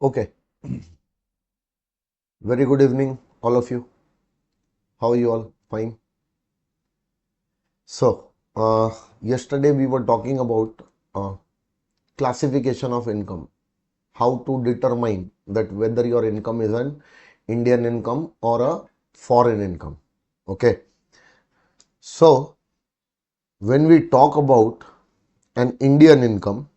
Okay, very good evening, all of you. How are you all? Fine. So, yesterday we were talking about uh, classification of income, how to determine that whether your income is an Indian income or a foreign income. Okay, so when we talk about an Indian income,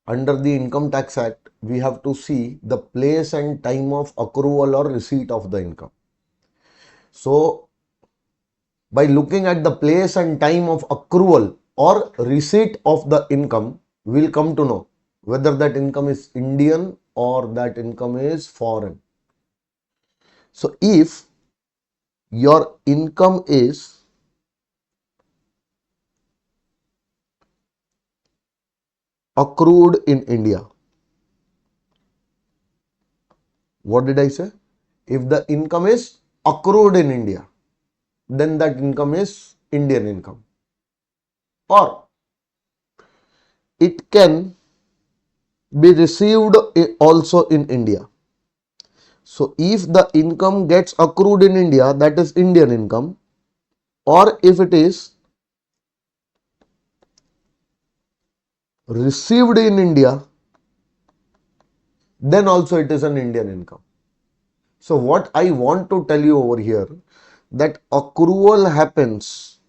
under the Income Tax Act, we have to see the place and time of accrual or receipt of the income. So, by looking at the place and time of accrual or receipt of the income, we'll come to know whether that income is Indian or that income is foreign. So, if your income is accrued in India, what did I say? If the income is accrued in India, then that income is Indian income. Or it can be received also in India. So if the income gets accrued in India, that is Indian income, or if it is received in India, then also it is an Indian income. So what I want to tell you over here, that accrual happens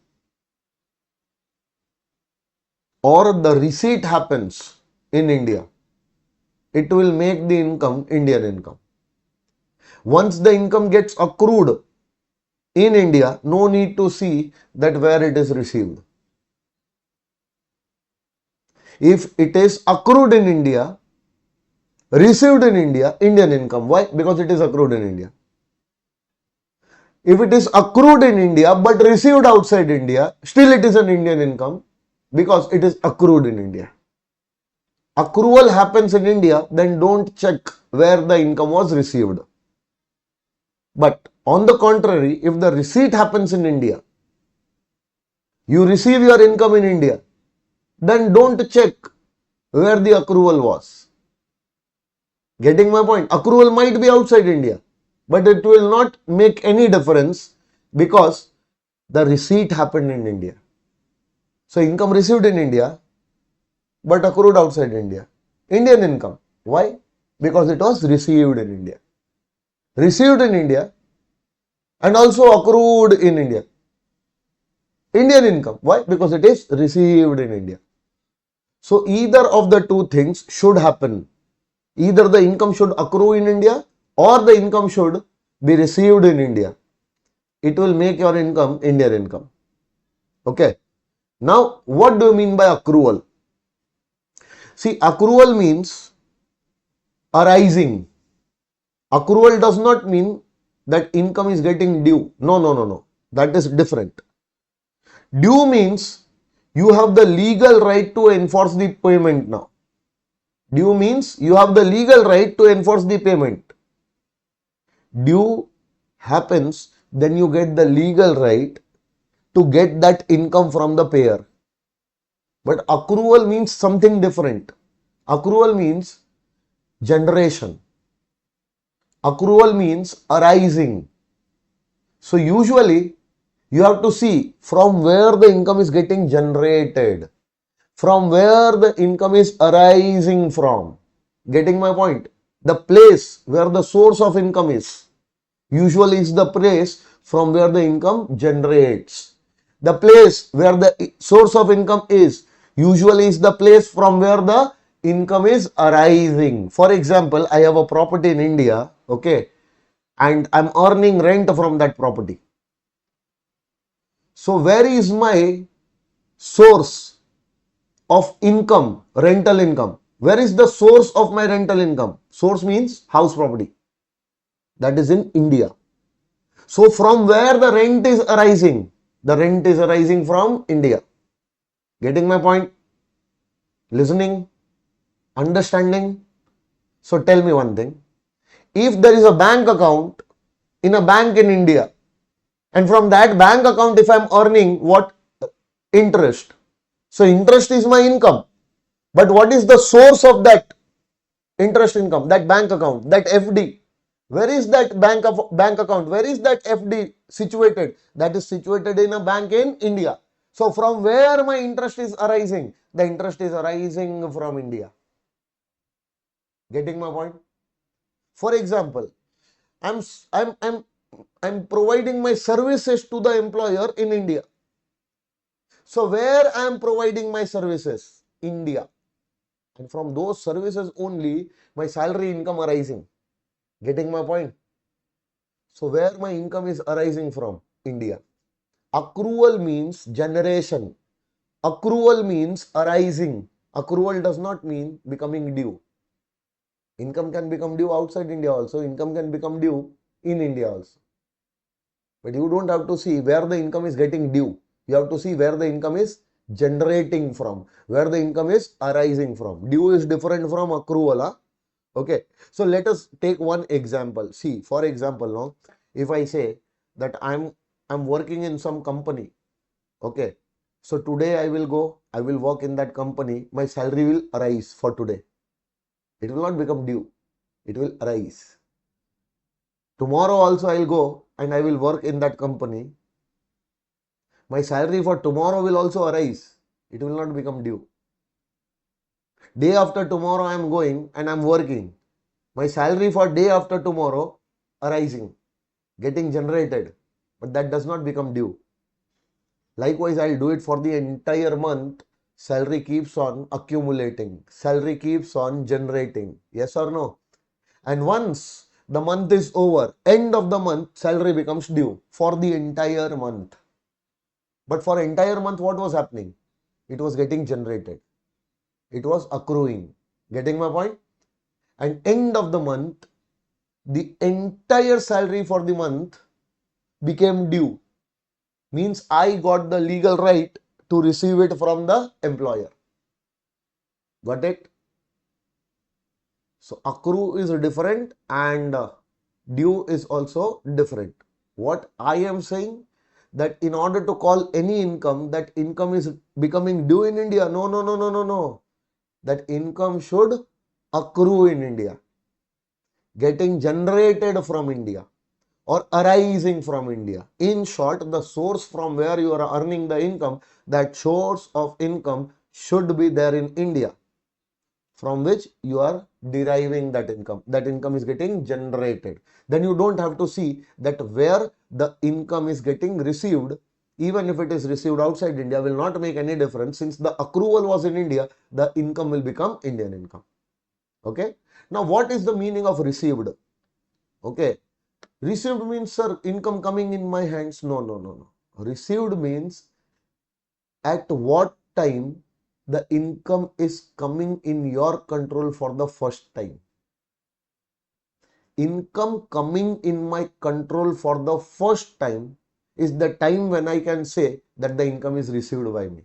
or the receipt happens in India, it will make the income Indian income. Once the income gets accrued in India, no need to see that where it is received. If it is accrued in India, received in India, Indian income. Why? Because it is accrued in India. If it is accrued in India but received outside India, still it is an Indian income because it is accrued in India. Accrual happens in India, then don't check where the income was received. But on the contrary, if the receipt happens in India, you receive your income in India, then don't check where the accrual was. Getting my point? Accrual might be outside India, but it will not make any difference because the receipt happened in India. So income received in India, but accrued outside India. Indian income. Why? Because it was received in India. Received in India and also accrued in India. Indian income. Why? Because it is received in India. So either of the two things should happen. Either the income should accrue in India or the income should be received in India. It will make your income Indian income. Okay. Now, what do you mean by accrual? See, accrual means arising. Accrual does not mean that income is getting due. No. That is different. Due means you have the legal right to enforce the payment now. Due means you have the legal right to enforce the payment. Due happens, then you get the legal right to get that income from the payer. But accrual means something different. Accrual means generation. Accrual means arising. So usually you have to see from where the income is getting generated, from where the income is arising from. Getting my point? The place where the source of income is usually is the place from where the income generates. The place where the source of income is usually is the place from where the income is arising. For example, I have a property in India, okay, and I'm earning rent from that property. So where is my source of income, rental income? Where is the source of my rental income? Source means house property. That is in India. So from where the rent is arising? The rent is arising from India. Getting my point? Listening? Understanding? So tell me one thing. If there is a bank account in a bank in India, And from that bank account, if I'm earning what? Interest. So interest is my income. But what is the source of that interest income? That bank account, that FD. Where is that bank account? Where is that FD situated? That is situated in a bank in India. So from where my interest is arising? The interest is arising from India. Getting my point? For example, I'm I'm I'm I'm providing my services to the employer in India. So where I am providing my services? India. And from those services only my salary income arising. Getting my point? So where my income is arising from? India. Accrual means generation. Accrual means arising. Accrual does not mean becoming due. Income can become due outside India also. Income can become due in India also. But you don't have to see where the income is getting due. You have to see where the income is generating from, where the income is arising from. Due is different from accrual. Huh? Okay. So let us take one example. See, for example, now, if I say that I'm working in some company. Okay. So today I will go, I will work in that company. My salary will arise for today. It will not become due. It will arise. Tomorrow also I will go and I will work in that company. My salary for tomorrow will also arise. It will not become due. Day after tomorrow I am going and I am working. My salary for day after tomorrow arising, getting generated. But that does not become due. Likewise, I'll do it for the entire month. Salary keeps on accumulating. Salary keeps on generating. Yes or no? And once the month is over, end of the month, salary becomes due for the entire month. But for entire month, what was happening? It was getting generated. It was accruing. Getting my point? And end of the month, the entire salary for the month became due. Means I got the legal right to receive it from the employer. Got it? So accrue is different and due is also different. What I am saying, that in order to call any income, that income is becoming due in India. No, no, no, no, no, no. That income should accrue in India, getting generated from India or arising from India. In short, the source from where you are earning the income, that source of income should be there in India, from which you are deriving that income. That income is getting generated. Then you don't have to see that where the income is getting received. Even if it is received outside India, will not make any difference. Since the accrual was in India, the income will become Indian income. Okay. Now, what is the meaning of received? Okay. Received means, sir, income coming in my hands. No, no, no, no. Received means at what time the income is coming in your control for the first time. Income coming in my control for the first time is the time when I can say that the income is received by me.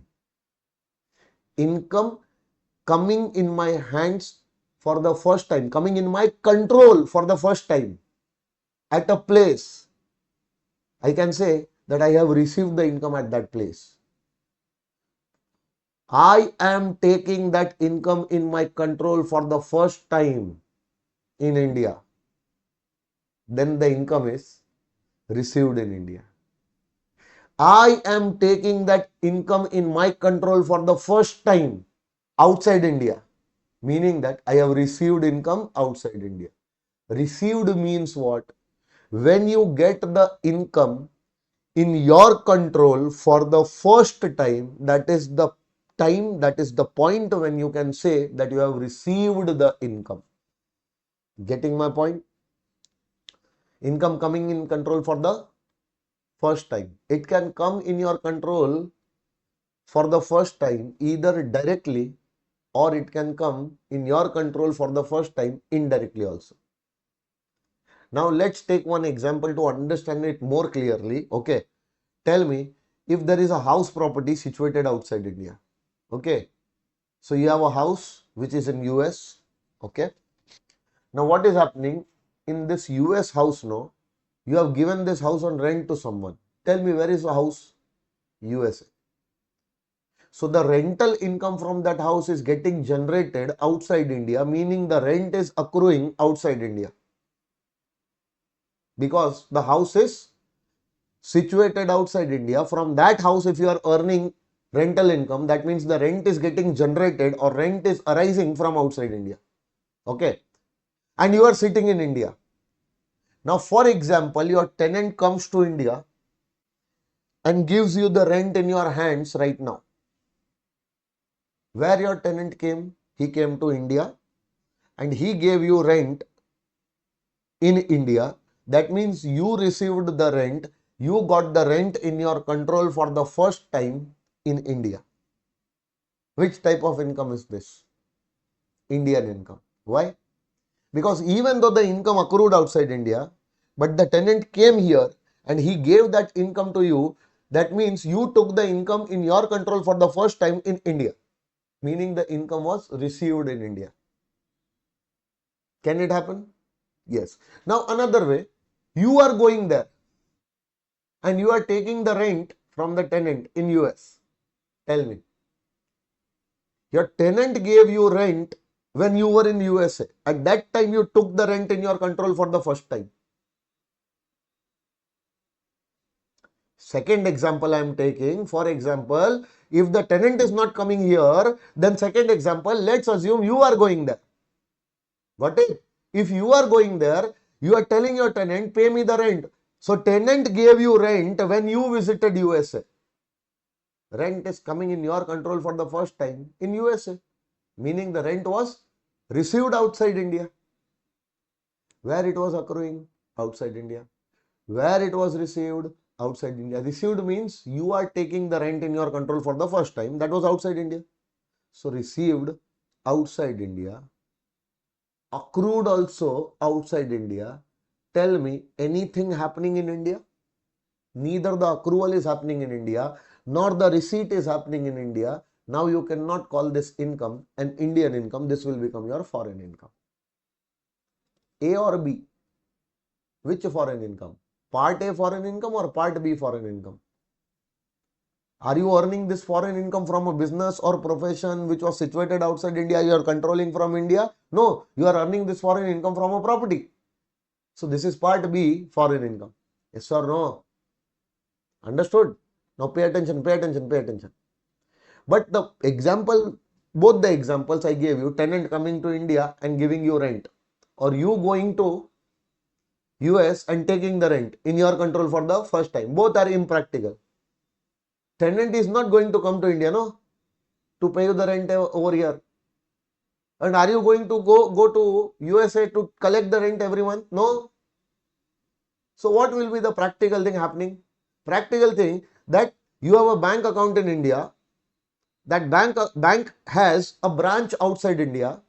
Income coming in my hands for the first time, coming in my control for the first time at a place, I can say that I have received the income at that place. I am taking that income in my control for the first time in India. Then the income is received in India. I am taking that income in my control for the first time outside India, meaning that I have received income outside India. Received means what? When you get the income in your control for the first time, that is the time, that is the point when you can say that you have received the income. Getting my point? Income coming in control for the first time. It can come in your control for the first time either directly, or it can come in your control for the first time indirectly also. Now let's take one example to understand it more clearly. Okay. Tell me, if there is a house property situated outside India. Okay. So you have a house which is in US. Okay. Now what is happening in this US house now? You have given this house on rent to someone. Tell me, where is the house? USA. So the rental income from that house is getting generated outside India, meaning the rent is accruing outside India. Because the house is situated outside India. From that house, if you are earning rental income, that means the rent is getting generated or rent is arising from outside India. Okay. And you are sitting in India. Now, for example, your tenant comes to India and gives you the rent in your hands right now. Where your tenant came? He came to India and he gave you rent in India. That means you received the rent. You got the rent in your control for the first time in India. Which type of income is this? Indian income. Why? Because even though the income accrued outside India, but the tenant came here and he gave that income to you, that means you took the income in your control for the first time in India, meaning the income was received in India. Can it happen? Yes. Now another way, you are going there and you are taking the rent from the tenant in US. Tell me, your tenant gave you rent when you were in USA. At that time, you took the rent in your control for the first time. Second example I am taking, for example, if the tenant is not coming here, then second example, let's assume you are going there. Got it? If you are going there, you are telling your tenant, pay me the rent. So tenant gave you rent when you visited USA. Rent is coming in your control for the first time in USA, meaning the rent was received outside India. Where it was accruing? Outside India. Where it was received? Outside India. Received means you are taking the rent in your control for the first time. That was outside India. So received outside India. Accrued also outside India. Tell me, anything happening in India? Neither the accrual is happening in India, nor the receipt is happening in India. Now you cannot call this income an Indian income. This will become your foreign income. A or B? Which foreign income? Part A foreign income or Part B foreign income? Are you earning this foreign income from a business or profession which was situated outside India? You are controlling from India? No, you are earning this foreign income from a property. So this is Part B foreign income. Yes or no? Understood? Now pay attention, pay attention, pay attention. But the example, both the examples I gave you, tenant coming to India and giving you rent, or you going to US and taking the rent in your control for the first time, both are impractical. Tenant is not going to come to India, no, to pay you the rent over here. And are you going to go to USA to collect the rent every month? No. So what will be the practical thing happening? Practical thing that you have a bank account in India. That bank has a branch outside India.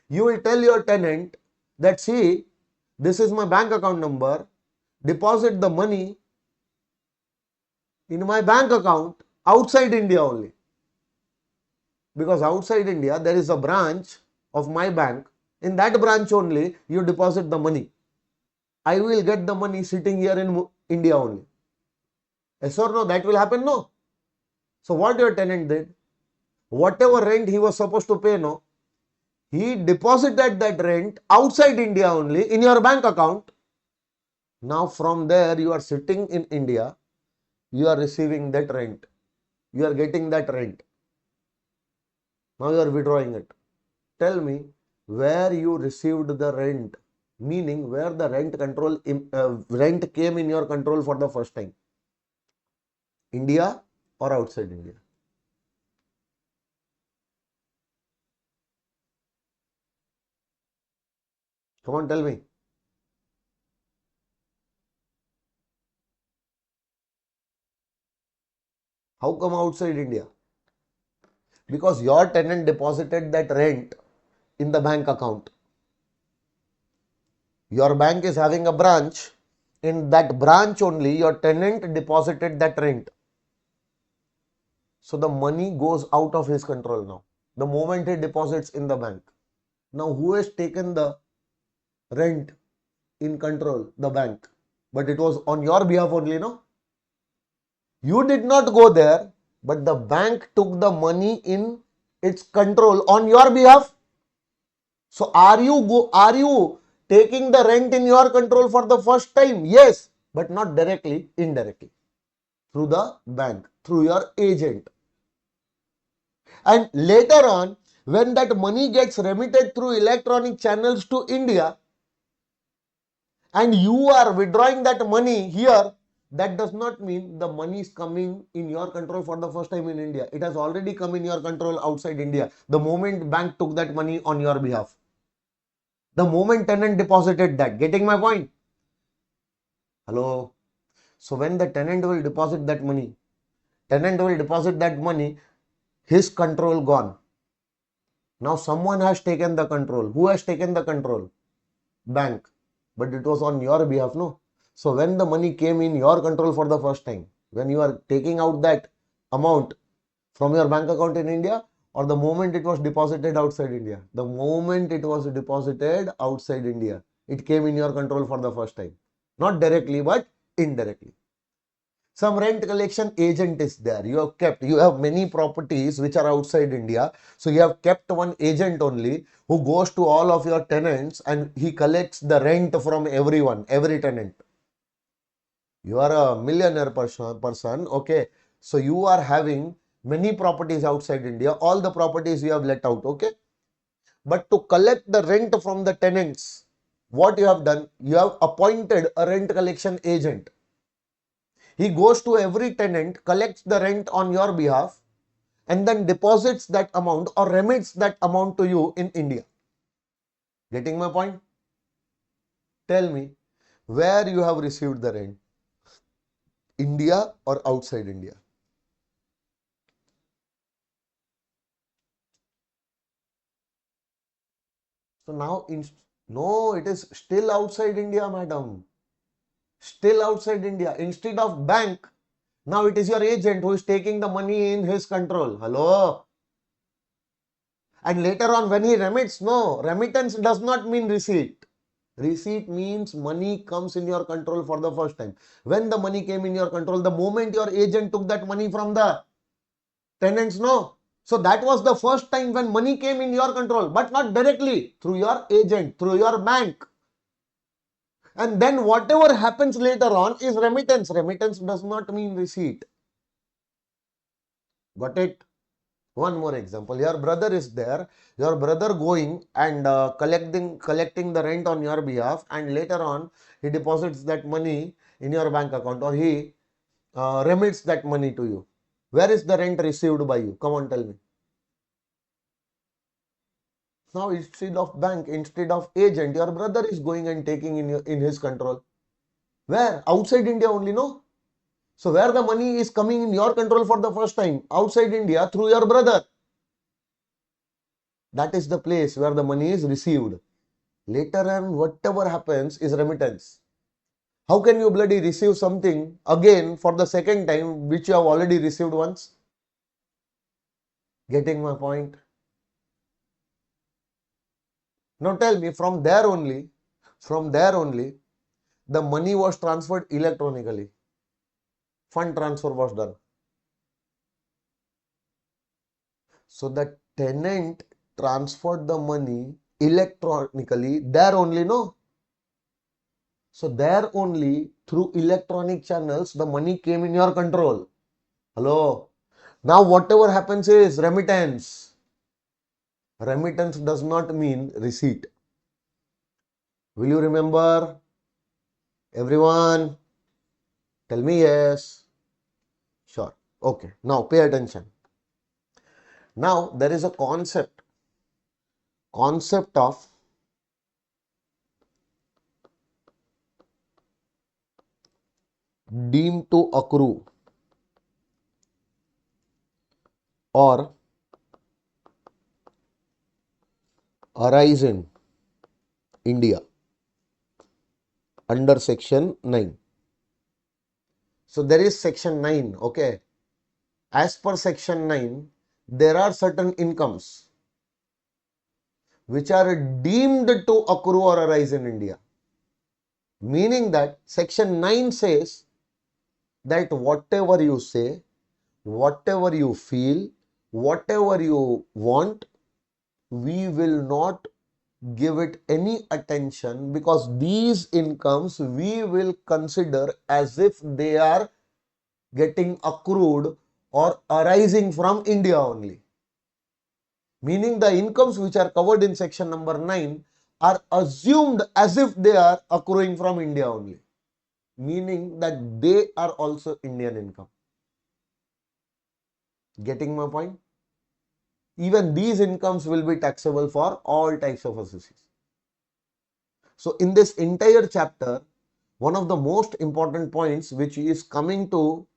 You will tell your tenant that, see, this is my bank account number. Deposit the money in my bank account outside India only. Because outside India, there is a branch of my bank. In that branch only, you deposit the money. I will get the money sitting here in India only. Yes or no? That will happen? No. So what your tenant did? Whatever rent he was supposed to pay, no, he deposited that rent outside India only in your bank account. Now from there, you are sitting in India. You are receiving that rent. You are getting that rent. Now you are withdrawing it. Tell me where you received the rent, meaning where the rent came in your control for the first time. India or outside India? Come on, tell me. How come outside India? Because your tenant deposited that rent in the bank account. Your bank is having a branch. In that branch only, your tenant deposited that rent. So the money goes out of his control now. The moment he deposits in the bank. Now who has taken the rent in control? The bank. But it was on your behalf only, no? You did not go there, but the bank took the money in its control on your behalf. So are you taking the rent in your control for the first time? Yes, but not directly, indirectly. Through the bank, through your agent. And later on, when that money gets remitted through electronic channels to India, and you are withdrawing that money here, that does not mean the money is coming in your control for the first time in India. It has already come in your control outside India. The moment bank took that money on your behalf. The moment tenant deposited that. Getting my point? Hello? So when the tenant will deposit that money, his control gone. Now someone has taken the control. Who has taken the control? Bank. But it was on your behalf, no? So when the money came in your control for the first time, when you are taking out that amount from your bank account in India, or the moment it was deposited outside India? The moment it was deposited outside India, it came in your control for the first time. Not directly, but indirectly. Some rent collection agent is there. You have many properties which are outside India. So you have kept one agent only who goes to all of your tenants and he collects the rent from everyone, every tenant. You are a millionaire person, okay. So you are having many properties outside India. All the properties you have let out, okay. But to collect the rent from the tenants, what you have done? You have appointed a rent collection agent. He goes to every tenant, collects the rent on your behalf, and then deposits that amount or remits that amount to you in India. Getting my point? Tell me, where you have received the rent? India or outside India? So now, no, it is still outside India, madam. Still outside India. Instead of bank, now it is your agent who is taking the money in his control. Hello? And later on when he remits, no, remittance does not mean receipt. Receipt means money comes in your control for the first time. When the money came in your control, the moment your agent took that money from the tenants, no. So that was the first time when money came in your control, but not directly, through your agent, through your bank. And then whatever happens later on is remittance. Remittance does not mean receipt. Got it? One more example. Your brother is there. Your brother going and collecting the rent on your behalf, and later on he deposits that money in your bank account, or he remits that money to you. Where is the rent received by you? Come on, tell me. Now instead of bank, instead of agent, your brother is going and taking in his control. Where? Outside India only, no? So where the money is coming in your control for the first time? Outside India through your brother. That is the place where the money is received. Later on, whatever happens is remittance. How can you bloody receive something again for the second time which you have already received once? Getting my point? Now tell me, from there only, the money was transferred electronically. Fund transfer was done. So the tenant transferred the money electronically there only, no? So there only through electronic channels the money came in your control. Hello? Now whatever happens is remittance. Remittance does not mean receipt. Will you remember? Everyone? Tell me yes. Sure. Okay. Now pay attention. Now there is a concept of deemed to accrue or arise in India under section 9. So there is section 9, okay. As per section 9, there are certain incomes which are deemed to accrue or arise in India. Meaning that section 9 says that whatever you say, whatever you feel, whatever you want, we will not give it any attention, because these incomes we will consider as if they are getting accrued or arising from India only. Meaning the incomes which are covered in section number 9 are assumed as if they are accruing from India only. Meaning that they are also Indian income. Getting my point? Even these incomes will be taxable for all types of associates. So in this entire chapter, one of the most important points which is coming to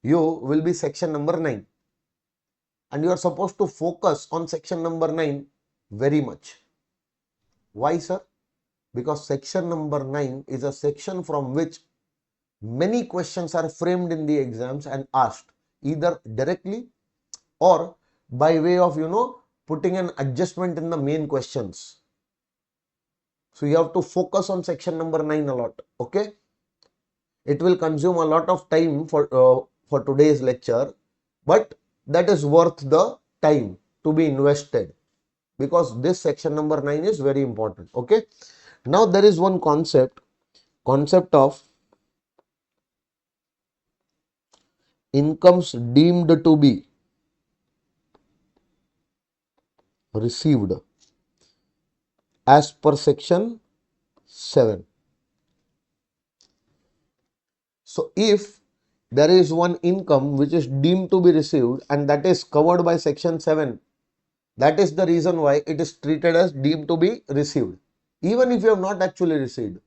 you will be section number 9. And you are supposed to focus on section number 9 very much. Why, sir? Because section number 9 is a section from which many questions are framed in the exams and asked either directly or by way of, putting an adjustment in the main questions. So you have to focus on section number 9 a lot. Okay. It will consume a lot of time for today's lecture, but that is worth the time to be invested, because this section number 9 is very important. Okay. Now there is one concept of incomes deemed to be received as per section 7. So if there is one income which is deemed to be received and that is covered by section 7, that is the reason why it is treated as deemed to be received. Even if you have not actually received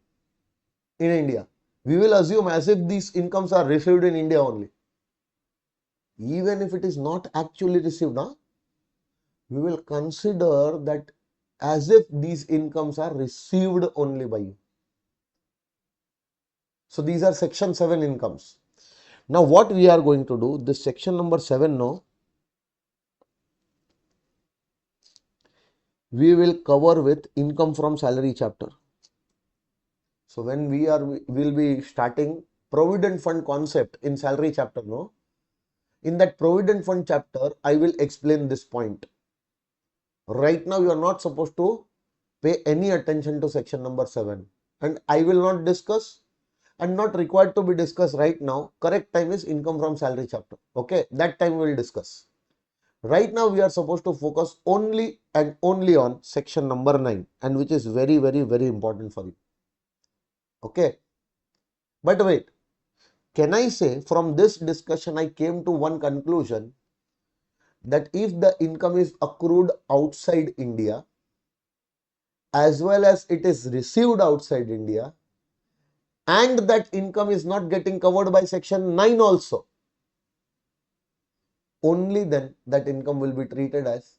in India, we will assume as if these incomes are received in India only. Even if it is not actually received, we will consider that as if these incomes are received only by you. So these are section 7 incomes. Now what we are going to do, this section number 7 now, we will cover with income from salary chapter. So when we will be starting provident fund concept in salary chapter, no, in that provident fund chapter, I will explain this point. Right now you are not supposed to pay any attention to section number 7, and I will not discuss and not required to be discussed right now. Correct time is income from salary chapter. Okay, that time we will discuss. Right now we are supposed to focus only and only on section number 9, and which is very, very, very important for you. Okay. But wait, can I say from this discussion I came to one conclusion, that if the income is accrued outside India as well as it is received outside India, and that income is not getting covered by section 9 also, only then that income will be treated as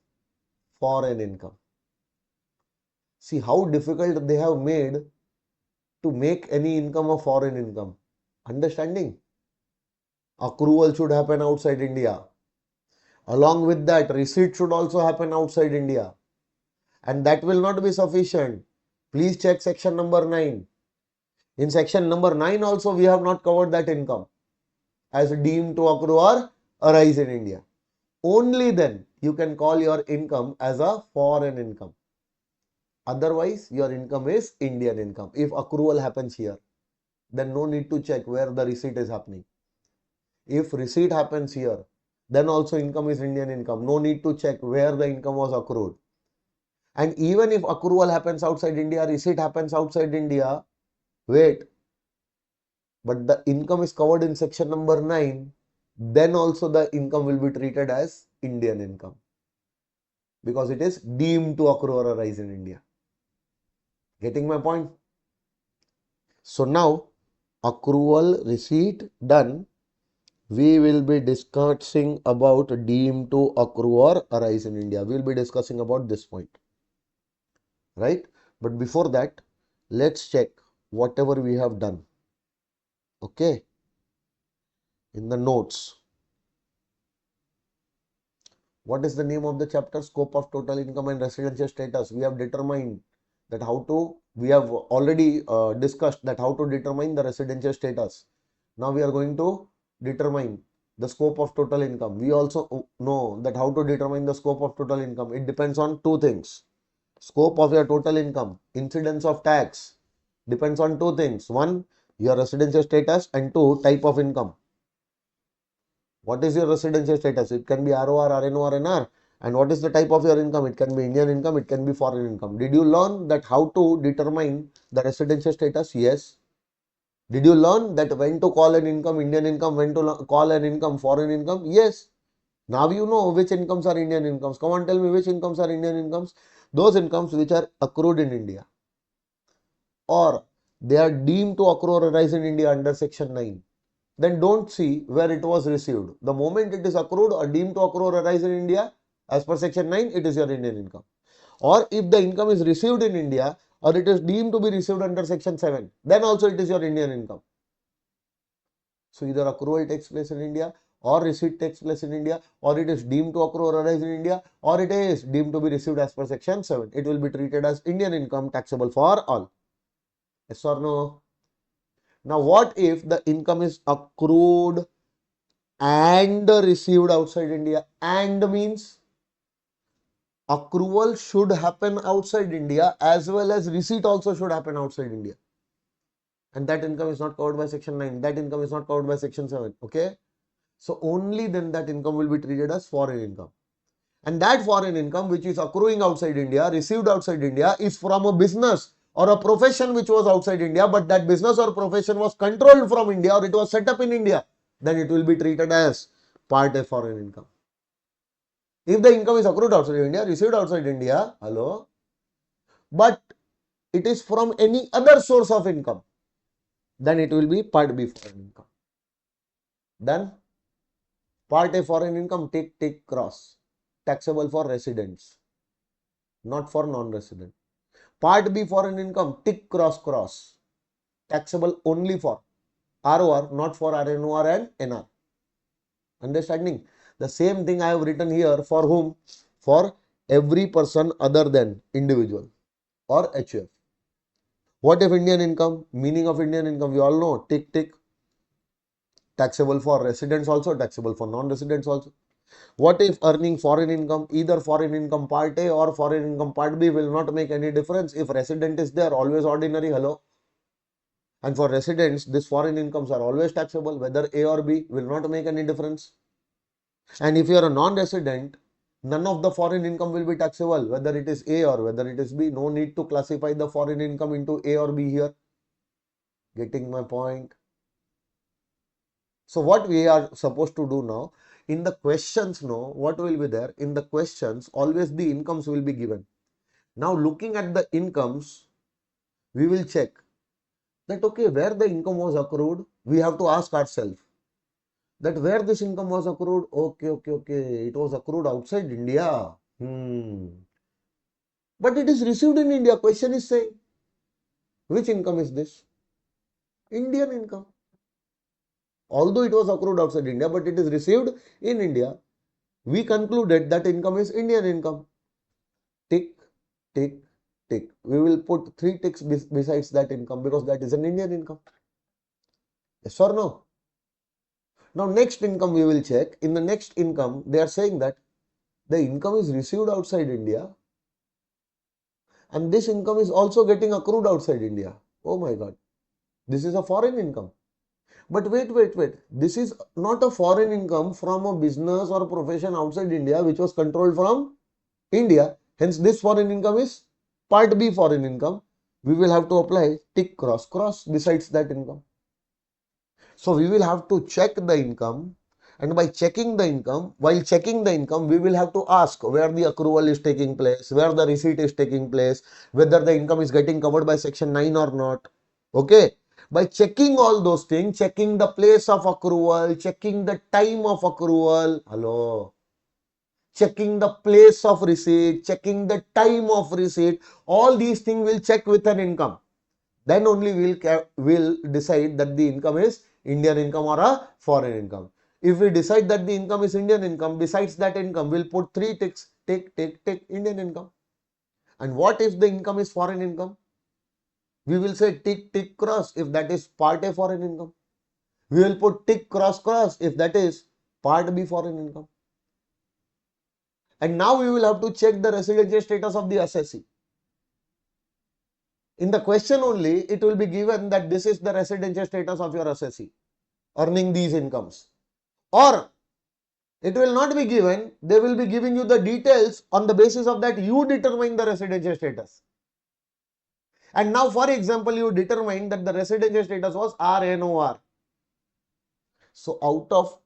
foreign income. See how difficult they have made to make any income a foreign income. Understanding? Accrual should happen outside India. Along with that, receipt should also happen outside India. And that will not be sufficient. Please check section number 9. In section number 9 also we have not covered that income as deemed to accrue or arise in India. Only then you can call your income as a foreign income. Otherwise, your income is Indian income. If accrual happens here, then no need to check where the receipt is happening. If receipt happens here, then also income is Indian income. No need to check where the income was accrued. And even if accrual happens outside India, receipt happens outside India, wait, but the income is covered in section number 9, then also the income will be treated as Indian income, because it is deemed to accrue or arise in India. Getting my point? So now, accrual, receipt done, we will be discussing about deemed to accrue or arise in India. We will be discussing about this point, right? But before that, let's check whatever we have done. Okay, in the notes. What is the name of the chapter? Scope of total income and residential status. We have determined that we have already discussed that how to determine the residential status. Now we are going to determine the scope of total income. We also know that how to determine the scope of total income. It depends on two things. Scope of your total income, incidence of tax, depends on two things. One, your residential status, and two, type of income. What is your residential status? It can be ROR, RNO, or NR. And what is the type of your income? It can be Indian income, it can be foreign income. Did you learn that how to determine the residential status? Yes. Did you learn that when to call an income Indian income, when to call an income foreign income? Yes. Now you know which incomes are Indian incomes. Come on, tell me which incomes are Indian incomes. Those incomes which are accrued in India, or they are deemed to accrue or arise in India under Section 9. Then don't see where it was received. The moment it is accrued or deemed to accrue or arise in India, as per Section 9, it is your Indian income. Or if the income is received in India, or it is deemed to be received under Section 7, then also it is your Indian income. So either accrual takes place in India, or receipt takes place in India, or it is deemed to accrue or arise in India, or it is deemed to be received as per Section 7. It will be treated as Indian income, taxable for all. Yes or no? Now what if the income is accrued and received outside India? And means accrual should happen outside India as well as receipt also should happen outside India. And that income is not covered by Section 9. That income is not covered by Section 7. Okay. So only then that income will be treated as foreign income. And that foreign income which is accruing outside India, received outside India, is from a business or a profession which was outside India, but that business or profession was controlled from India, or it was set up in India, then it will be treated as Part A foreign income. If the income is accrued outside India, received outside India, hello, but it is from any other source of income, then it will be Part B foreign income. Then Part A foreign income, tick, tick, cross. Taxable for residents, not for non-resident. Part B foreign income, tick, cross, cross. Taxable only for ROR, not for RNOR and NR. Understanding? The same thing I have written here for whom? For every person other than individual or HUF. What if Indian income? Meaning of Indian income, we all know, tick, tick. Taxable for residents also, taxable for non-residents also. What if earning foreign income? Either foreign income Part A or foreign income Part B will not make any difference. If resident is there, always ordinary, hello. And for residents, these foreign incomes are always taxable, whether A or B will not make any difference. And if you are a non-resident, none of the foreign income will be taxable, whether it is A or whether it is B. No need to classify the foreign income into A or B here. Getting my point? So what we are supposed to do now, in the questions, no, what will be there? In the questions, always the incomes will be given. Now looking at the incomes, we will check that, okay, where the income was accrued, we have to ask ourselves that where this income was accrued, okay, it was accrued outside India. But it is received in India. Question is saying, which income is this? Indian income. Although it was accrued outside India, but it is received in India. We concluded that income is Indian income. Tick, tick, tick. We will put 3 ticks besides that income because that is an Indian income. Yes or no? Now next income we will check. In the next income, they are saying that the income is received outside India and this income is also getting accrued outside India. Oh my God. This is a foreign income. But wait. This is not a foreign income from a business or a profession outside India which was controlled from India. Hence this foreign income is Part B foreign income. We will have to apply tick, cross, cross besides that income. So we will have to check the income, and by checking the income, while checking the income, we will have to ask where the accrual is taking place, where the receipt is taking place, whether the income is getting covered by Section 9 or not. Okay. By checking all those things, checking the place of accrual, checking the time of accrual, hello, checking the place of receipt, checking the time of receipt, all these things will check with an income. Then only we'll decide that the income is Indian income or a foreign income. If we decide that the income is Indian income, besides that income, we'll put 3 ticks, tick, tick, tick, Indian income. And what if the income is foreign income? We will say tick, tick, cross if that is Part A foreign income. We will put tick cross cross if that is part B foreign income. And now we will have to check the residential status of the assessee. In the question only, it will be given that this is the residential status of your assessee earning these incomes. Or it will not be given, they will be giving you the details on the basis of that you determine the residential status. And now, for example, you determine that the residential status was RNOR. So out of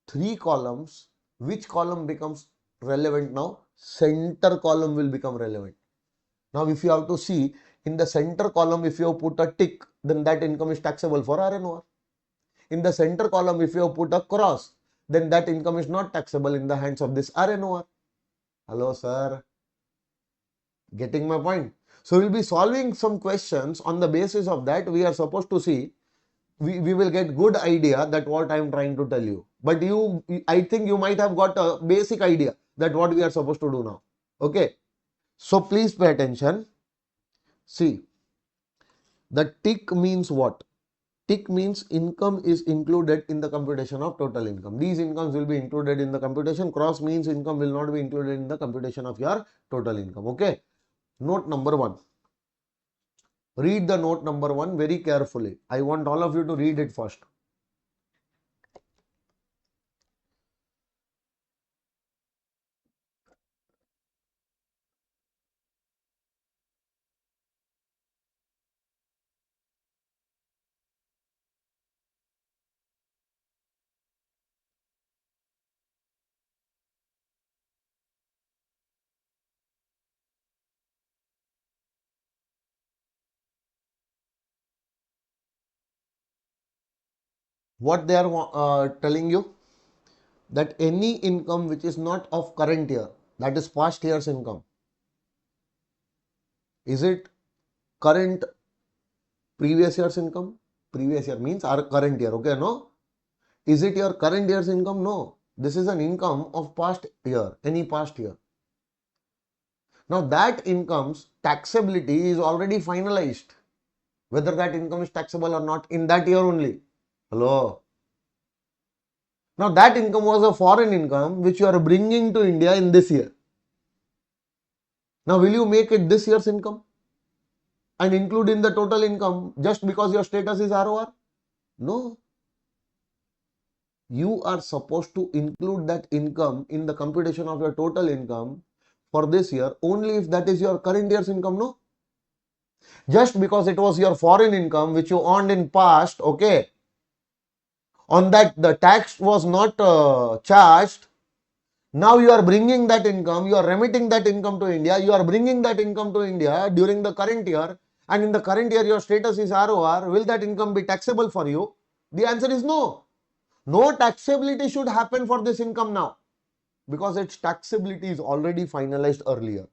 3 columns, which column becomes relevant now? Center column will become relevant. Now, if you have to see in the center column, if you have put a tick, then that income is taxable for RNOR. In the center column, if you have put a cross, then that income is not taxable in the hands of this RNOR. Hello, sir. Getting my point? So, we will be solving some questions on the basis of that. We are supposed to see, we will get good idea that what I am trying to tell you. But I think you might have got a basic idea that what we are supposed to do now. Okay. So, please pay attention. See, the tick means what? Tick means income is included in the computation of total income. These incomes will be included in the computation. Cross means income will not be included in the computation of your total income. Okay. Note number 1. Read the note number 1 very carefully. I want all of you to read it first. What they are telling you? That any income which is not of current year, that is past year's income. Is it current previous year's income? Previous year means our current year. Okay, no? Is it your current year's income? No. This is an income of past year, any past year. Now that income's taxability is already finalized. Whether that income is taxable or not in that year only. Hello. Now that income was a foreign income which you are bringing to India in this year. Now will you make it this year's income and include in the total income just because your status is ROR? No. You are supposed to include that income in the computation of your total income for this year only if that is your current year's income, no? Just because it was your foreign income which you earned in past, okay, on that the tax was not charged. Now you are bringing that income, you are remitting that income to India, you are bringing that income to India during the current year, and in the current year your status is ROR. Will that income be taxable for you? The answer is no. No taxability should happen for this income now because its taxability is already finalized earlier.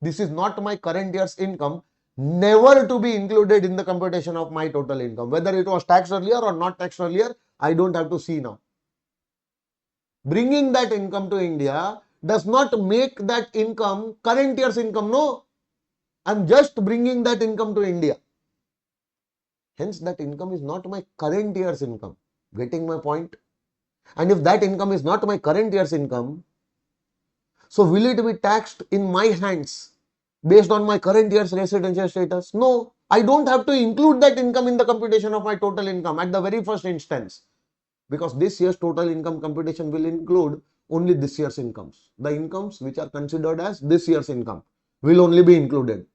This is not my current year's income, never to be included in the computation of my total income. Whether it was taxed earlier or not taxed earlier, I don't have to see now. Bringing that income to India does not make that income current year's income. No, I'm just bringing that income to India. Hence, that income is not my current year's income. Getting my point? And if that income is not my current year's income, so will it be taxed in my hands based on my current year's residential status? No, I don't have to include that income in the computation of my total income at the very first instance. Because this year's total income computation will include only this year's incomes. The incomes which are considered as this year's income will only be included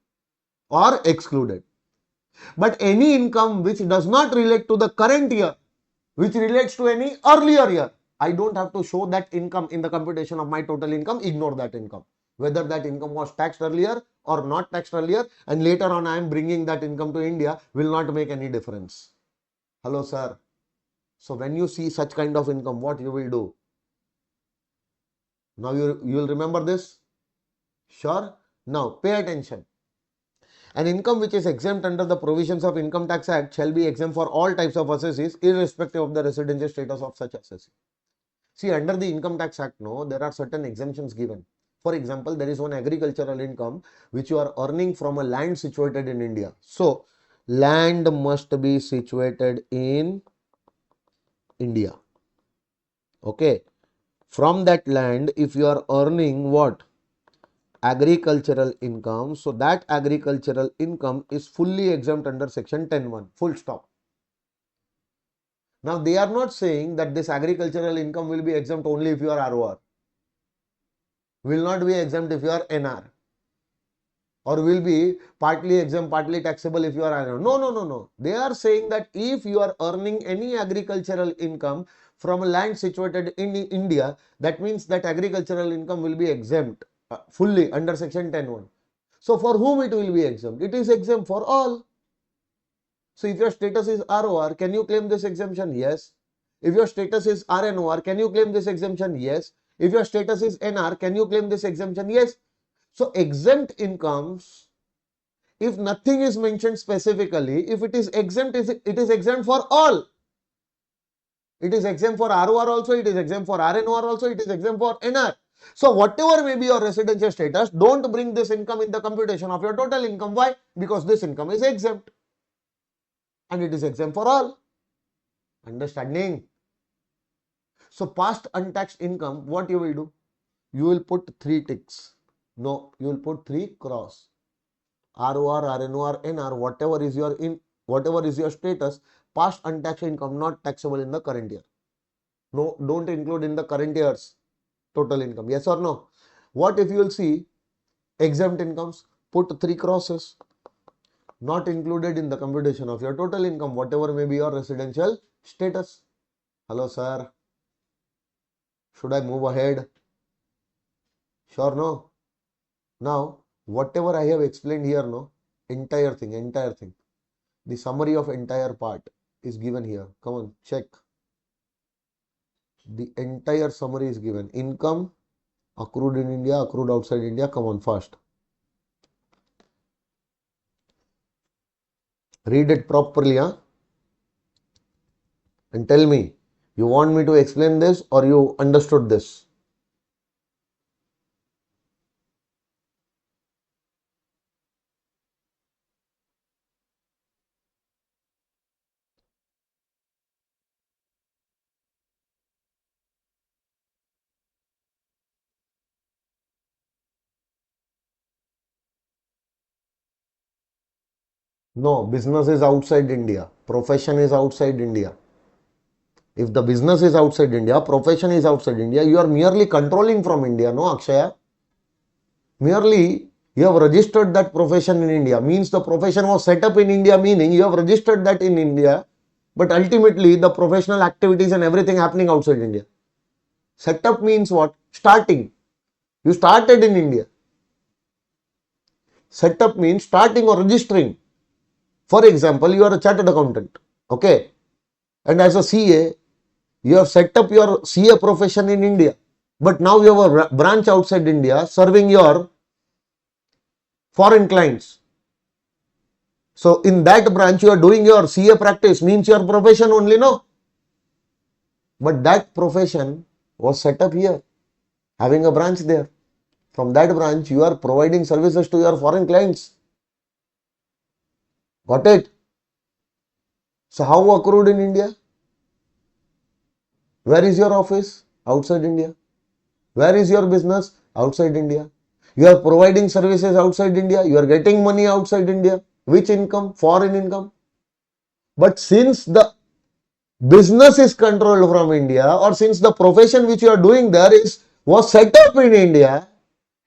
or excluded. But any income which does not relate to the current year, which relates to any earlier year, I don't have to show that income in the computation of my total income. Ignore that income. Whether that income was taxed earlier or not taxed earlier, and later on I am bringing that income to India will not make any difference. Hello, sir. So when you see such kind of income, what you will do? Now you will remember this? Sure? Now pay attention. An income which is exempt under the provisions of Income Tax Act shall be exempt for all types of assessees irrespective of the residential status of such assessee. See, under the Income Tax Act, no, there are certain exemptions given. For example, there is one agricultural income which you are earning from a land situated in India. So, land must be situated in India. Okay. From that land, if you are earning what? Agricultural income. So that agricultural income is fully exempt under section 10(1). Full stop. Now they are not saying that this agricultural income will be exempt only if you are ROR. Will not be exempt if you are NR. Or will be partly exempt, partly taxable if you are NR. No, no, no, no. They are saying that if you are earning any agricultural income from a land situated in India, that means that agricultural income will be exempt fully under section 10(1). So for whom it will be exempt? It is exempt for all. So if your status is ROR, can you claim this exemption? Yes. If your status is RNOR, can you claim this exemption? Yes. If your status is NR, can you claim this exemption? Yes. So exempt incomes, if nothing is mentioned specifically, if it is exempt, it is exempt for all. It is exempt for ROR also, it is exempt for RNOR also, it is exempt for NR. So whatever may be your residential status, don't bring this income in the computation of your total income. Why? Because this income is exempt. And it is exempt for all. Understanding? So past untaxed income, what you will do? You will put 3 ticks. No, you will put 3 cross. ROR, RNOR, NR, whatever is your status, past untaxed income not taxable in the current year. No, don't include in the current year's total income. Yes or no? What if you will see exempt incomes? Put 3 crosses. Not included in the computation of your total income, whatever may be your residential status. Hello, sir. Should I move ahead? Sure, no? Now, whatever I have explained here, no? Entire thing. The summary of entire part is given here. Come on, check. The entire summary is given. Income, accrued in India, accrued outside India. Come on, fast. Read it properly, huh? And tell me, you want me to explain this or you understood this? No, business is outside India. Profession is outside India. If the business is outside India, profession is outside India, you are merely controlling from India, no, Akshaya? Merely you have registered that profession in India, means the profession was set up in India, meaning you have registered that in India, but ultimately the professional activities and everything happening outside India. Set up means what? Starting. You started in India. Set up means starting or registering. For example, you are a chartered accountant, okay? And as a CA, you have set up your CA profession in India. But now you have a branch outside India serving your foreign clients. So in that branch you are doing your CA practice, means your profession only, no? But that profession was set up here, having a branch there. From that branch you are providing services to your foreign clients. Got it? So how accrued in India? Where is your office? Outside India. Where is your business? Outside India. You are providing services outside India. You are getting money outside India. Which income? Foreign income. But since the business is controlled from India, or since the profession which you are doing there was set up in India,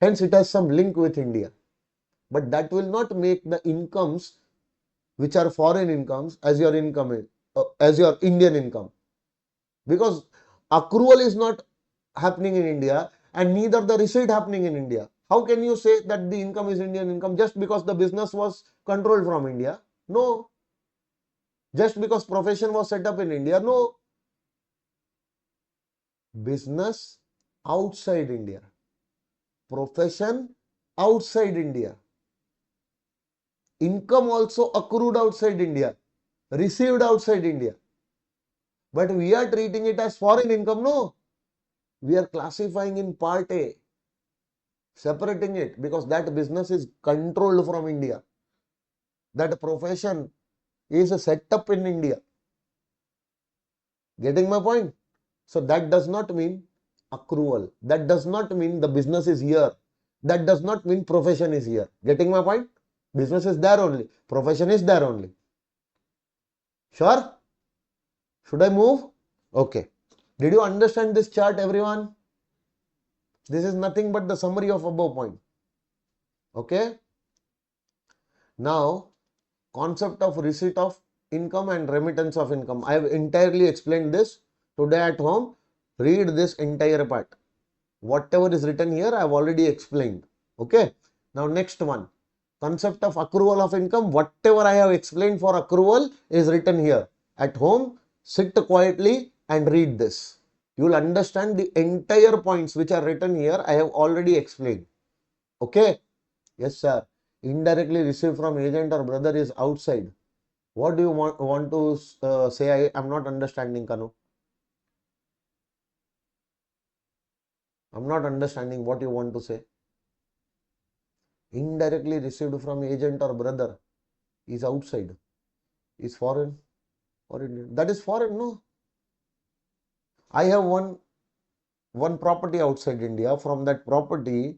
hence it has some link with India. But that will not make the incomes which are foreign incomes as your income, as your Indian income. Because accrual is not happening in India and neither the receipt happening in India. How can you say that the income is Indian income just because the business was controlled from India? No. Just because profession was set up in India? No. Business outside India. Profession outside India. Income also accrued outside India. Received outside India. But we are treating it as foreign income? No. We are classifying in part A. Separating it because that business is controlled from India. That profession is set up in India. Getting my point? So that does not mean accrual. That does not mean the business is here. That does not mean profession is here. Getting my point? Business is there only. Profession is there only. Sure? Should I move? Okay. Did you understand this chart, everyone? This is nothing but the summary of above point. Okay. Now, concept of receipt of income and remittance of income. I have entirely explained this. Today at home, read this entire part. Whatever is written here, I have already explained. Okay. Now, next one. Concept of accrual of income. Whatever I have explained for accrual is written here. At home, sit quietly and read this. You will understand the entire points which are written here. I have already explained. Okay. Yes, sir. Indirectly received from agent or brother is outside. What do you want to say? I am not understanding, Kanu. I'm not understanding what you want to say. Indirectly received from agent or brother is outside. Is foreign or Indian? That is foreign, no? I have one property outside India. From that property,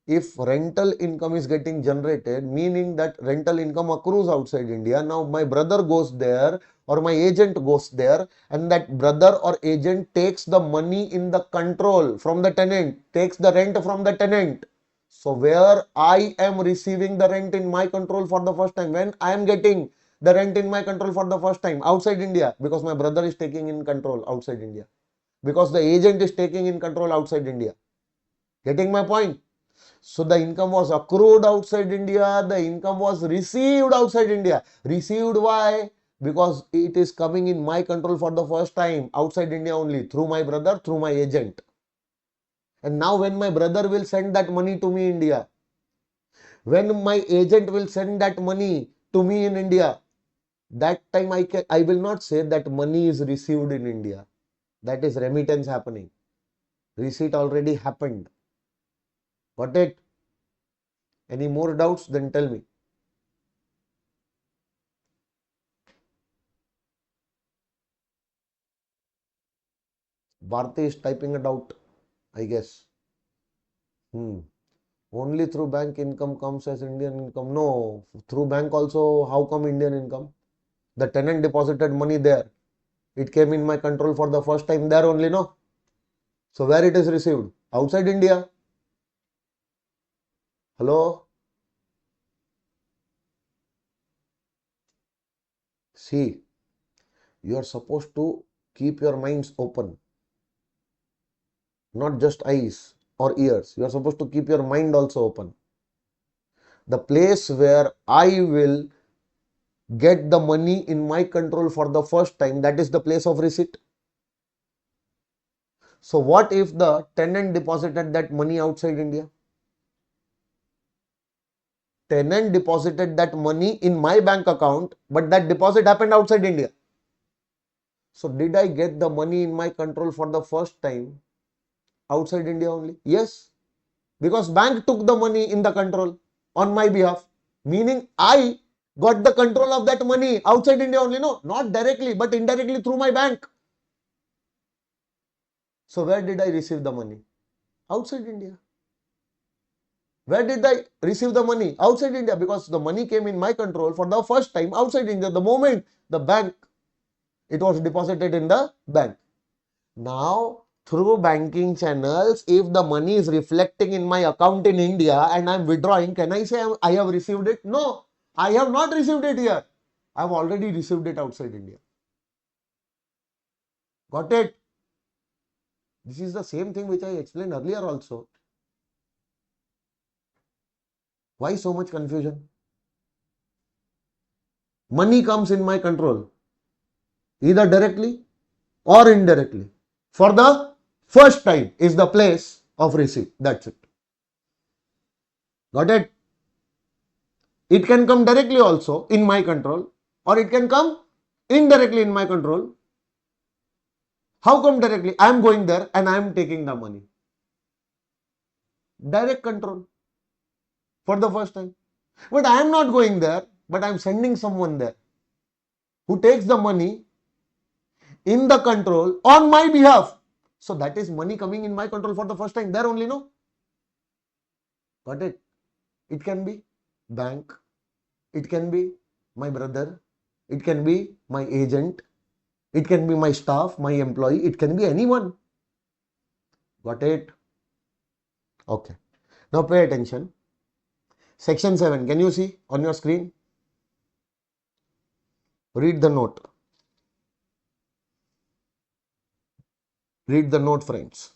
if rental income is getting generated, meaning that rental income accrues outside India, now my brother goes there or my agent goes there and that brother or agent takes the money in the control from the tenant, takes the rent from the tenant. So where I am receiving the rent in my control for the first time, when I am getting the rent in my control for the first time outside India, because my brother is taking in control outside India, because the agent is taking in control outside India. Getting my point? So the income was accrued outside India, the income was received outside India. Received why? Because it is coming in my control for the first time outside India only, through my brother, through my agent. And now when my brother will send that money to me in India, when my agent will send that money to me in India, that time I will not say that money is received in India. That is remittance happening. Receipt already happened. Got it? Any more doubts? Then tell me. Bharti is typing it out, I guess. Only through bank income comes as Indian income. No, through bank also, how come Indian income? The tenant deposited money there. It came in my control for the first time there only, no? So where it is received? Outside India. Hello? See, you are supposed to keep your minds open, not just eyes or ears. You are supposed to keep your mind also open. The place where I will get the money in my control for the first time, that is the place of receipt. So what if the tenant deposited that money outside India? Tenant deposited that money in my bank account, but that deposit happened outside India. So did I get the money in my control for the first time outside India only? Yes, because bank took the money in the control on my behalf, meaning I got the control of that money outside India only. No, not directly, but indirectly through my bank. So where did I receive the money? Outside India. Where did I receive the money? Outside India, because the money came in my control for the first time outside India. The moment the bank, it was deposited in the bank. Now, through banking channels, if the money is reflecting in my account in India and I'm withdrawing, can I say I have received it? No, I have not received it here. I have already received it outside India. Got it? This is the same thing which I explained earlier also. Why so much confusion? Money comes in my control, either directly or indirectly. For the first time is the place of receipt. That's it. Got it? It can come directly also in my control, or it can come indirectly in my control. How come directly? I am going there and I am taking the money. Direct control for the first time. But I am not going there, but I am sending someone there who takes the money in the control on my behalf. So that is money coming in my control for the first time. There only, no? Got it? It can be bank. It can be my brother. It can be my agent. It can be my staff, my employee. It can be anyone. Got it? Okay. Now pay attention. Section 7. Can you see on your screen? Read the note. Read the note, friends.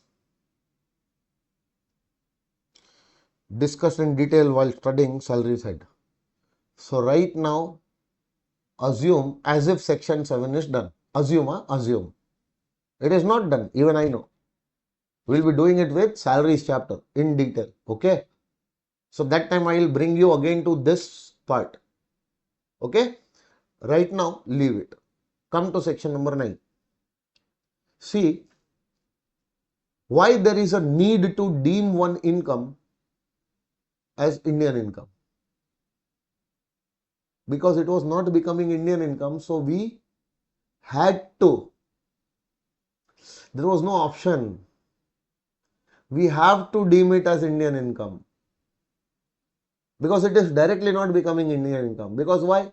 Discussed in detail while studying salaries head. So right now, assume as if section 7 is done. Assume, assume. It is not done. Even I know. We'll be doing it with salaries chapter in detail. Okay. So that time I will bring you again to this part. Okay. Right now, leave it. Come to section number 9. See why there is a need to deem one income as Indian income. Because it was not becoming Indian income, so we had to. There was no option. We have to deem it as Indian income. Because it is directly not becoming Indian income. Because why?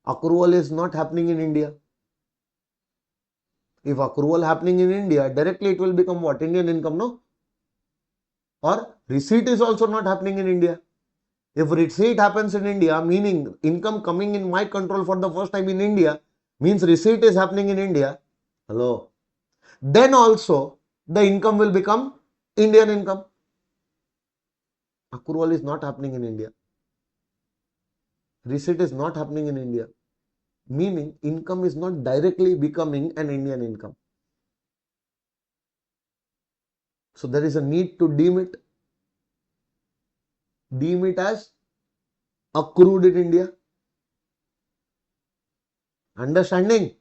Accrual is not happening in India. If accrual happening in India, directly it will become what? Indian income, no? Or receipt is also not happening in India. If receipt happens in India, meaning income coming in my control for the first time in India, means receipt is happening in India. Hello. Then also the income will become Indian income. Accrual is not happening in India. Receipt is not happening in India. Meaning income is not directly becoming an Indian income. So there is a need to deem it. Deem it as accrued in India. Understanding?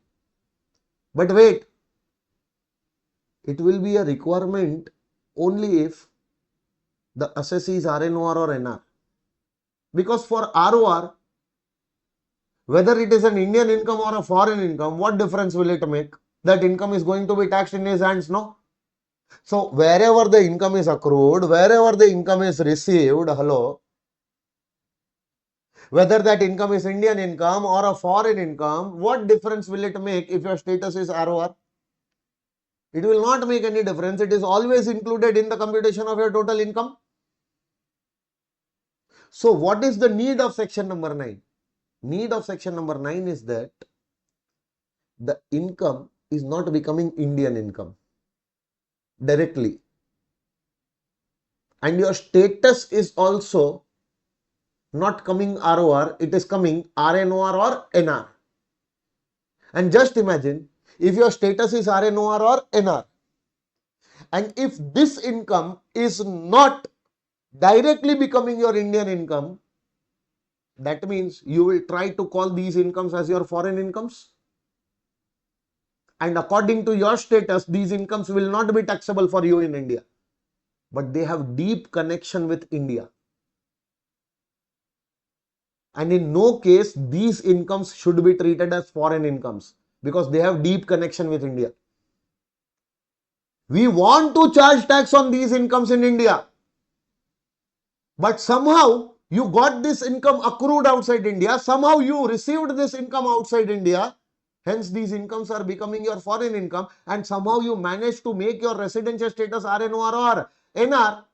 But wait. It will be a requirement only if the assessee is RNOR or NR. Because for ROR, whether it is an Indian income or a foreign income, what difference will it make? That income is going to be taxed in his hands, no? So wherever the income is accrued, wherever the income is received, hello, whether that income is Indian income or a foreign income, what difference will it make if your status is ROR? It will not make any difference. It is always included in the computation of your total income. So what is the need of section number 9? Need of section number 9 is that the income is not becoming Indian income directly. And your status is also not coming ROR, it is coming RNOR or NR. And just imagine if your status is RNOR or NR. And if this income is not directly becoming your Indian income, that means you will try to call these incomes as your foreign incomes. And according to your status, these incomes will not be taxable for you in India. But they have deep connection with India. And in no case, these incomes should be treated as foreign incomes because they have deep connection with India. We want to charge tax on these incomes in India. But somehow you got this income accrued outside India. Somehow you received this income outside India. Hence these incomes are becoming your foreign income. And somehow you managed to make your residential status RNOR or NR.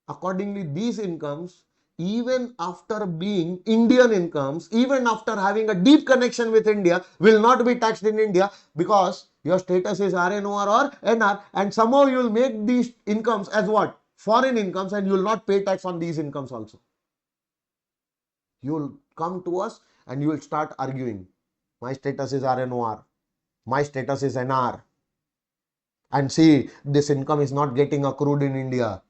Accordingly, these incomes, even after being Indian incomes, even after having a deep connection with India, will not be taxed in India because your status is RNOR or NR, and somehow you will make these incomes as what? Foreign incomes, and you will not pay tax on these incomes also. You will come to us and you will start arguing. My status is RNOR. My status is NR. And see, this income is not getting accrued in India.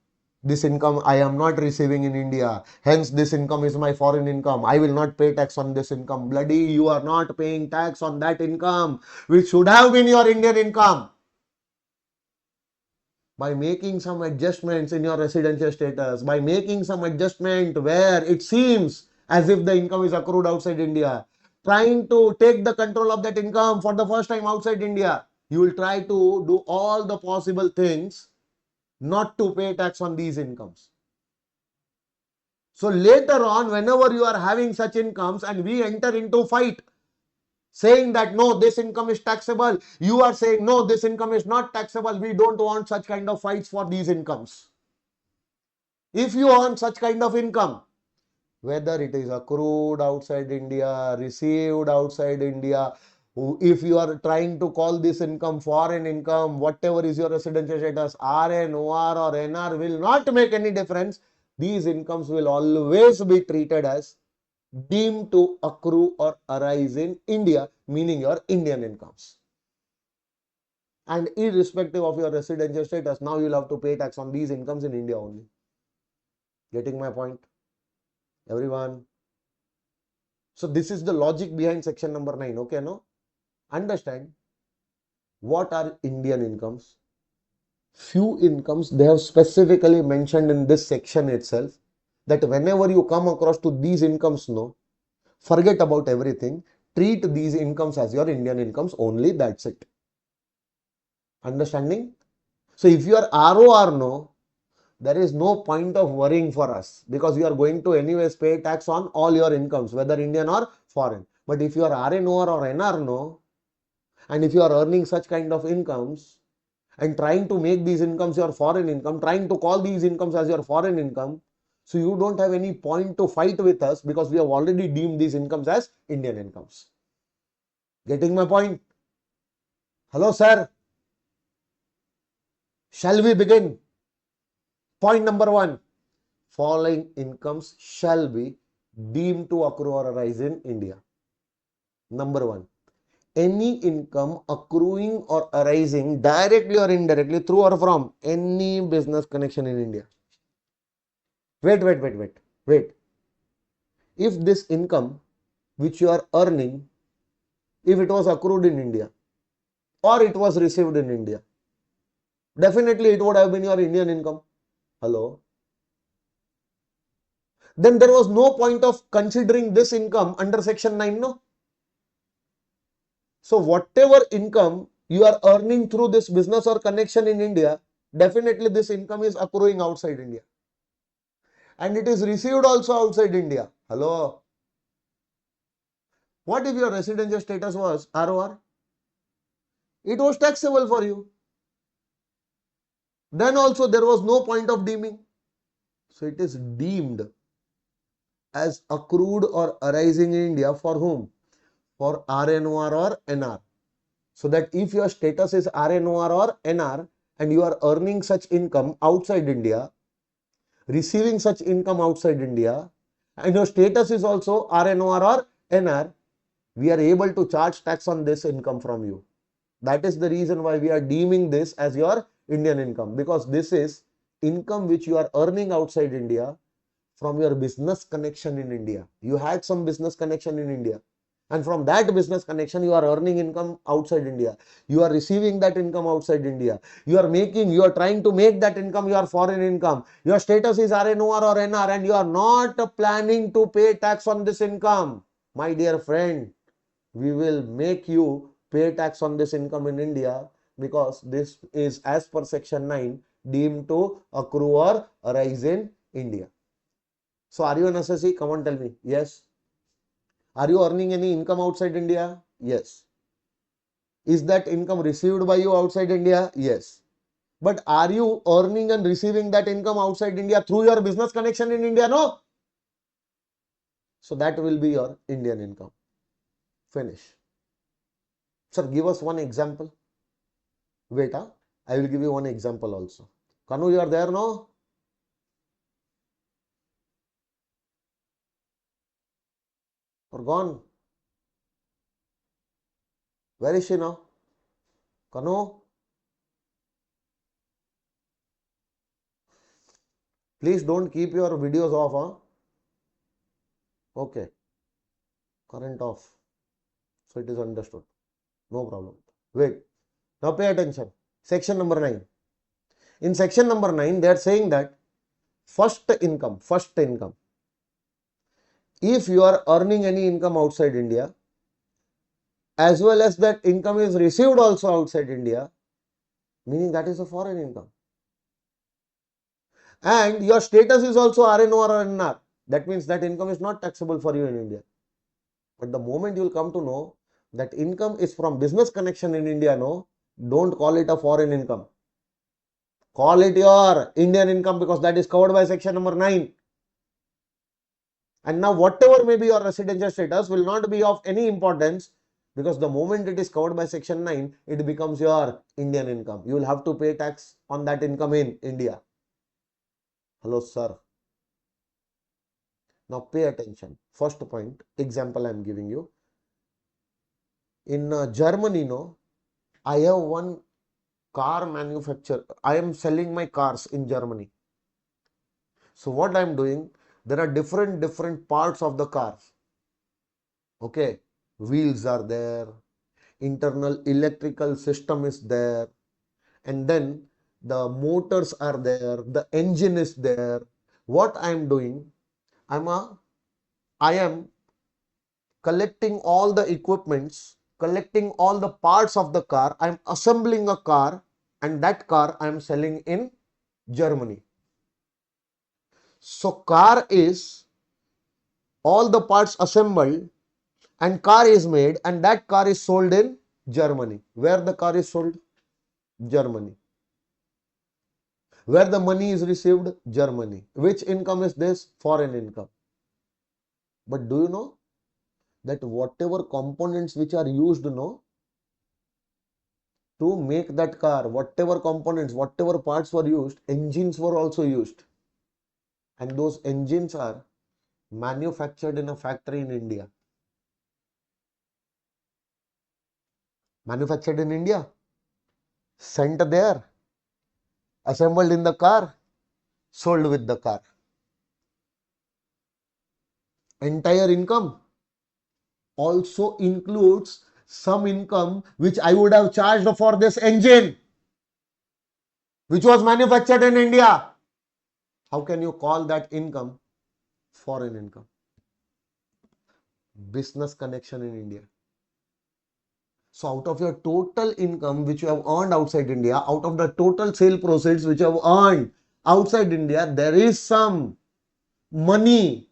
This income I am not receiving in India. Hence, this income is my foreign income. I will not pay tax on this income. Bloody, you are not paying tax on that income, which should have been your Indian income. By making some adjustments in your residential status, by making some adjustment where it seems as if the income is accrued outside India, trying to take the control of that income for the first time outside India. You will try to do all the possible things not to pay tax on these incomes. So later on, whenever you are having such incomes and we enter into fight, saying that no, this income is taxable, you are saying no, this income is not taxable, we don't want such kind of fights for these incomes. If you want such kind of income, whether it is accrued outside India, received outside India, if you are trying to call this income foreign income, whatever is your residential status, RN, OR or NR will not make any difference. These incomes will always be treated as deemed to accrue or arise in India, meaning your Indian incomes. And irrespective of your residential status, now you'll have to pay tax on these incomes in India only. Getting my point, everyone? So this is the logic behind section number 9. Okay, no? Understand what are Indian incomes. Few incomes they have specifically mentioned in this section itself, that whenever you come across to these incomes, no, forget about everything. Treat these incomes as your Indian incomes only. That's it. Understanding? So if you are ROR, no, there is no point of worrying for us, because you are going to anyways pay tax on all your incomes, whether Indian or foreign. But if you are RNOR or NR, no, and if you are earning such kind of incomes and trying to make these incomes your foreign income, trying to call these incomes as your foreign income, so you don't have any point to fight with us, because we have already deemed these incomes as Indian incomes. Getting my point? Hello, sir. Shall we begin? Point number 1. Following incomes shall be deemed to accrue or arise in India. Number 1. Any income accruing or arising directly or indirectly through or from any business connection in India. Wait. If this income which you are earning, if it was accrued in India or it was received in India, definitely it would have been your Indian income. Hello? Then there was no point of considering this income under section 9, no? So whatever income you are earning through this business or connection in India, definitely this income is accruing outside India. And it is received also outside India. Hello? What if your residential status was ROR? It was taxable for you. Then also there was no point of deeming. So it is deemed as accrued or arising in India for whom? For RNOR or NR. So that if your status is RNOR or NR and you are earning such income outside India, receiving such income outside India, and your status is also RNOR or NR, we are able to charge tax on this income from you. That is the reason why we are deeming this as your Indian income, because this is income which you are earning outside India from your business connection in India. You had some business connection in India, and from that business connection you are earning income outside India. You are receiving that income outside India. You are trying to make that income your foreign income. Your status is RNOR or NR and you are not planning to pay tax on this income. My dear friend, we will make you pay tax on this income in India, because this is as per section 9 deemed to accrue or arise in India. So are you an SSE? Come on, tell me. Yes. Are you earning any income outside India? Yes. Is that income received by you outside India? Yes. But are you earning and receiving that income outside India through your business connection in India? No. So that will be your Indian income. Finish. Sir, give us one example. Wait, I will give you one example also. Kanu, you are there, no? Or gone? Where is she now? Kanu? Please don't keep your videos off, huh? Okay. Current off. So it is understood. No problem. Wait. Now pay attention. Section number 9. In section number 9, they are saying that first income. If you are earning any income outside India, as well as that income is received also outside India, meaning that is a foreign income. And your status is also RNO or RNR. That means that income is not taxable for you in India. But the moment you will come to know that income is from business connection in India, no, don't call it a foreign income. Call it your Indian income, because that is covered by section number 9. And now whatever may be your residential status will not be of any importance, because the moment it is covered by section 9, it becomes your Indian income. You will have to pay tax on that income in India. Hello, sir. Now pay attention. First point, example I am giving you. In Germany, no, I have one car manufacturer. I am selling my cars in Germany. So what I am doing, there are different parts of the car. Okay, wheels are there, internal electrical system is there, and then the motors are there, the engine is there. What I am doing, I am collecting all the equipments, collecting all the parts of the car. I am assembling a car, and that car I am selling in Germany. So car is all the parts assembled and car is made, and that car is sold in Germany. Where the car is sold? Germany. Where the money is received? Germany. Which income is this? Foreign income. But do you know that whatever components which are used, no, to make that car, whatever components, whatever parts were used, engines were also used. And those engines are manufactured in a factory in India. Manufactured in India, sent there, assembled in the car, sold with the car. Entire income also includes some income which I would have charged for this engine, which was manufactured in India. How can you call that income foreign income? Business connection in India. So out of your total income which you have earned outside India, out of the total sale proceeds which you have earned outside India, there is some money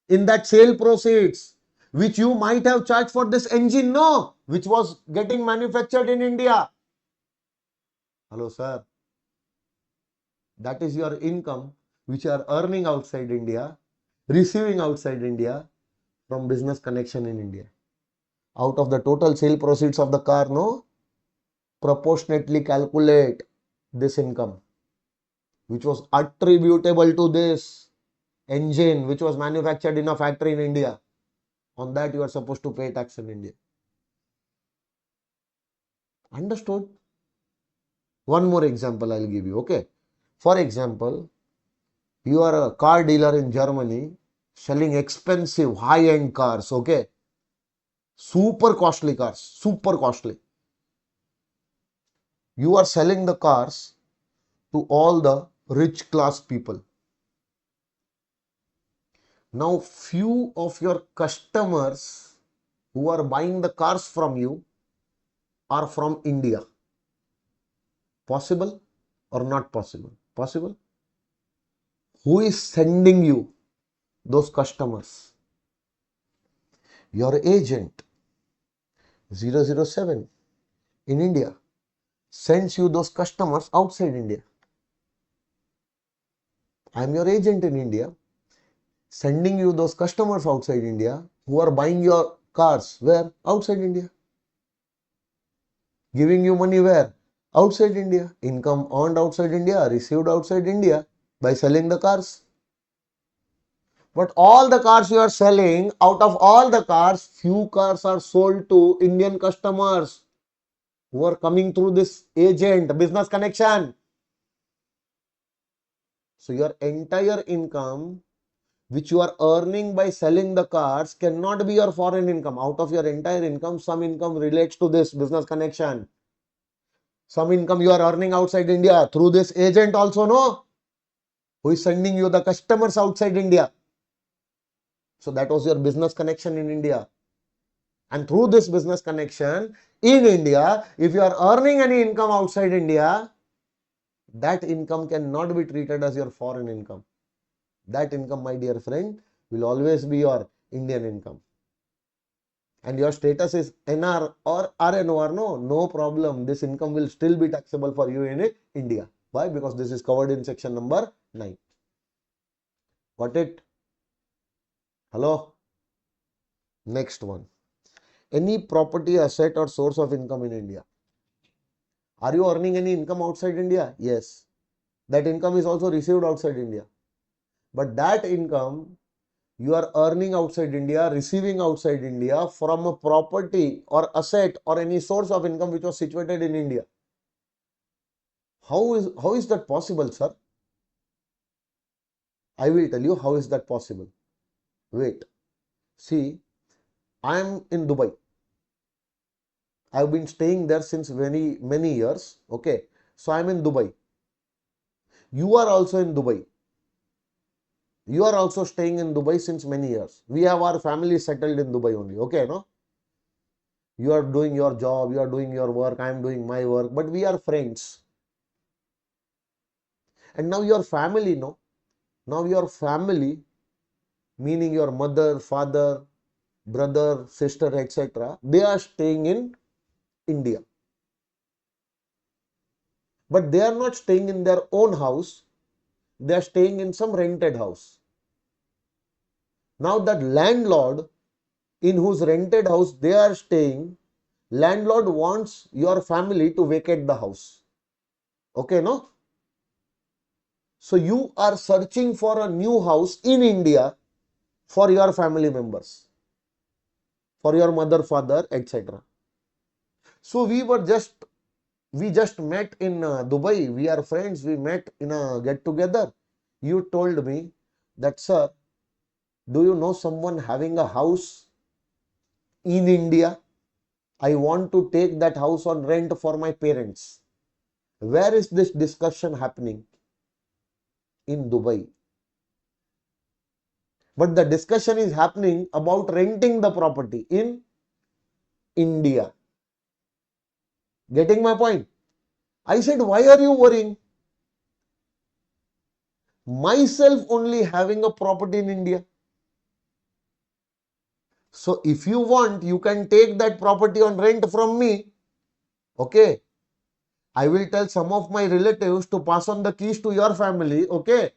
in that sale proceeds which you might have charged for this engine, no, which was getting manufactured in India. Hello, sir. That is your income which you are earning outside India, receiving outside India from business connection in India. Out of the total sale proceeds of the car, no, proportionately calculate this income which was attributable to this engine which was manufactured in a factory in India. On that you are supposed to pay tax in India. Understood? One more example I'll give you. Okay. For example, you are a car dealer in Germany selling expensive high-end cars. Okay. Super costly cars. Super costly. You are selling the cars to all the rich class people. Now, few of your customers who are buying the cars from you are from India. Possible or not possible? Possible. Who is sending you those customers? Your agent 007 in India sends you those customers outside India. I am your agent in India, sending you those customers outside India who are buying your cars. Where? Outside India. Giving you money where? Outside India. Income earned outside India, received outside India by selling the cars. But all the cars you are selling, out of all the cars, few cars are sold to Indian customers who are coming through this agent, business connection. So your entire income which you are earning by selling the cars cannot be your foreign income. Out of your entire income, some income relates to this business connection. Some income you are earning outside India through this agent also, no? Who is sending you the customers outside India. So that was your business connection in India. And through this business connection in India, if you are earning any income outside India, that income cannot be treated as your foreign income. That income, my dear friend, will always be your Indian income. And your status is NR or RNOR, no problem. This income will still be taxable for you in India. Why? Because this is covered in section number 9. Got it? Hello? Next one. Any property, asset or source of income in India. Are you earning any income outside India? Yes. That income is also received outside India. But that income you are earning outside India, receiving outside India from a property or asset or any source of income which was situated in India. How is that possible, sir? I will tell you how is that possible. Wait. See, I am in Dubai. I have been staying there since many years. Okay. So I am in Dubai. You are also in Dubai. You are also staying in Dubai since many years. We have our family settled in Dubai only. Okay, no? You are doing your job, you are doing your work, I am doing my work, but we are friends. And now your family, now your family, meaning your mother, father, brother, sister, etc., they are staying in India. But they are not staying in their own house, they are staying in some rented house. Now that landlord in whose rented house they are staying, landlord wants your family to vacate the house. Okay, no? So you are searching for a new house in India for your family members, for your mother, father, etc. So we just met in Dubai. We are friends. We met in a get together. You told me that, sir, do you know someone having a house in India? I want to take that house on rent for my parents. Where is this discussion happening? In Dubai. But the discussion is happening about renting the property in India. Getting my point? I said, why are you worrying? Myself only having a property in India. So if you want, you can take that property on rent from me. Okay. I will tell some of my relatives to pass on the keys to your family. Okay.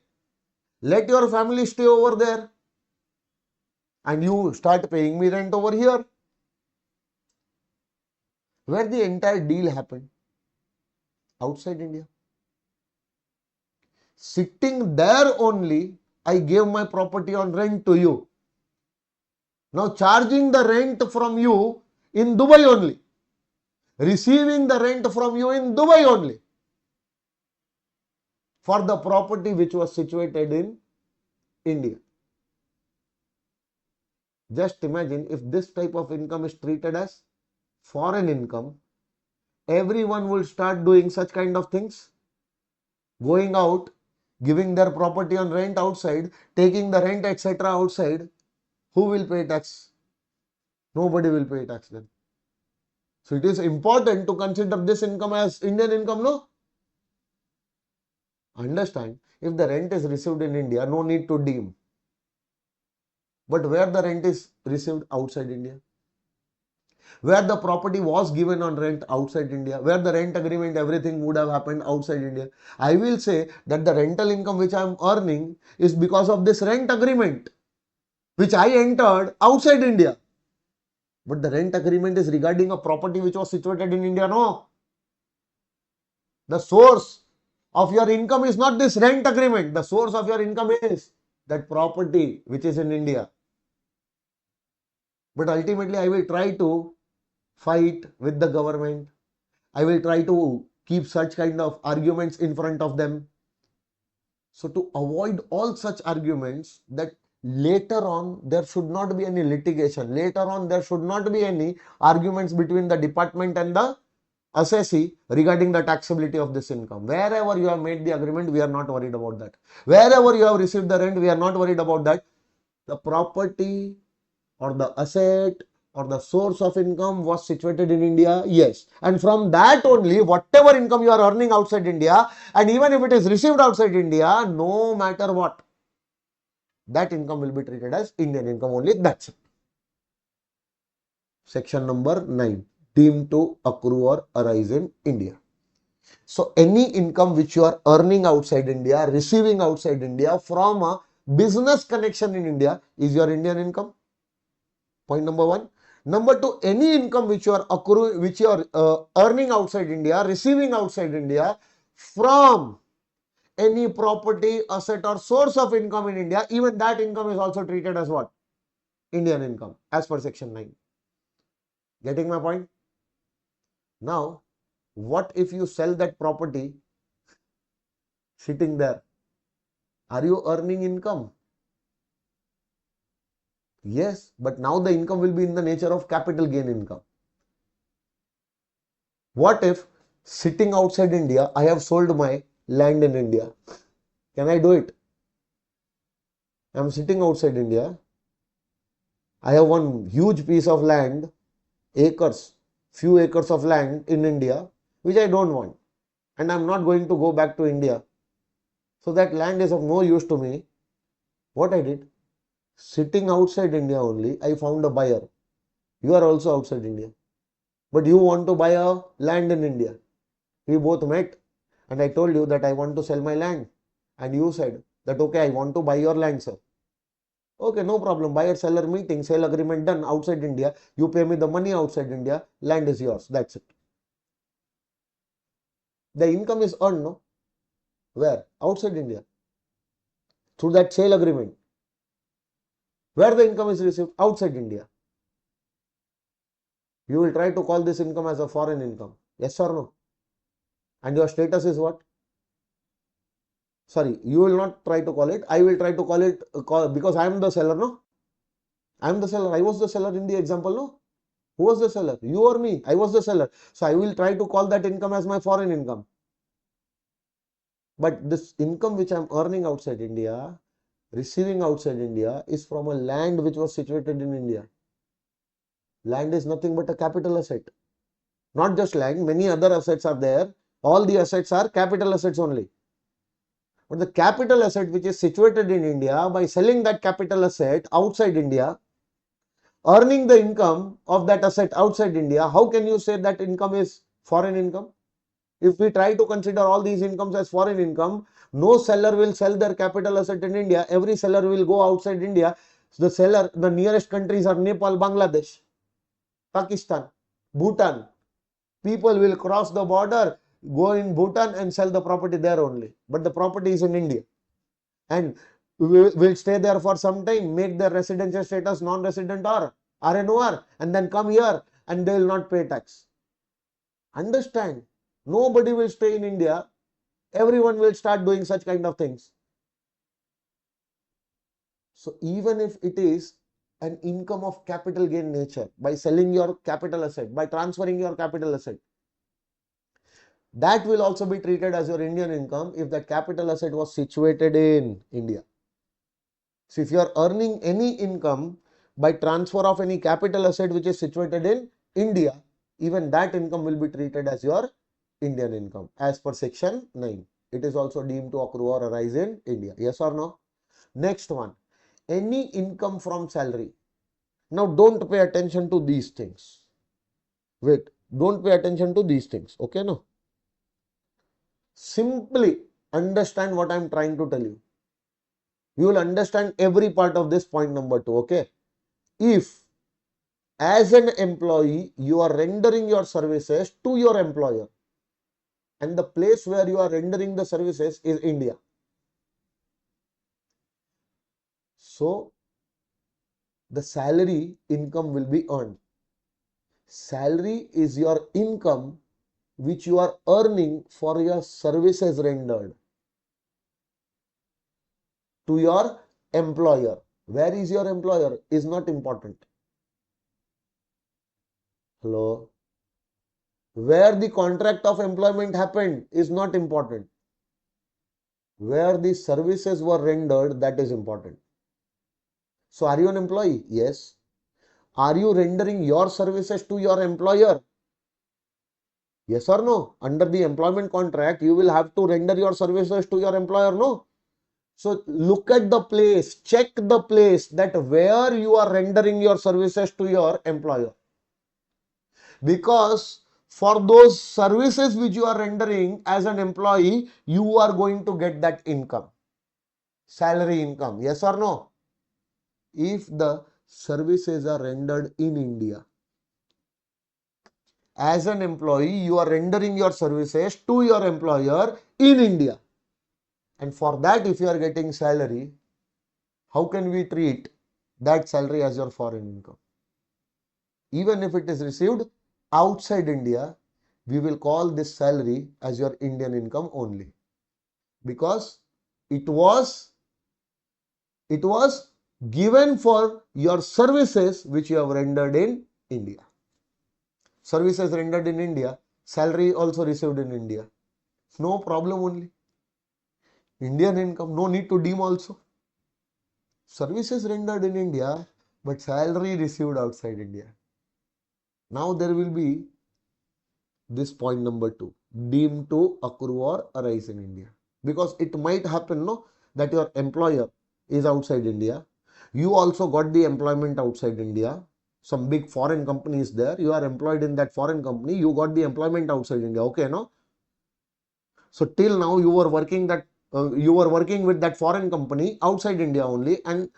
Let your family stay over there. And you start paying me rent over here. Where the entire deal happened? Outside India. Sitting there only, I gave my property on rent to you. Now charging the rent from you in Dubai only. Receiving the rent from you in Dubai only. For the property which was situated in India. Just imagine if this type of income is treated as foreign income, everyone will start doing such kind of things. Going out, giving their property on rent outside, taking the rent etc. outside. Who will pay tax? Nobody will pay tax then. So it is important to consider this income as Indian income, no? Understand, if the rent is received in India, no need to deem. But where the rent is received outside India, where the property was given on rent outside India, where the rent agreement, everything would have happened outside India, I will say that the rental income which I am earning is because of this rent agreement, which I entered outside India. But the rent agreement is regarding a property which was situated in India, no? The source of your income is not this rent agreement. The source of your income is that property which is in India. But ultimately, I will try to fight with the government. I will try to keep such kind of arguments in front of them. So to avoid all such arguments, that later on there should not be any litigation. Later on there should not be any arguments between the department and the assessee regarding the taxability of this income. Wherever you have made the agreement, we are not worried about that. Wherever you have received the rent, we are not worried about that. The property or the asset or the source of income was situated in India? Yes. And from that only, whatever income you are earning outside India, and even if it is received outside India, no matter what, that income will be treated as Indian income only. That's it. Section number 9, deemed to accrue or arise in India. So any income which you are earning outside India, receiving outside India from a business connection in India is your Indian income. Point number 1. Number 2, any income which you are earning outside India, receiving outside India from any property, asset or source of income in India, even that income is also treated as what? Indian income as per section 9. Getting my point? Now, what if you sell that property sitting there? Are you earning income? Yes, but now the income will be in the nature of capital gain income. What if sitting outside India, I have sold my land in India? Can I do it? I am sitting outside India. I have one huge piece of land, acres, few acres of land in India, which I don't want. And I am not going to go back to India. So that land is of no use to me. What I did? Sitting outside India only, I found a buyer. You are also outside India. But you want to buy a land in India. We both met and I told you that I want to sell my land. And you said that, okay, I want to buy your land, sir. Okay, no problem. Buyer seller meeting, sale agreement done outside India. You pay me the money outside India. Land is yours. That's it. The income is earned, no? Where? Outside India. Through that sale agreement. Where the income is received? Outside India. You will try to call this income as a foreign income. Yes or no? And your status is what? Sorry, you will not try to call it. I will try to call it because I am the seller, no? I am the seller. I was the seller in the example, no? Who was the seller? You or me? I was the seller. So I will try to call that income as my foreign income. But this income which I am earning outside India, receiving outside India, is from a land which was situated in India. Land is nothing but a capital asset. Not just land, many other assets are there. All the assets are capital assets only. But the capital asset which is situated in India, by selling that capital asset outside India, earning the income of that asset outside India, how can you say that income is foreign income? If we try to consider all these incomes as foreign income, no seller will sell their capital asset in India. Every seller will go outside India. The nearest countries are Nepal, Bangladesh, Pakistan, Bhutan. People will cross the border, go in Bhutan and sell the property there only. But the property is in India. And will stay there for some time, make their residential status non-resident or RNOR, and then come here and they will not pay tax. Understand? Nobody will stay in India. Everyone will start doing such kind of things. So even if it is an income of capital gain nature, by selling your capital asset, by transferring your capital asset, that will also be treated as your Indian income if that capital asset was situated in India. So if you are earning any income by transfer of any capital asset which is situated in India, even that income will be treated as your Indian income as per section 9. It is also deemed to accrue or arise in India. Yes or no? Next one, any income from salary. Now don't pay attention to these things. Wait, don't pay attention to these things. Okay, no? Simply understand what I am trying to tell you. You will understand every part of this point number 2. Okay? If as an employee, you are rendering your services to your employer and the place where you are rendering the services is India. So, the salary income will be earned. Salary is your income which you are earning for your services rendered to your employer. Where is your employer is not important. Hello? Where the contract of employment happened is not important. Where the services were rendered, that is important. So are you an employee? Yes. Are you rendering your services to your employer? Yes or no? Under the employment contract, you will have to render your services to your employer, no? So look at the place, check the place that where you are rendering your services to your employer. Because for those services which you are rendering as an employee, you are going to get that income, salary income. Yes or no? If the services are rendered in India, as an employee, you are rendering your services to your employer in India. And for that, if you are getting salary, how can we treat that salary as your foreign income? Even if it is received outside India, we will call this salary as your Indian income only, because it was given for your services which you have rendered in India. Services rendered in India, salary also received in India. No problem only. Indian income, no need to deem also. Services rendered in India, but salary received outside India. Now there will be this point number 2, deemed to accrue or arise in India. Because it might happen, no, that your employer is outside India. You also got the employment outside India. Some big foreign company is there. You are employed in that foreign company. You got the employment outside India. Okay, no? So till now you were working with that foreign company outside India only, and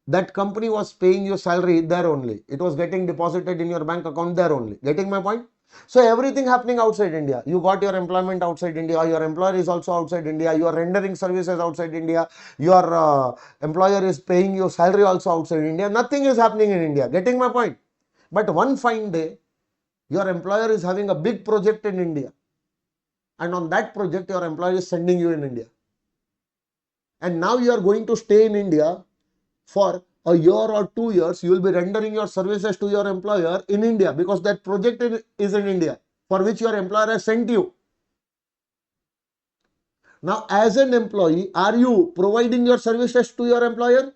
that company was paying your salary there only. It was getting deposited in your bank account there only. Getting my point? So everything happening outside India. You got your employment outside India. Your employer is also outside India. You are rendering services outside India. Your employer is paying your salary also outside India. Nothing is happening in India. Getting my point? But one fine day, your employer is having a big project in India. And on that project, your employer is sending you in India. And now you are going to stay in India for a year or 2 years. You will be rendering your services to your employer in India, because that project is in India for which your employer has sent you. Now, as an employee, are you providing your services to your employer?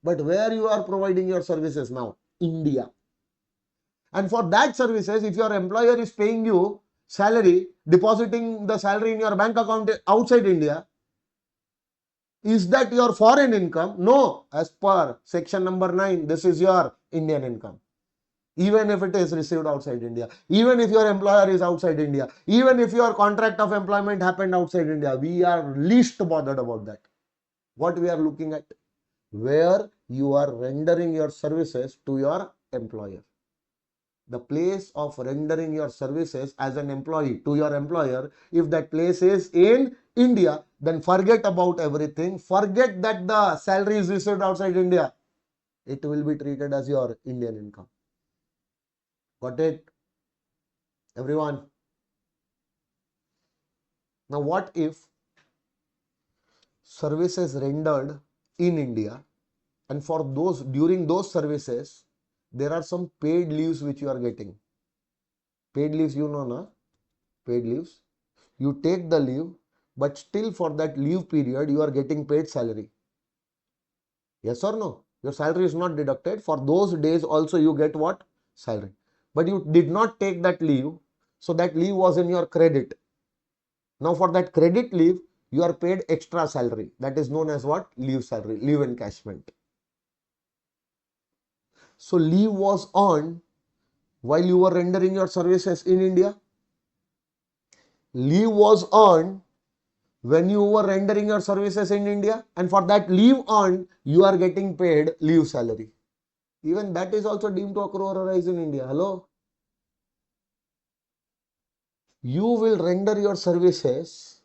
But where you are providing your services now? India. And for that services, if your employer is paying you salary, depositing the salary in your bank account outside India, is that your foreign income? No. As per section number 9, this is your Indian income. Even if it is received outside India, even if your employer is outside India, even if your contract of employment happened outside India, we are least bothered about that. What we are looking at, where you are rendering your services to your employer. The place of rendering your services as an employee to your employer, if that place is in India, then forget about everything. Forget that the salary is received outside India. It will be treated as your Indian income. Got it? Everyone? Now, what if services rendered in India, and for those, during those services, there are some paid leaves which you are getting. Paid leaves, you know, na? Paid leaves. You take the leave, but still for that leave period, you are getting paid salary. Yes or no? Your salary is not deducted. For those days also you get what? Salary. But you did not take that leave, so that leave was in your credit. Now for that credit leave, you are paid extra salary. That is known as what? Leave salary, leave encashment. So leave was on while you were rendering your services in India. Leave was on when you were rendering your services in India, and for that leave on, you are getting paid leave salary. Even that is also deemed to accrue or arise in India. Hello? You will render your services,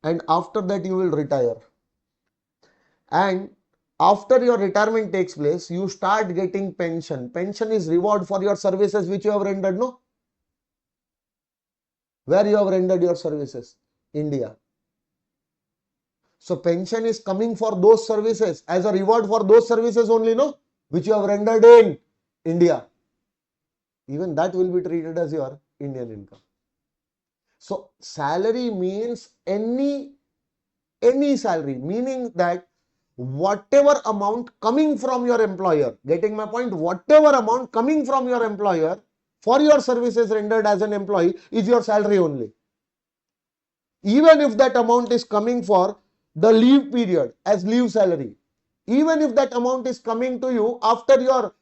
and after that you will retire. And after your retirement takes place, you start getting pension. Pension is reward for your services which you have rendered, no? Where you have rendered your services? India. So pension is coming for those services as a reward for those services only, no? Which you have rendered in India. Even that will be treated as your Indian income. So salary means any salary, meaning that whatever amount coming from your employer, getting my point, whatever amount coming from your employer for your services rendered as an employee is your salary only. Even if that amount is coming for the leave period as leave salary, even if that amount is coming to you after your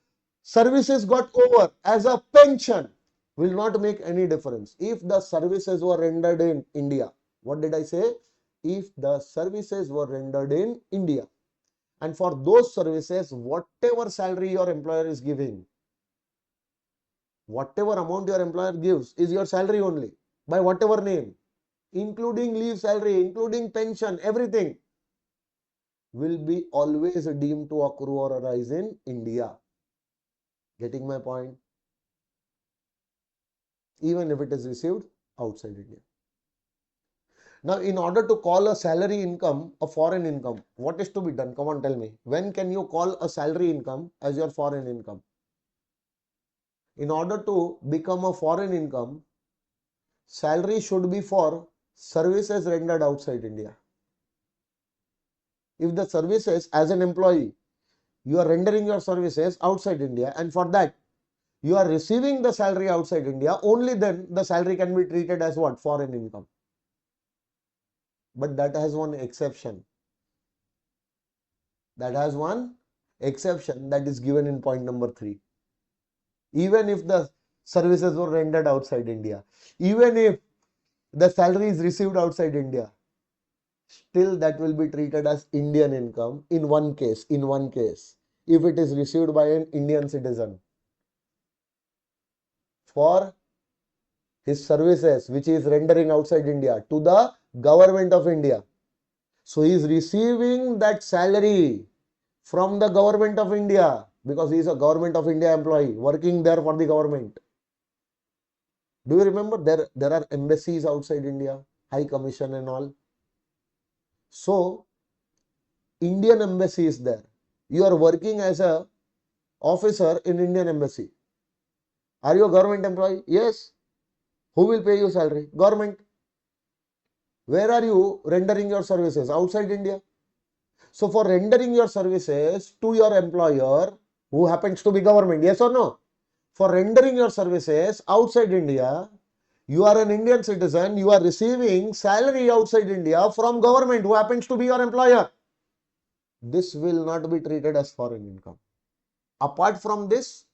services got over as a pension, will not make any difference. If the services were rendered in India, what did I say? If the services were rendered in India, and for those services, whatever salary your employer is giving, whatever amount your employer gives is your salary only, by whatever name, including leave salary, including pension, everything will be always deemed to accrue or arise in India. Getting my point? Even if it is received outside India. Now, in order to call a salary income a foreign income, what is to be done? Come on, tell me. When can you call a salary income as your foreign income? In order to become a foreign income, salary should be for services rendered outside India. If the services as an employee, you are rendering your services outside India, and for that you are receiving the salary outside India, only then the salary can be treated as what? Foreign income. But that has one exception. That has one exception that is given in point number 3. Even if the services were rendered outside India, even if the salary is received outside India, still that will be treated as Indian income in one case, if it is received by an Indian citizen for his services which he is rendering outside India to the government of India. So he is receiving that salary from the government of India because he is a government of India employee working there for the government. Do you remember there are embassies outside India, High Commission and all? So Indian embassy is there. You are working as a officer in Indian embassy. Are you a government employee? Yes. Who will pay you salary? Government. Where are you rendering your services? Outside India. So for rendering your services to your employer, who happens to be government, yes or no? For rendering your services outside India, you are an Indian citizen, you are receiving salary outside India from government who happens to be your employer. This will not be treated as foreign income. Apart from this,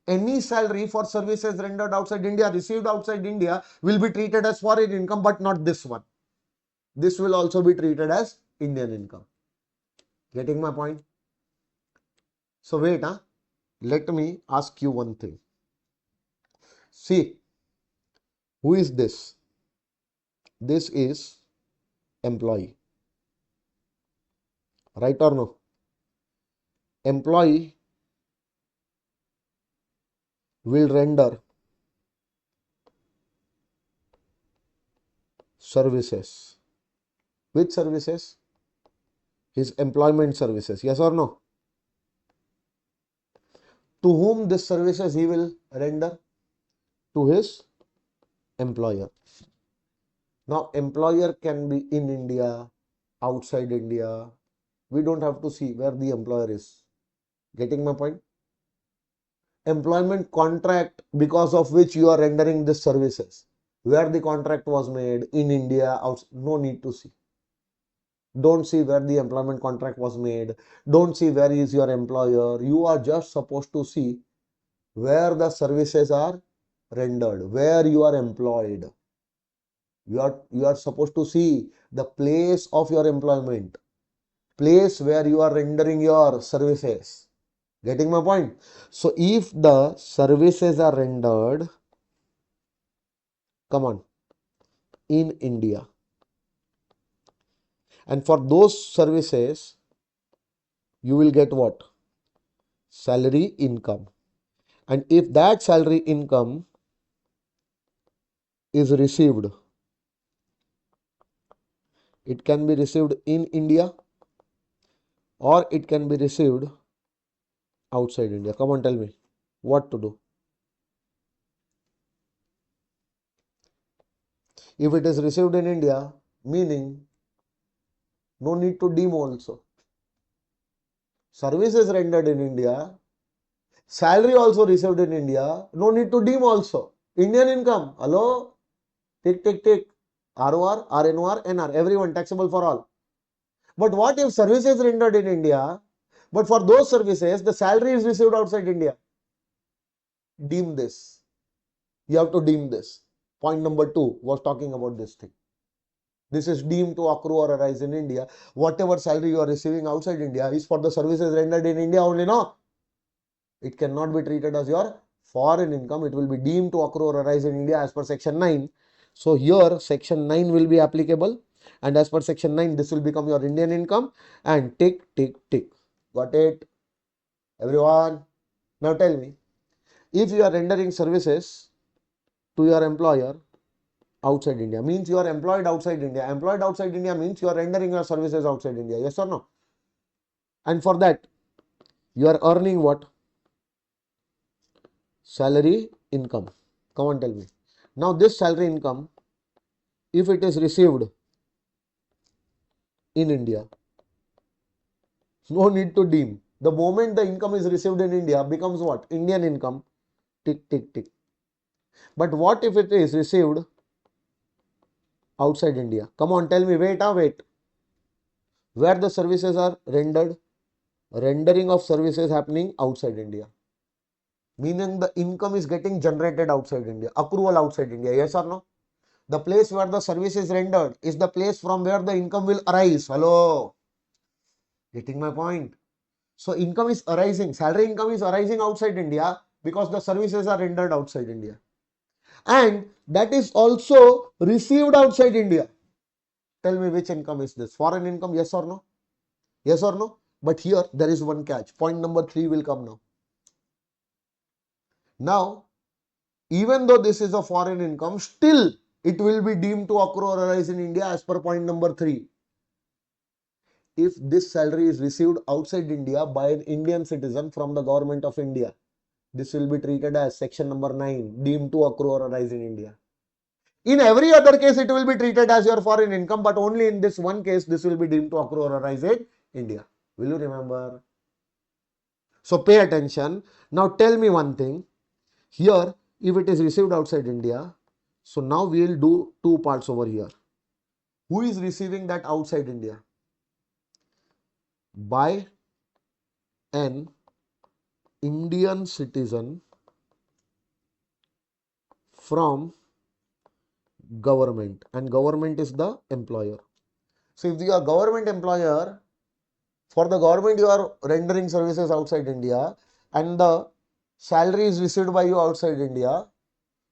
any salary for services rendered outside India, received outside India, will be treated as foreign income, but not this one. This will also be treated as Indian income. Getting my point? So wait, let me ask you one thing. See, who is this? This is employee. Right or no? Employee will render services. Which services? His employment services. Yes or no? To whom this services he will render? To his employer. Now, employer can be in India, outside India. We don't have to see where the employer is. Getting my point? Employment contract because of which you are rendering this services. Where the contract was made, in India, outside, no need to see. Don't see where the employment contract was made. Don't see where is your employer. You are just supposed to see where the services are rendered, where you are employed. You are supposed to see the place of your employment, place where you are rendering your services. Getting my point? So if the services are rendered, come on, in India, and for those services, you will get what? Salary income. And if that salary income is received, it can be received in India or it can be received outside India. Come on, tell me what to do. If it is received in India, meaning no need to demo also. service is rendered in India, salary also received in India, no need to deem also. Indian income, hello, tick, tick, tick, ROR, RNOR, NR, everyone taxable for all. But what if service is rendered in India, but for those services, the salary is received outside India? Deem this. You have to deem this. Point number 2 was talking about this thing. This is deemed to accrue or arise in India. Whatever salary you are receiving outside India is for the services rendered in India only, no? It cannot be treated as your foreign income. It will be deemed to accrue or arise in India as per section 9. So here section 9 will be applicable, and as per section 9 this will become your Indian income, and tick, tick, tick. Got it, everyone? Now tell me, if you are rendering services to your employer outside India, means you are employed outside India. Employed outside India means you are rendering your services outside India. Yes or no? And for that, you are earning what? Salary income. Come on, tell me. Now this salary income, if it is received in India, no need to deem. The moment the income is received in India becomes what? Indian income. Tick, tick, tick. But what if it is received outside India? Come on, tell me. Wait. Where the services are rendered? Rendering of services happening outside India. Meaning the income is getting generated outside India. Accrual outside India. Yes or no? The place where the service is rendered is the place from where the income will arise. Hello? Getting my point? So income is arising. Salary income is arising outside India because the services are rendered outside India. And that is also received outside India. Tell me which income is this? Foreign income, yes or no? Yes or no? But here there is one catch. Point number 3 will come now. Now, even though this is a foreign income, still it will be deemed to accrue or arise in India as per point number 3. If this salary is received outside India by an Indian citizen from the government of India, this will be treated as section number 9, deemed to accrue or arise in India. In every other case, it will be treated as your foreign income, but only in this one case, this will be deemed to accrue or arise in India. Will you remember? So pay attention. Now tell me one thing. Here, if it is received outside India, so now we will do two parts over here. Who is receiving that outside India? By an Indian citizen from government, and government is the employer. So if you are government employer, for the government you are rendering services outside India and the salary is received by you outside India,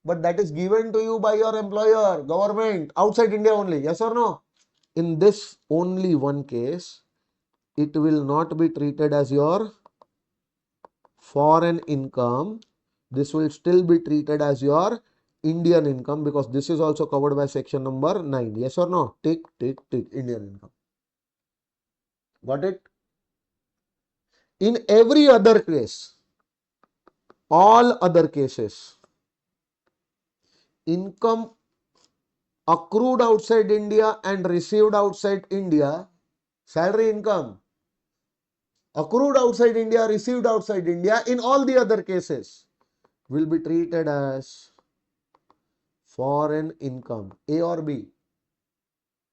but that is given to you by your employer, government, outside India only. Yes or no? In this only one case, it will not be treated as your foreign income. This will still be treated as your Indian income because this is also covered by section number 9. Yes or no? Tick, tick, tick. Indian income. Got it? In every other case, all other cases, income accrued outside India and received outside India, salary income accrued outside India, received outside India, in all the other cases will be treated as foreign income. A or B?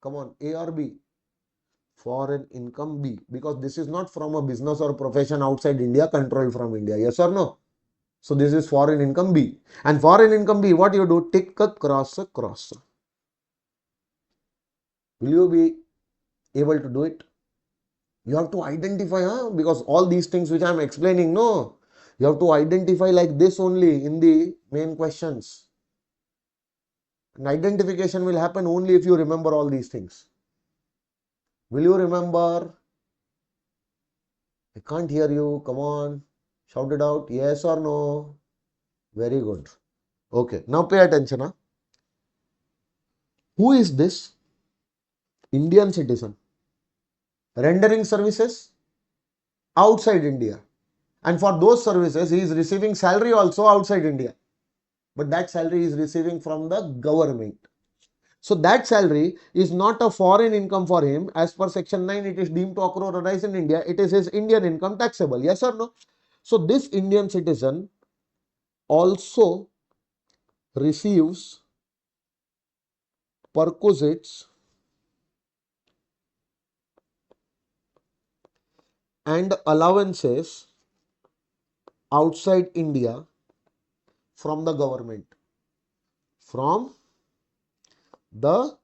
Come on, A or B? Foreign income B, because this is not from a business or profession outside India controlled from India. Yes or no? So this is foreign income B. And foreign income B, what you do? Tick a cross a cross. Will you be able to do it? You have to identify, because all these things which I am explaining, no, you have to identify like this only in the main questions. And identification will happen only if you remember all these things. Will you remember? I can't hear you. Come on. Shout it out. Yes or no? Very good. Okay. Now pay attention. Who is this? Indian citizen. Rendering services outside India. And for those services, he is receiving salary also outside India. But that salary is receiving from the government. So that salary is not a foreign income for him. As per section 9, it is deemed to accrue or arise in India. It is his Indian income taxable. Yes or no? So this Indian citizen also receives perquisites and allowances outside India from the government. From the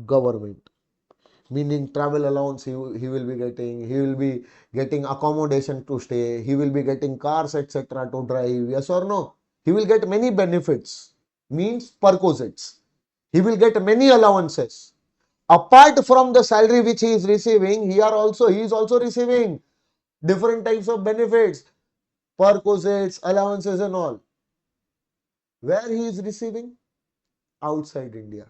government. Meaning travel allowance he will be getting, he will be getting accommodation to stay, he will be getting cars etc. to drive. Yes or no? He will get many benefits, means perquisites. He will get many allowances. Apart from the salary which he is receiving, he is also receiving different types of benefits, perquisites, allowances and all. Where he is receiving? Outside India.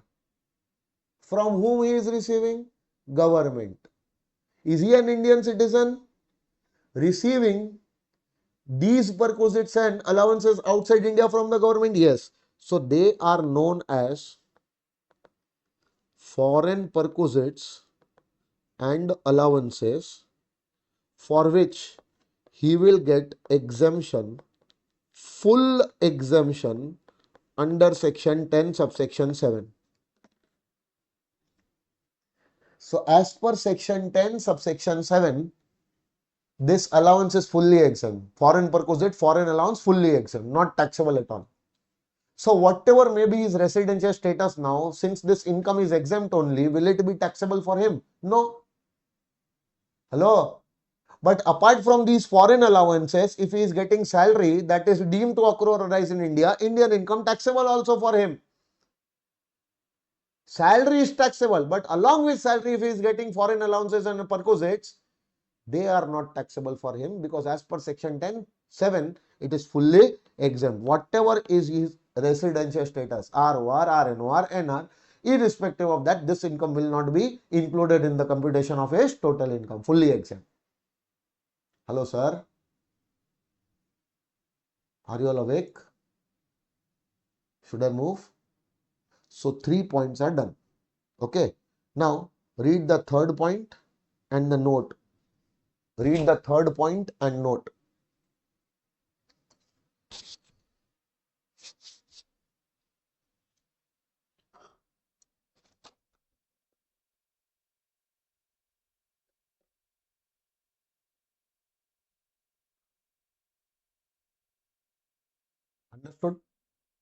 From whom he is receiving? Government. Is he an Indian citizen receiving these perquisites and allowances outside India from the government? Yes. So they are known as foreign perquisites and allowances, for which he will get exemption, full exemption under section 10 subsection 7. So as per section 10 subsection 7, this allowance is fully exempt. Foreign perquisite, foreign allowance fully exempt, not taxable at all. So whatever may be his residential status now, since this income is exempt only, will it be taxable for him? No. Hello? But apart from these foreign allowances, if he is getting salary that is deemed to accrue or arise in India, Indian income taxable also for him. Salary is taxable, but along with salary, if he is getting foreign allowances and perquisites, they are not taxable for him, because as per section 10(7), it is fully exempt. Whatever is his residential status, ROR, RNOR, NR, irrespective of that, this income will not be included in the computation of his total income, fully exempt. Hello sir, are you all awake? Should I move? So 3 points are done. Okay, now read the third point and the note. Read the third point and note. Understood?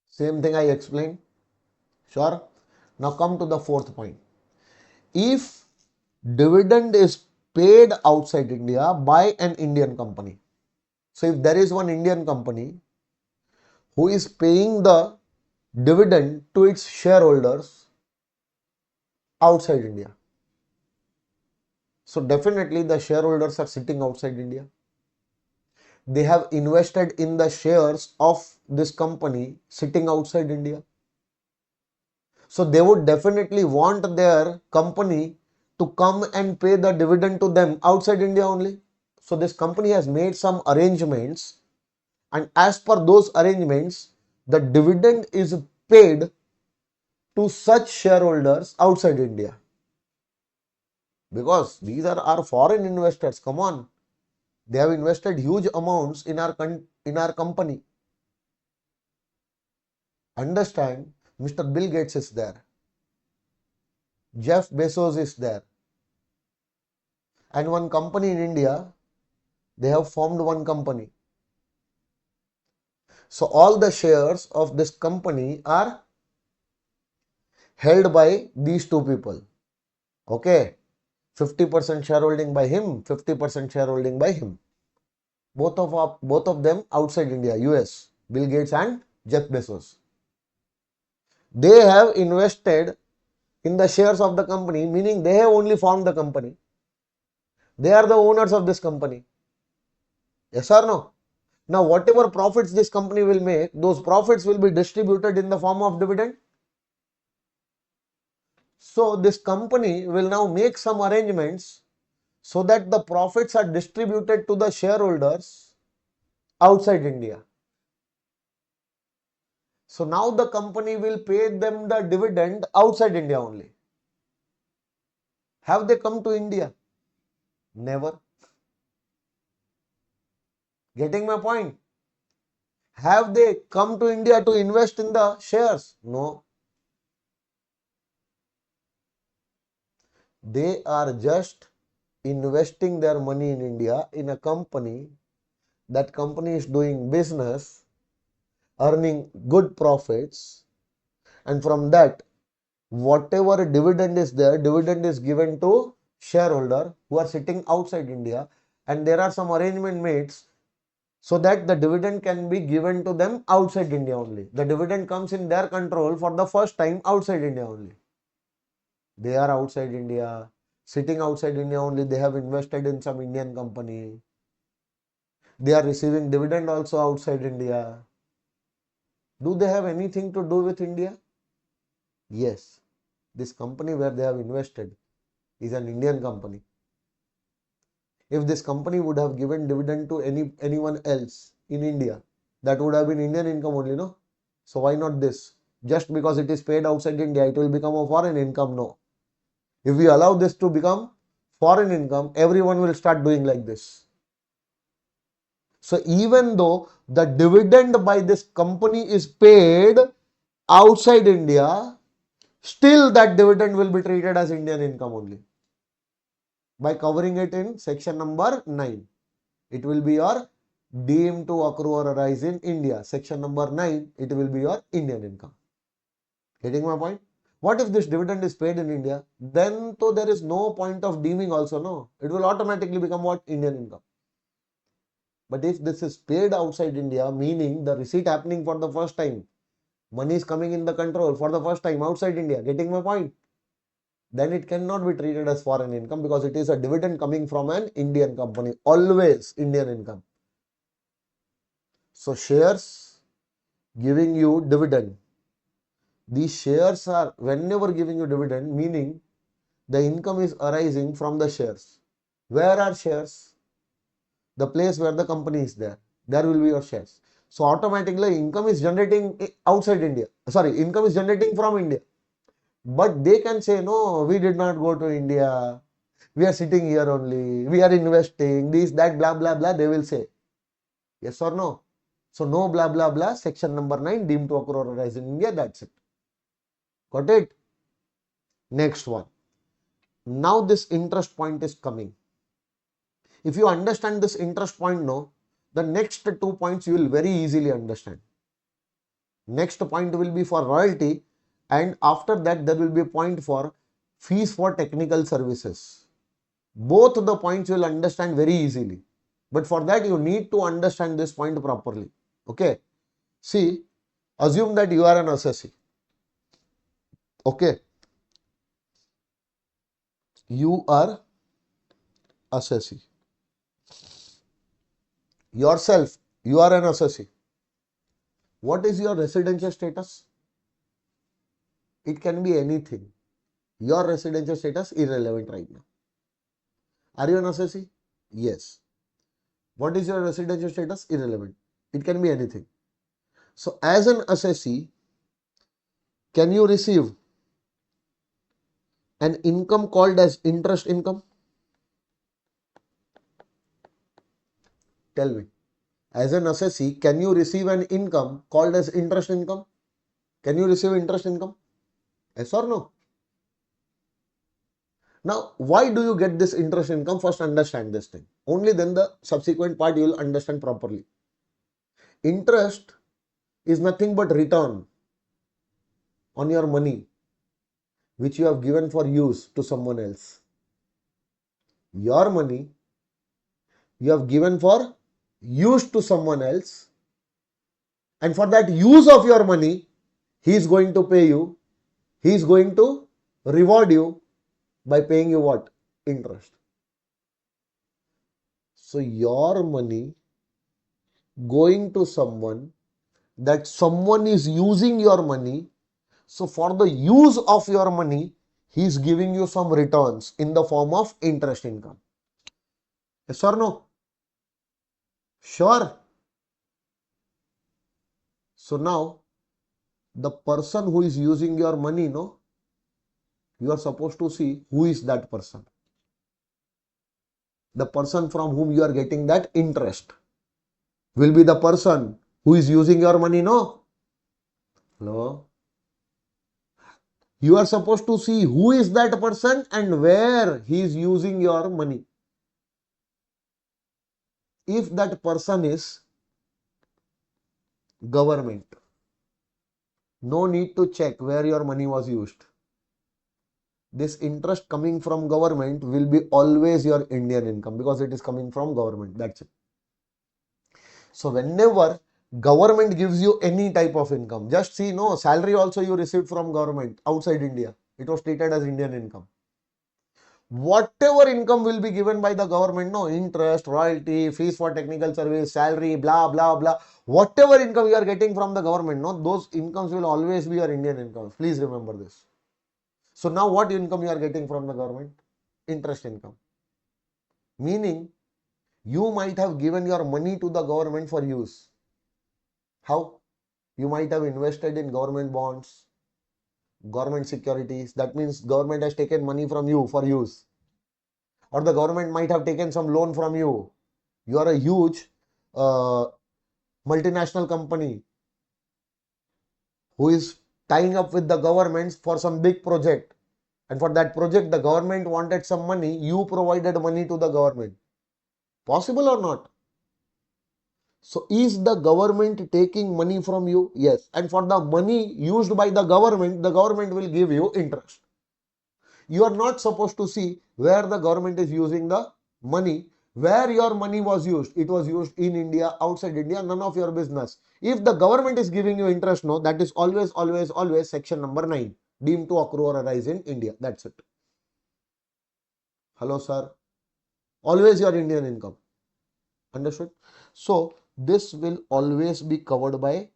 Same thing I explained. Sure. Now come to the fourth point. If dividend is paid outside India by an Indian company. So if there is one Indian company who is paying the dividend to its shareholders outside India. So definitely the shareholders are sitting outside India. They have invested in the shares of this company sitting outside India. So they would definitely want their company to come and pay the dividend to them outside India only. So this company has made some arrangements, and as per those arrangements, the dividend is paid to such shareholders outside India. Because these are our foreign investors. Come on. They have invested huge amounts in our company. Understand, Mr. Bill Gates is there. Jeff Bezos is there. And one company in India, they have formed one company. So all the shares of this company are held by these two people. Okay. 50% shareholding by him, 50% shareholding by him. Both of them outside India, US, Bill Gates and Jeff Bezos. They have invested in the shares of the company, meaning they have only formed the company. They are the owners of this company. Yes or no? Now, whatever profits this company will make, those profits will be distributed in the form of dividend. So, this company will now make some arrangements so that the profits are distributed to the shareholders outside India. So now the company will pay them the dividend outside India only. Have they come to India? Never. Getting my point? Have they come to India to invest in the shares? No. They are just investing their money in India in a company. That company is doing business, earning good profits, and from that, whatever dividend is there, dividend is given to shareholder who are sitting outside India, and there are some arrangement made so that the dividend can be given to them outside India only. The dividend comes in their control for the first time outside India only. They are outside India, sitting outside India only. They have invested in some Indian company. They are receiving dividend also outside India. Do they have anything to do with India? Yes. This company where they have invested is an Indian company. If this company would have given dividend to anyone else in India, that would have been Indian income only, no? So why not this? Just because it is paid outside India, it will become a foreign income? No. If we allow this to become foreign income, everyone will start doing like this. So even though the dividend by this company is paid outside India, still that dividend will be treated as Indian income only. By covering it in section number 9. It will be your deemed to accrue or arise in India. Section number 9, it will be your Indian income. Getting my point? What if this dividend is paid in India? Then so there is no point of deeming also, no. It will automatically become what? Indian income. But if this is paid outside India, meaning the receipt happening for the first time, money is coming in the control for the first time outside India, getting my point? Then it cannot be treated as foreign income because it is a dividend coming from an Indian company. Always Indian income. So shares giving you dividend. These shares are whenever giving you dividend, meaning the income is arising from the shares. Where are shares? The place where the company is there. There will be your shares. So automatically income is generating outside India. Sorry, income is generating from India. But they can say, no, we did not go to India. We are sitting here only. We are investing. This, that, blah, blah, blah. They will say. Yes or no? So no blah, blah, blah. Section number 9, deemed to accrue or arise in India. That's it. Got it? Next one. Now this interest point is coming. If you understand this interest point now, the next 2 points you will very easily understand. Next point will be for royalty, and after that there will be a point for fees for technical services. Both the points you will understand very easily. But for that you need to understand this point properly. Okay. See, assume that you are an assessee. Okay. You are assessee. Yourself, you are an assessee. What is your residential status? It can be anything. Your residential status irrelevant right now. Are you an assessee? Yes. What is your residential status? Irrelevant. It can be anything. So as an assessee, can you receive an income called as interest income? Tell me. As an assessee, can you receive an income called as interest income? Can you receive interest income? Yes or no? Now, why do you get this interest income? First understand this thing. Only then the subsequent part you will understand properly. Interest is nothing but return on your money which you have given for use to someone else. Your money you have given for use to someone else, and for that use of your money, he is going to pay you, he is going to reward you by paying you what? Interest. So your money going to someone, that someone is using your money. So for the use of your money, he is giving you some returns in the form of interest income. Yes or no? Sure. So now the person who is using your money, no, you are supposed to see who is that person. The person from whom you are getting that interest will be the person who is using your money, no? Hello? You are supposed to see who is that person and where he is using your money. If that person is government, no need to check where your money was used. This interest coming from government will be always your Indian income because it is coming from government. That's it. So whenever government gives you any type of income, just see, no, salary also you received from government outside India. It was treated as Indian income. Whatever income will be given by the government, no, interest, royalty, fees for technical service, salary, blah, blah, blah, whatever income you are getting from the government, no, those incomes will always be your Indian income. Please remember this. So now what income you are getting from the government? Interest income. Meaning you might have given your money to the government for use. How? You might have invested in government bonds, government securities. That means government has taken money from you for use. Or the government might have taken some loan from you. You are a huge uh, multinational company who is tying up with the governments for some big project. And for that project, the government wanted some money. You provided money to the government. Possible or not? So is the government taking money from you? Yes. And for the money used by the government will give you interest. You are not supposed to see where the government is using the money, where your money was used. It was used in India, outside India, none of your business. If the government is giving you interest, no, that is always section number 9, deemed to accrue or arise in India. That's it. Hello, sir. Always your Indian income. Understood? So this will always be covered by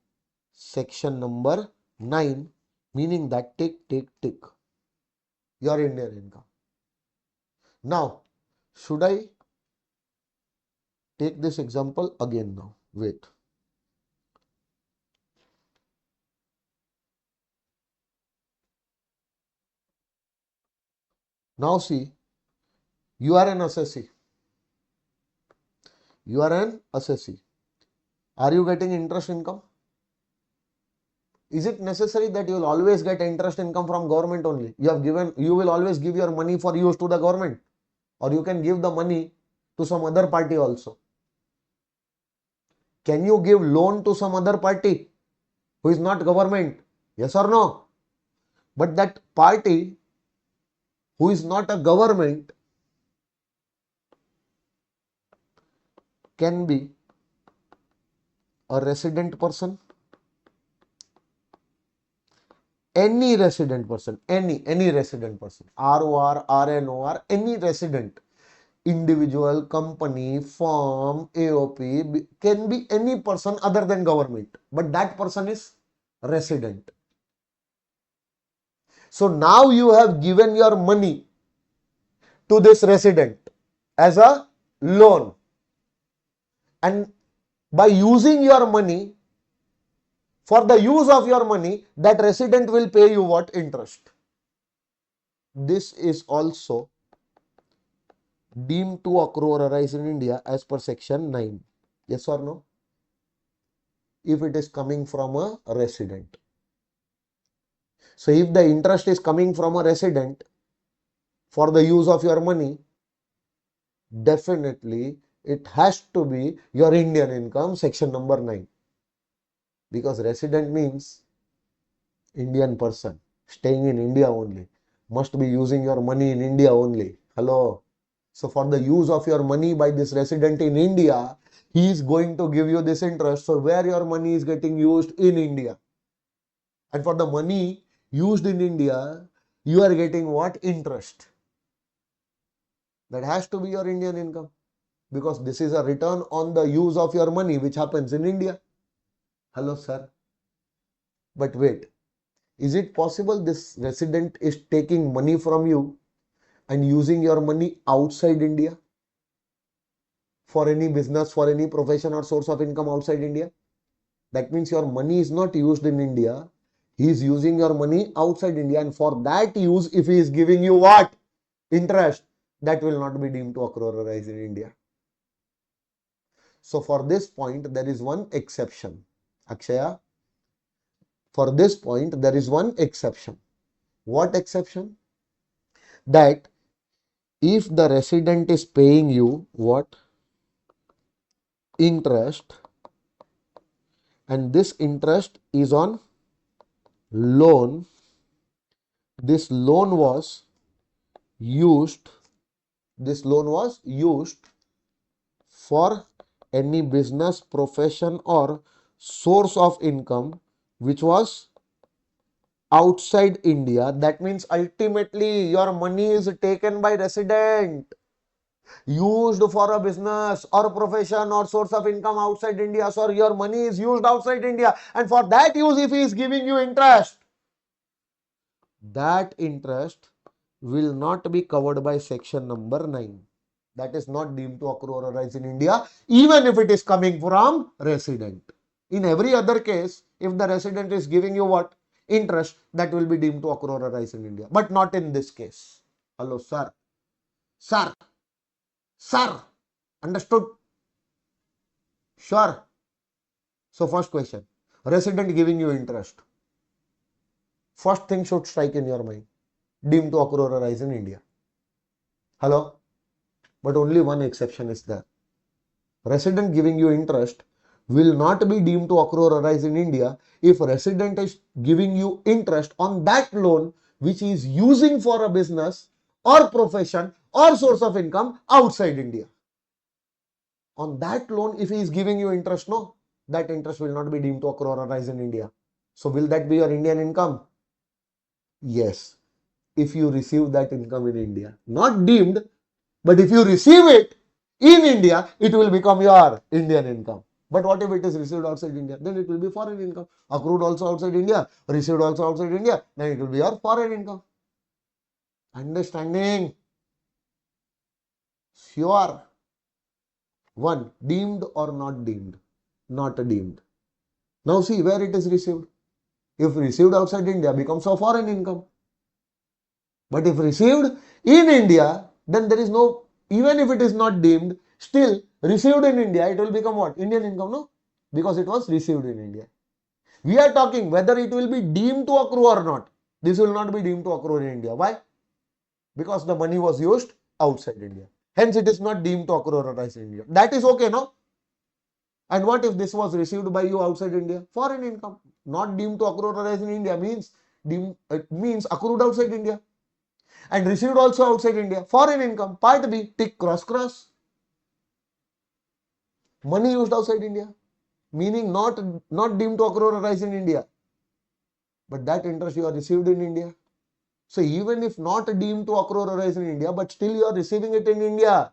section number 9, meaning that tick, your Indian income. Now, should I take this example again now? Wait. Now see, you are an assessee. You are an assessee. Are you getting interest income? Is it necessary that you will always get interest income from government only? You will always give your money for use to the government, or you can give the money to some other party also. Can you give loan to some other party who is not government? Yes or no? But that party who is not a government can be a resident person, any resident person, any resident person, ROR, RNOR, any resident, individual, company, firm, AOP, can be any person other than government, but that person is resident. So now you have given your money to this resident as a loan, and by using your money, for the use of your money, that resident will pay you what? Interest. This is also deemed to accrue or arise in India as per section 9. Yes or no? If it is coming from a resident. So if the interest is coming from a resident for the use of your money, definitely it has to be your Indian income, section number 9. Because resident means Indian person staying in India only, must be using your money in India only. Hello. So for the use of your money by this resident in India, he is going to give you this interest. So where your money is getting used? In India. And for the money used in India, you are getting what? Interest. That has to be your Indian income, because this is a return on the use of your money which happens in India. Hello, sir. But wait, is it possible this resident is taking money from you and using your money outside India for any business, for any profession or source of income outside India? That means your money is not used in India. He is using your money outside India, and for that use, if he is giving you what? Interest, that will not be deemed to accrue or arise in India. So for this point, there is one exception. Akshaya, for this point, there is one exception. What exception? That if the resident is paying you what? Interest, and this interest is on loan. This loan was used for any business, profession or source of income which was outside India. That means ultimately your money is taken by resident, used for a business or profession or source of income outside India. So your money is used outside India, and for that use, if he is giving you interest, that interest will not be covered by section number 9. That is not deemed to accrue or arise in India, even if it is coming from resident. In every other case, if the resident is giving you what? Interest, that will be deemed to accrue or arise in India, but not in this case. Hello, sir. Sir. Sir. Understood? Sure. So first question, resident giving you interest. First thing should strike in your mind, deemed to accrue or arise in India. Hello? But only one exception is there. Resident giving you interest will not be deemed to accrue or arise in India if resident is giving you interest on that loan which he is using for a business or profession or source of income outside India. On that loan, if he is giving you interest, no, that interest will not be deemed to accrue or arise in India. So will that be your Indian income? Yes, if you receive that income in India. Not deemed, but if you receive it in India, it will become your Indian income. But what if it is received outside India? Then it will be foreign income. Accrued also outside India, received also outside India, then it will be your foreign income. Understanding? Sure. 1. Deemed or not deemed? Not deemed. Now see where it is received. If received outside India, becomes a foreign income. But if received in India, then there is no, even if it is not deemed, still received in India, it will become what? Indian income, no? Because it was received in India. We are talking whether it will be deemed to accrue or not. This will not be deemed to accrue in India. Why? Because the money was used outside India. Hence, it is not deemed to accrue or arise in India. That is okay, no? And what if this was received by you outside India? Foreign income. Not deemed to accrue or arise in India means it means accrued outside India. And received also outside India. Foreign income. Part B, tick cross cross. Money used outside India. Meaning not deemed to accrue or arise in India. But that interest you are received in India. So even if not deemed to accrue or arise in India, but still you are receiving it in India.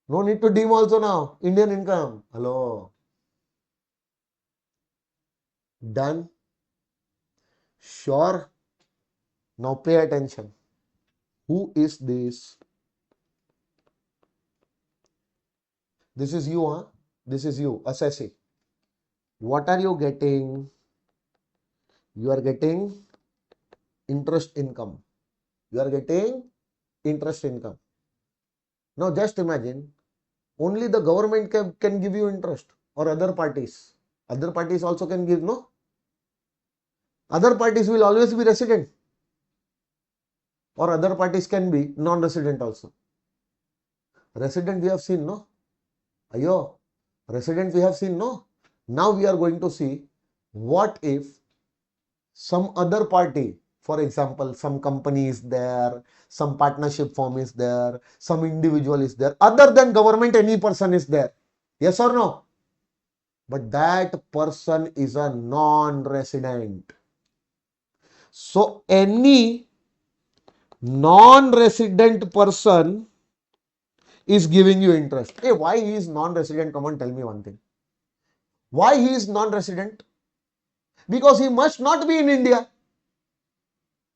No need to deem also now. Indian income. Hello. Done. Sure. Now pay attention. Who is this? This is you, huh? This is you. Assess it. What are you getting? You are getting interest income. You are getting interest income. Now just imagine, only the government can give you interest, or other parties. Other parties also can give, no? Other parties will always be resident. Or other parties can be non-resident also. Resident we have seen, no? Ayo, resident we have seen, no? Now we are going to see what if some other party, for example, some company is there, some partnership firm is there, some individual is there, other than government, any person is there. Yes or no? But that person is a non-resident. So any non-resident person is giving you interest. Hey, why he is non-resident? Come on, tell me one thing. Why he is non-resident? Because he must not be in India.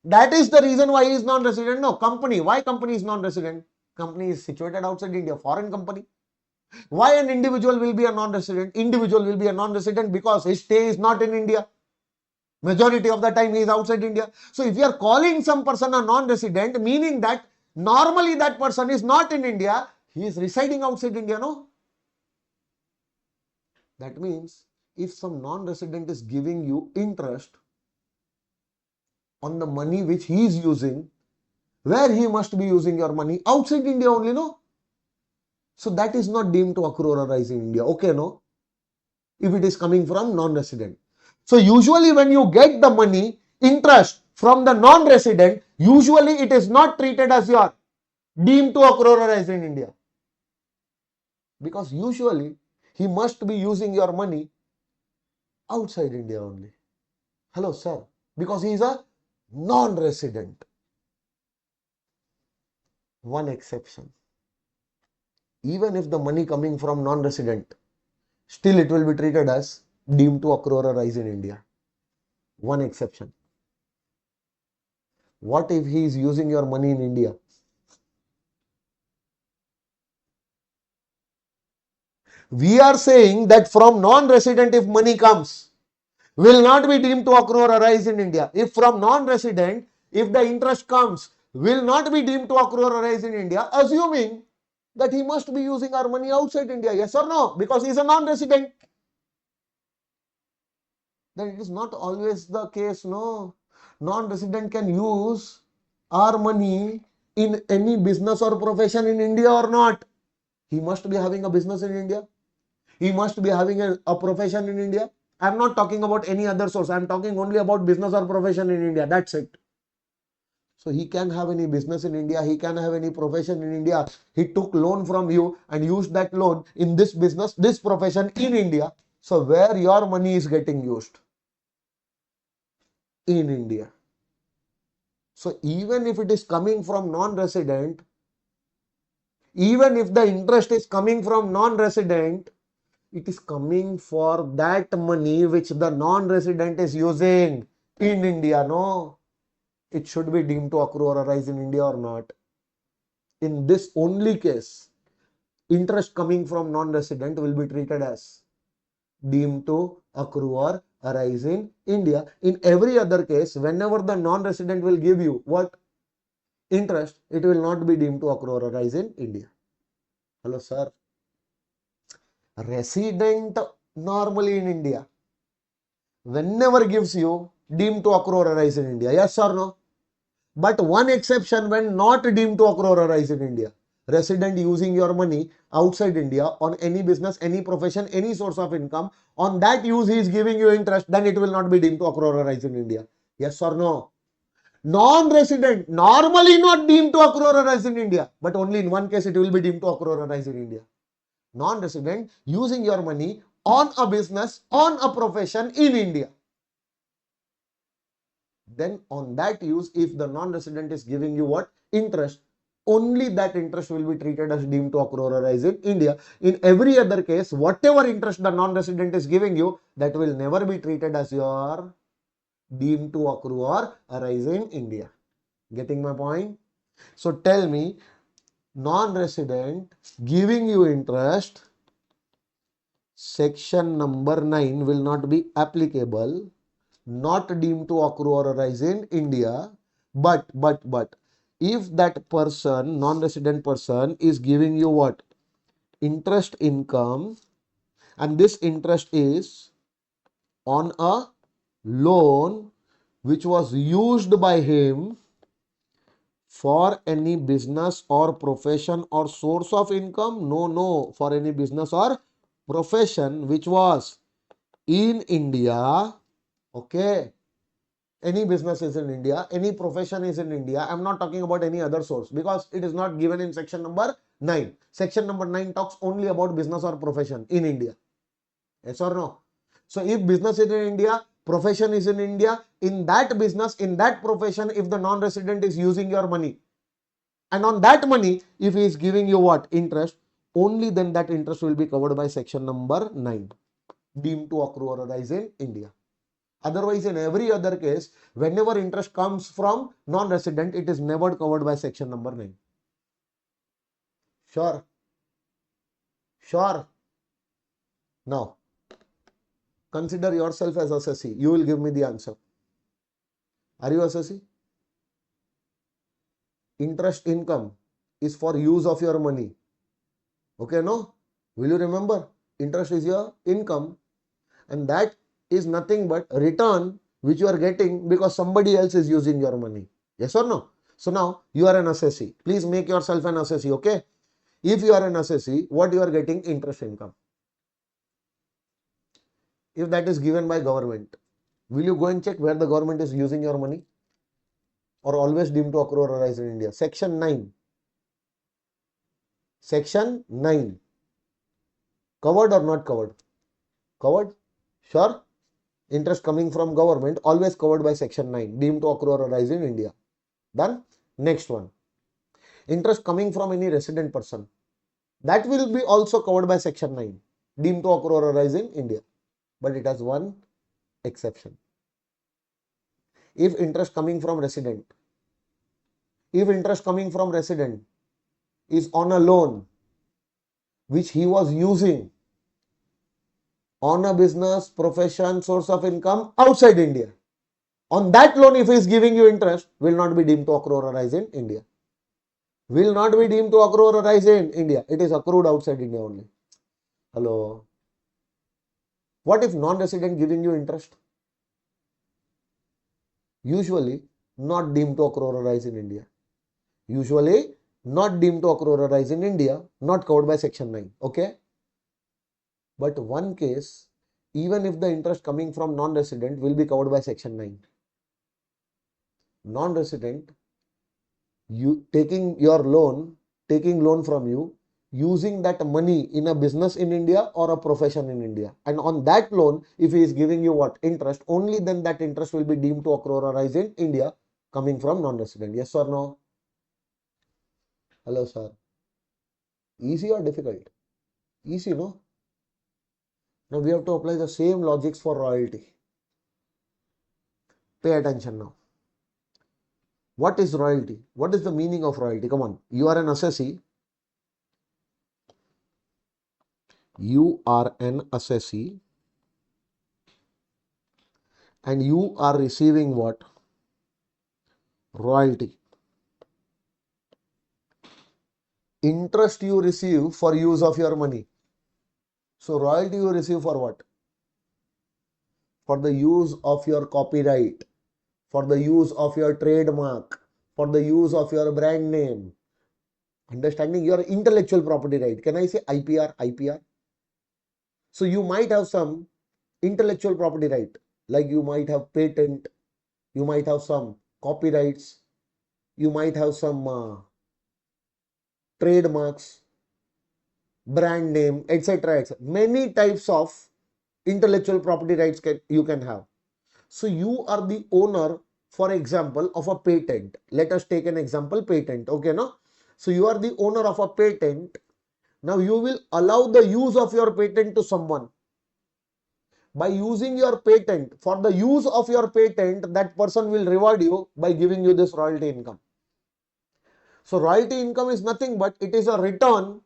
That is the reason why he is non-resident. No, company. Why company is non-resident? Company is situated outside India, foreign company. Why an individual will be a non-resident? Individual will be a non-resident because his stay is not in India. Majority of the time he is outside India. So if you are calling some person a non-resident, meaning that normally that person is not in India, he is residing outside India, no? That means if some non-resident is giving you interest on the money which he is using, where he must be using your money? Outside India only, no? So that is not deemed to accrue or arise in India. Okay, no? If it is coming from non-resident. So usually when you get the money, interest from the non-resident, usually it is not treated as your deemed to accrue or arise in India. Because usually he must be using your money outside India only. Hello, sir. Because he is a non-resident. One exception. Even if the money coming from non-resident, still it will be treated as deemed to accrue or arise in India. One exception. What if he is using your money in India? We are saying that from non-resident if money comes, will not be deemed to accrue or arise in India. If from non-resident, if the interest comes, will not be deemed to accrue or arise in India, assuming that he must be using our money outside India. Yes or no? Because he is a non-resident. Then it is not always the case, no. Non-resident can use our money in any business or profession in India or not. He must be having a business in India. He must be having a profession in India. I am not talking about any other source. I am talking only about business or profession in India. That's it. So he can have any business in India. He can have any profession in India. He took loan from you and used that loan in this business, this profession in India. So where your money is getting used? In India. So even if it is coming from non-resident, even if the interest is coming from non-resident, it is coming for that money which the non-resident is using in India, no? It should be deemed to accrue or arise in India or not. In this only case, interest coming from non-resident will be treated as deemed to accrue or arise in India. In every other case, whenever the non-resident will give you what? Interest, it will not be deemed to accrue or arise in India. Hello, sir. Resident normally in India, whenever gives you deemed to accrue or arise in India. Yes or no? But one exception when not deemed to accrue or arise in India. Resident using your money outside India on any business, any profession, any source of income. On that use he is giving you interest, then it will not be deemed to accrue or arise in India. Yes or no? Non-resident normally not deemed to accrue or arise in India, but only in one case it will be deemed to accrue or arise in India. Non-resident using your money on a business, on a profession in India. Then on that use, if the non-resident is giving you what? Interest, only that interest will be treated as deemed to accrue or arise in India. In every other case, whatever interest the non-resident is giving you, that will never be treated as your deemed to accrue or arise in India. Getting my point? So tell me, non-resident giving you interest, section number 9 will not be applicable, not deemed to accrue or arise in India. But if that person, non-resident person, is giving you what? Interest income, and this interest is on a loan which was used by him for any business or profession or source of income. No, for any business or profession which was in India. Okay. Any business is in India, any profession is in India. I am not talking about any other source because it is not given in section number 9. Section number 9 talks only about business or profession in India. Yes or no? So if business is in India, profession is in India, in that business, in that profession, if the non-resident is using your money, and on that money, if he is giving you what? Interest, only then that interest will be covered by section number 9, deemed to accrue or arise in India. Otherwise, in every other case, whenever interest comes from non-resident, it is never covered by section number 9. Sure? Sure? Now, consider yourself as assessee. You will give me the answer. Are you assessee? Interest income is for use of your money. Okay, no? Will you remember? Interest is your income, and that is nothing but return which you are getting because somebody else is using your money. Yes or no? So now you are an assessee. Please make yourself an assessee, okay? If you are an assessee, what you are getting? Interest income. If that is given by government, will you go and check where the government is using your money? Or always deemed to accrue or arise in India? Section 9. Section 9. Covered or not covered? Covered? Sure? Interest coming from government, always covered by section 9, deemed to accrue or arise in India. Done? Next one. Interest coming from any resident person, that will be also covered by section 9, deemed to accrue or arise in India. But it has one exception. If interest coming from resident, if interest coming from resident is on a loan which he was using on a business, profession, source of income outside India, on that loan, if he is giving you interest, will not be deemed to accrue or arise in India. Will not be deemed to accrue or arise in India. It is accrued outside India only. Hello. What if non-resident giving you interest? Usually not deemed to accrue or arise in India. Usually not deemed to accrue or arise in India, not covered by section 9. Okay. But one case, even if the interest coming from non-resident will be covered by section 9. Non-resident, you taking loan from you, using that money in a business in India or a profession in India. And on that loan, if he is giving you what? Interest, only then that interest will be deemed to accrue or arise in India coming from non-resident. Yes or no? Hello, sir. Easy or difficult? Easy, no? Now we have to apply the same logics for royalty. Pay attention now. What is royalty? What is the meaning of royalty? Come on. You are an assessee. You are an assessee. And you are receiving what? Royalty. Interest you receive for use of your money. So royalty you receive for what? For the use of your copyright, for the use of your trademark, for the use of your brand name. Understanding your intellectual property right. Can I say IPR? IPR. So you might have some intellectual property right, like you might have patent, you might have some copyrights, you might have some trademarks, brand name, etc. Many types of intellectual property rights you can have. So you are the owner, for example, of a patent. Let us take an example, patent. Okay, no? So you are the owner of a patent. Now you will allow the use of your patent to someone. By using your patent, for the use of your patent, that person will reward you by giving you this royalty income. So royalty income is nothing but it is a return.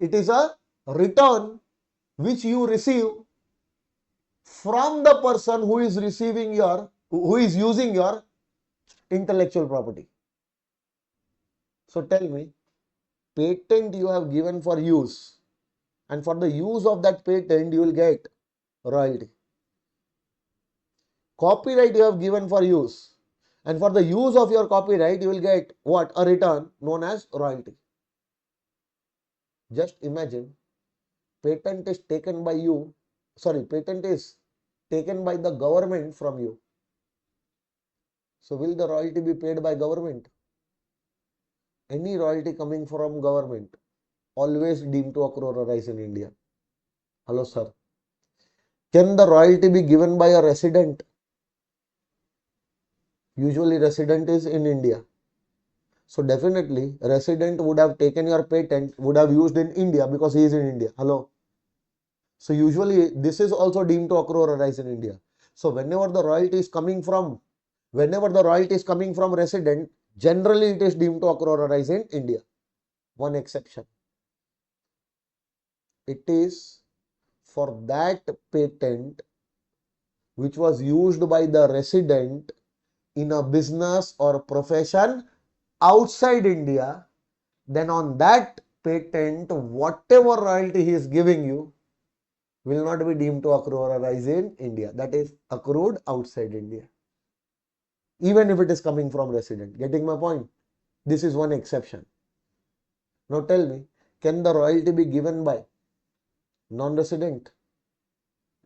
It is a return which you receive from the person who is using your intellectual property. So tell me, patent you have given for use, and for the use of that patent you will get royalty. Copyright you have given for use, and for the use of your copyright you will get what? A return known as royalty. Just imagine, patent is taken by you, patent is taken by the government from you. So will the royalty be paid by government? Any royalty coming from government always deemed to accrue or arise in India. Hello, sir. Can the royalty be given by a resident? Usually resident is in India. So definitely resident would have taken your patent, would have used in India because he is in India. Hello. So usually this is also deemed to accrue or arise in India. So whenever the royalty is coming from resident, generally it is deemed to accrue or arise in India. One exception. It is for that patent which was used by the resident in a business or profession outside India, then on that patent, whatever royalty he is giving you will not be deemed to accrue or arise in India. That is accrued outside India. Even if it is coming from resident. Getting my point? This is one exception. Now tell me, can the royalty be given by non-resident?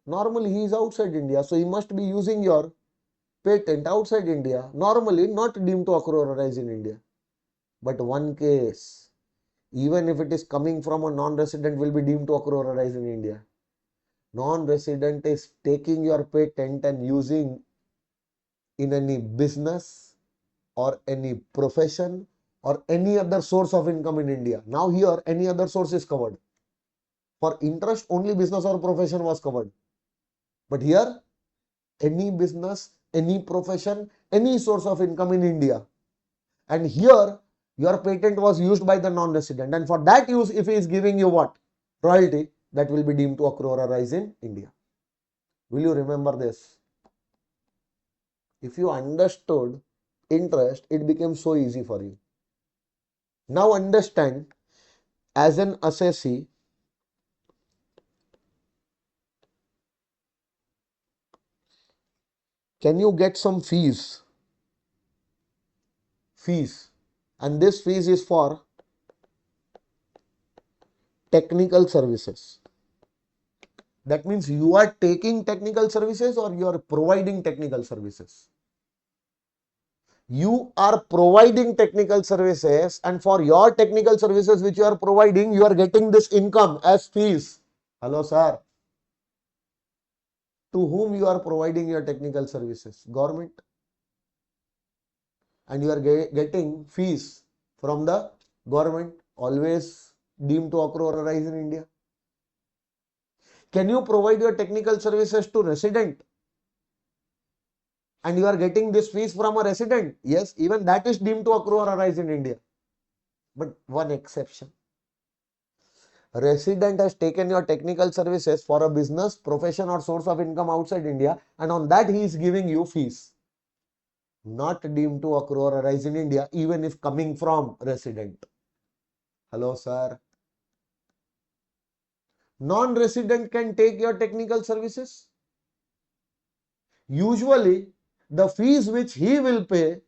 Normally he is outside India, so he must be using your patent outside India. Normally not deemed to accrue or arise in India. But one case, even if it is coming from a non-resident, will be deemed to accrue or arise in India. Non-resident is taking your patent and using in any business or any profession or any other source of income in India. Now here any other source is covered. For interest only business or profession was covered. But here any business, any profession, any source of income in India. And here your patent was used by the non-resident, and for that use if he is giving you what? Royalty, that will be deemed to accrue or arise in India. Will you remember this? If you understood interest, it became so easy for you. Now understand, as an assessee, can you get some fees? And this fees is for technical services. That means you are taking technical services or you are providing technical services. You are providing technical services, and for your technical services which you are providing, you are getting this income as fees. Hello sir. To whom you are providing your technical services? Government. And you are getting fees from the government, always deemed to accrue or arise in India. Can you provide your technical services to resident and you are getting this fees from a resident? Yes, even that is deemed to accrue or arise in India. But one exception. Resident has taken your technical services for a business, profession or source of income outside India, and on that he is giving you fees. Not deemed to accrue or arise in India, even if coming from resident. Hello sir. Non-resident can take your technical services. Usually the fees which he will pay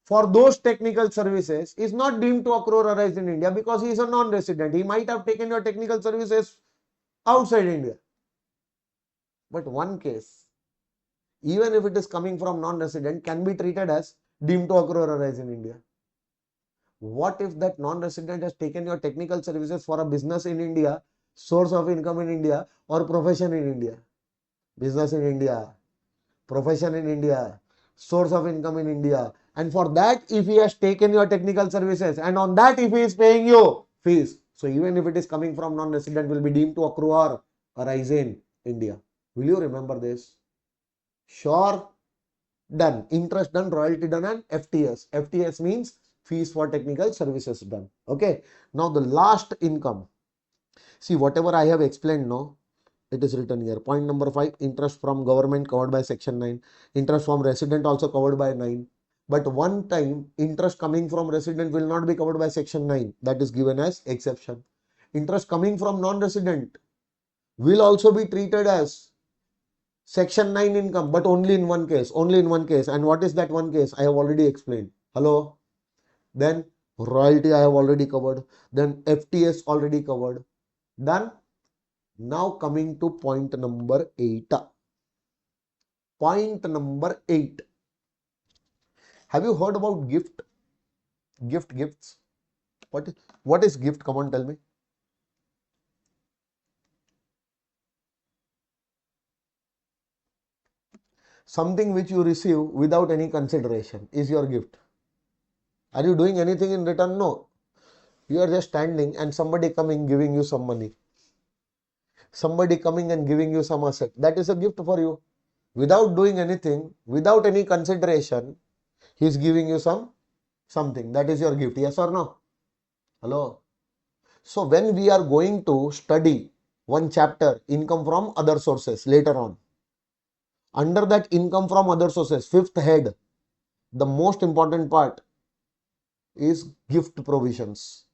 for those technical services is not deemed to accrue or arise in India because he is a non-resident. He might have taken your technical services outside India. But one case, even if it is coming from non-resident, can be treated as deemed to accrue or arise in India. What if that non-resident has taken your technical services for a business in India, source of income in India, or profession in India? Business in India, profession in India, source of income in India. And for that, if he has taken your technical services, and on that if he is paying you fees, so even if it is coming from non-resident, will be deemed to accrue or arise in India. Will you remember this? Sure. Done. Interest done, royalty done, and FTS. FTS means fees for technical services done. Okay. Now the last income. See, whatever I have explained now, it is written here. Point number 5, interest from government covered by section 9. Interest from resident also covered by 9. But one time, interest coming from resident will not be covered by section 9. That is given as exception. Interest coming from non-resident will also be treated as section 9 income, but only in one case. Only in one case. And what is that one case? I have already explained. Hello? Then royalty I have already covered. Then FTS already covered. Done. Now coming to point number 8. Point number 8. Have you heard about gift? Gifts. What is gift? Come on, tell me. Something which you receive without any consideration is your gift. Are you doing anything in return? No. You are just standing and somebody coming giving you some money. Somebody coming and giving you some asset. That is a gift for you. Without doing anything, without any consideration, he is giving you something. That is your gift. Yes or no? Hello? So when we are going to study one chapter, income from other sources, later on, under that income from other sources, fifth head, the most important part is gift provisions.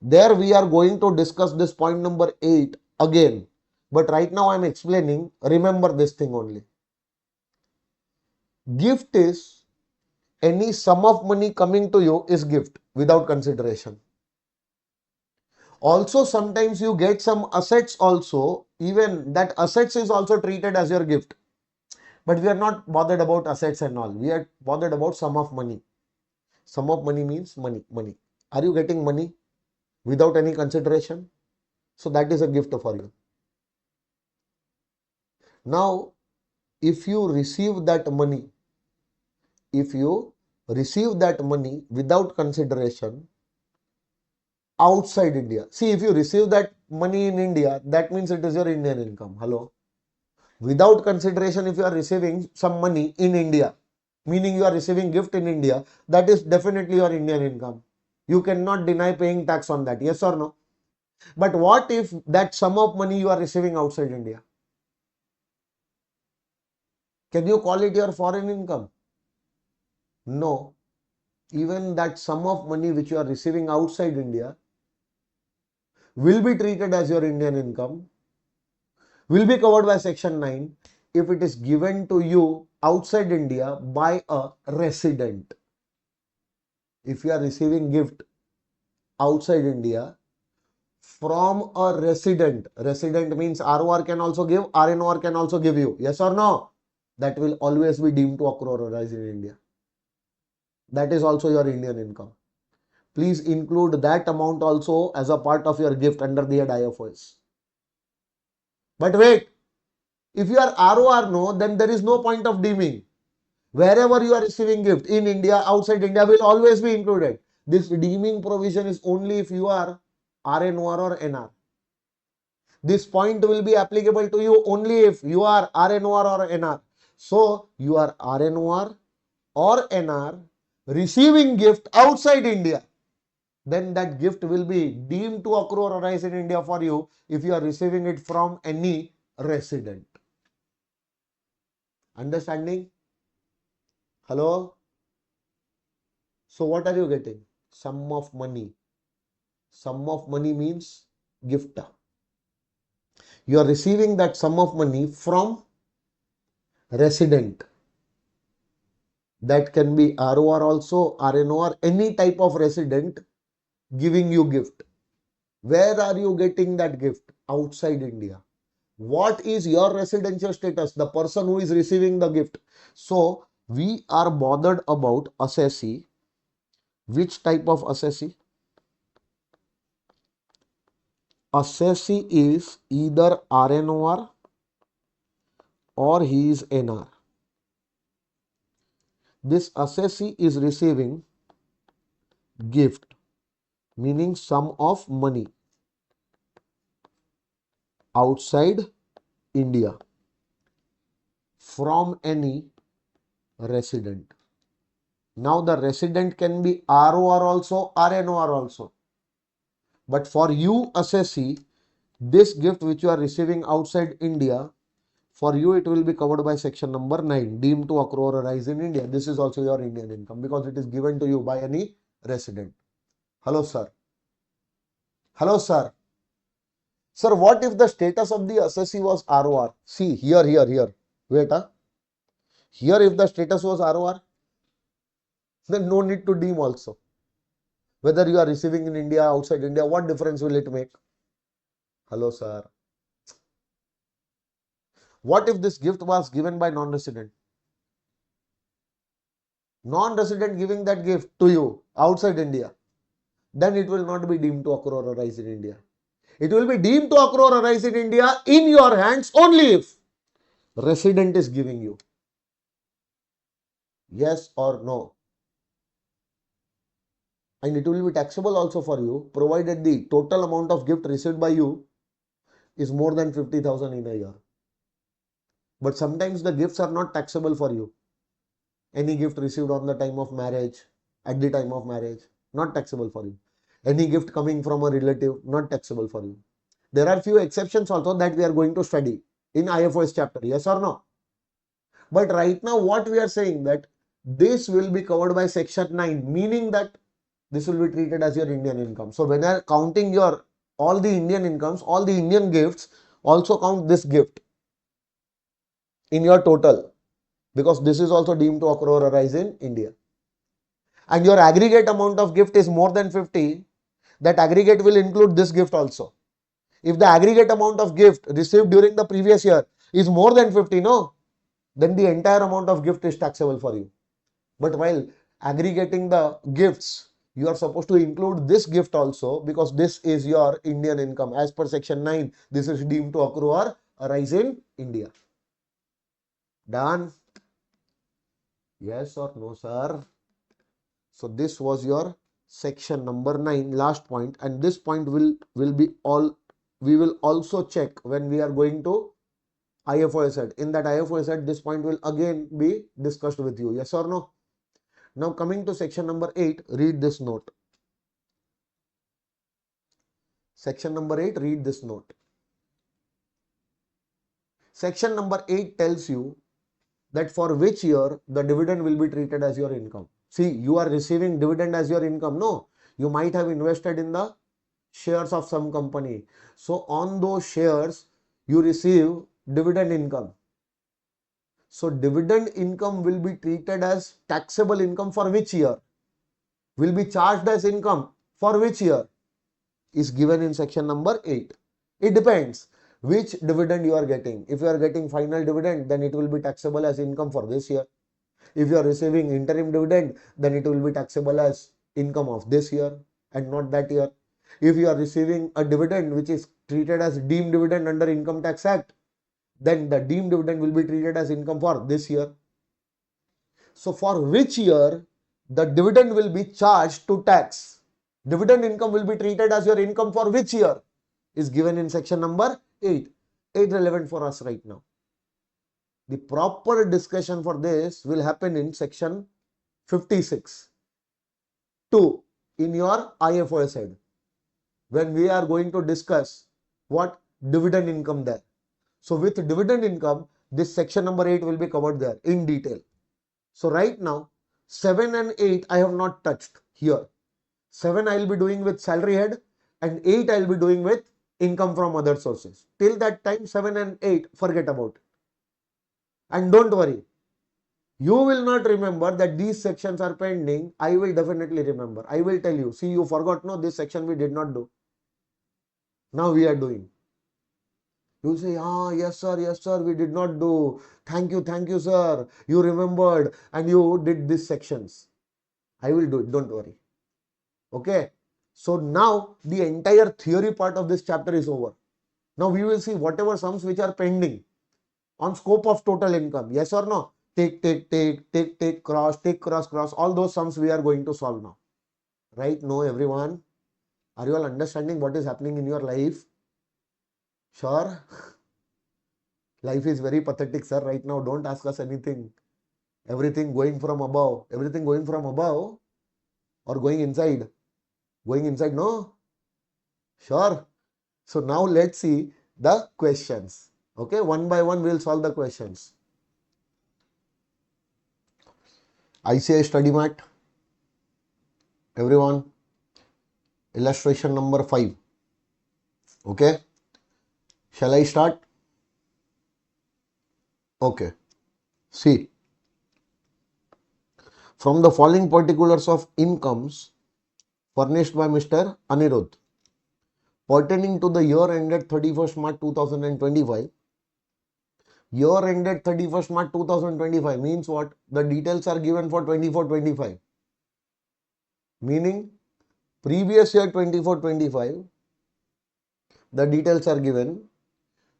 There we are going to discuss this point number 8 again. But right now I am explaining, remember this thing only. Gift is any sum of money coming to you is gift without consideration. Also, sometimes you get some assets also, even that assets is also treated as your gift. But we are not bothered about assets and all. We are bothered about sum of money. Sum of money means money, money. Are you getting money without any consideration? So that is a gift for you. Now, if you receive that money, without consideration outside India. See, if you receive that money in India, that means it is your Indian income. Hello. Without consideration, if you are receiving some money in India, meaning you are receiving gift in India, that is definitely your Indian income. You cannot deny paying tax on that. Yes or no? But what if that sum of money you are receiving outside India? Can you call it your foreign income? No. Even that sum of money which you are receiving outside India will be treated as your Indian income, will be covered by Section 9 if it is given to you outside India by a resident. If you are receiving gift outside India from a resident, resident means ROR can also give, RNOR can also give you. Yes or no? That will always be deemed to accrue or arise in India. That is also your Indian income. Please include that amount also as a part of your gift under the head IFOs. But wait, if you are ROR no, then there is no point of deeming. Wherever you are receiving gift in India, outside India will always be included. This deeming provision is only if you are RNOR or NR. This point will be applicable to you only if you are RNOR or NR. So you are RNOR or NR receiving gift outside India. Then that gift will be deemed to accrue or arise in India for you if you are receiving it from any resident. Understanding? Hello? So what are you getting? Sum of money. Sum of money means gift. You are receiving that sum of money from resident. That can be ROR also, RNOR, any type of resident giving you gift. Where are you getting that gift? Outside India. What is your residential status? The person who is receiving the gift. So we are bothered about assessee. Which type of assessee? Assessee is either RNOR or he is NR. This assessee is receiving gift, meaning sum of money outside India from any resident. Now the resident can be ROR also, RNOR also. But for you assessee, this gift which you are receiving outside India, for you it will be covered by section number 9, deemed to accrue or arise in India. This is also your Indian income because it is given to you by any resident. Hello sir. Hello sir. Sir, what if the status of the assessee was ROR? See, here. Wait, here if the status was ROR, then no need to deem also. Whether you are receiving in India, outside India, what difference will it make? Hello, sir. What if this gift was given by non-resident? Non-resident giving that gift to you outside India, then it will not be deemed to accrue or arise in India. It will be deemed to accrue or arise in India in your hands only if resident is giving you. Yes or no? And it will be taxable also for you, provided the total amount of gift received by you is more than 50,000 in a year. But sometimes the gifts are not taxable for you. Any gift received on the time of marriage, at the time of marriage, not taxable for you. Any gift coming from a relative, not taxable for you. There are few exceptions also that we are going to study in IFOS chapter. Yes or no? But right now what we are saying that this will be covered by section 9, meaning that this will be treated as your Indian income. So when I am counting your all the Indian incomes, all the Indian gifts, also count this gift in your total, because this is also deemed to occur or arise in India. And your aggregate amount of gift is more than 50, that aggregate will include this gift also. If the aggregate amount of gift received during the previous year is more than 50, no, then the entire amount of gift is taxable for you. But while aggregating the gifts, you are supposed to include this gift also, because this is your Indian income. As per section 9, this is deemed to accrue or arise in India. Done? Yes or no, sir? So this was your section number 9, last point, and this point will be all we will also check when we are going to IFOSET. In that IFOSET, this point will again be discussed with you. Yes or no? Now coming to section number 8, read this note. Section number 8, read this note. Section number 8 tells you that for which year the dividend will be treated as your income. See, you are receiving dividend as your income. No, you might have invested in the shares of some company. So on those shares, you receive dividend income. So dividend income will be treated as taxable income for which year? Will be charged as income for which year? Is given in section number 8. It depends which dividend you are getting. If you are getting final dividend, then it will be taxable as income for this year. If you are receiving interim dividend, then it will be taxable as income of this year and not that year. If you are receiving a dividend which is treated as deemed dividend under Income Tax Act, then the deemed dividend will be treated as income for this year. So for which year the dividend will be charged to tax? Dividend income will be treated as your income for which year? Is given in section number 8. 8 relevant for us right now. The proper discussion for this will happen in section 56. 2 in your IFOS head, when we are going to discuss what dividend income there. So with dividend income, this section number 8 will be covered there in detail. So right now 7 and 8 I have not touched here. 7 I will be doing with salary head and 8 I will be doing with income from other sources. Till that time 7 and 8 forget about it. And don't worry, you will not remember that these sections are pending. I will definitely remember. I will tell you, see, you forgot, no, this section we did not do. Now we are doing. You say, yes sir, we did not do. Thank you, sir. You remembered and you did these sections. I will do it, don't worry. Okay. So now the entire theory part of this chapter is over. Now we will see whatever sums which are pending on scope of total income. Yes or no? Take, cross, cross. All those sums we are going to solve now. Right? No, everyone? Are you all understanding what is happening in your life? Sure? Life is very pathetic, sir. Right now, don't ask us anything. Everything going from above. Everything going from above or going inside? Going inside, no? Sure. So now let's see the questions. Okay, one by one we'll solve the questions. ICI study mat. Everyone, illustration number 5. Okay, shall I start? Okay, see, from the following particulars of incomes furnished by Mr. Anirudh pertaining to the year ended 31st March 2025. Year ended 31st March 2025 means what? The details are given for 24-25. Meaning previous year 24-25, the details are given.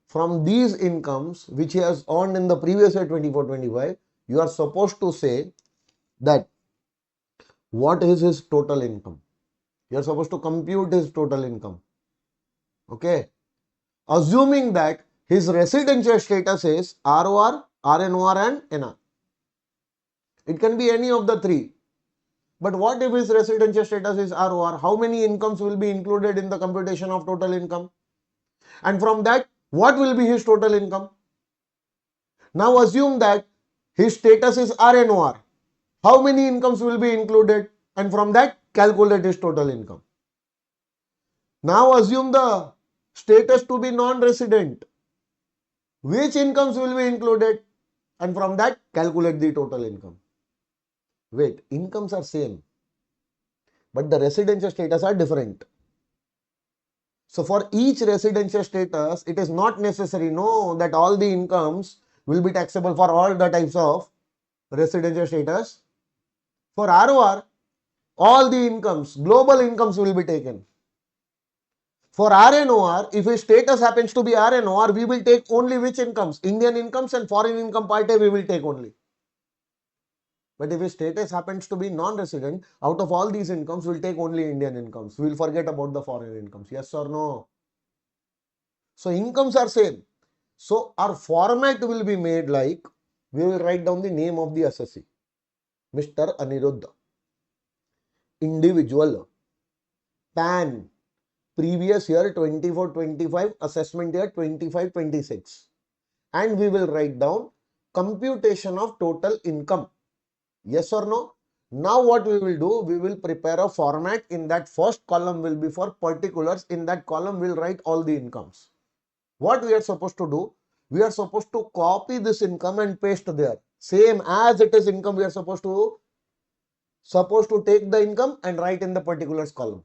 From these incomes which he has earned in the previous year 24-25, you are supposed to say that what is his total income. You are supposed to compute his total income. Okay. Assuming that his residential status is ROR, RNOR and NR. It can be any of the three. But what if his residential status is ROR? How many incomes will be included in the computation of total income? And from that, what will be his total income? Now assume that his status is RNOR. How many incomes will be included? And from that, calculate his total income. Now assume the status to be non-resident. Which incomes will be included? And from that, calculate the total income. Wait, incomes are same, but the residential status are different. So for each residential status, it is not necessary, no, that all the incomes will be taxable for all the types of residential status. For ROR, all the incomes, global incomes will be taken. For RNOR, if his status happens to be RNOR, we will take only which incomes? Indian incomes and foreign income part A we will take only. But if his status happens to be non-resident, out of all these incomes, we'll take only Indian incomes. We'll forget about the foreign incomes. Yes or no? So incomes are same. So our format will be made like, we will write down the name of the assessee. Mr. Aniruddha. Individual. PAN. Previous year 24-25, assessment year 25-26. And we will write down computation of total income. Yes or no? Now what we will do, we will prepare a format. In that first column will be for particulars. In that column we will write all the incomes. What we are supposed to do? We are supposed to copy this income and paste there. Same as it is income, we are supposed to take the income and write in the particulars column.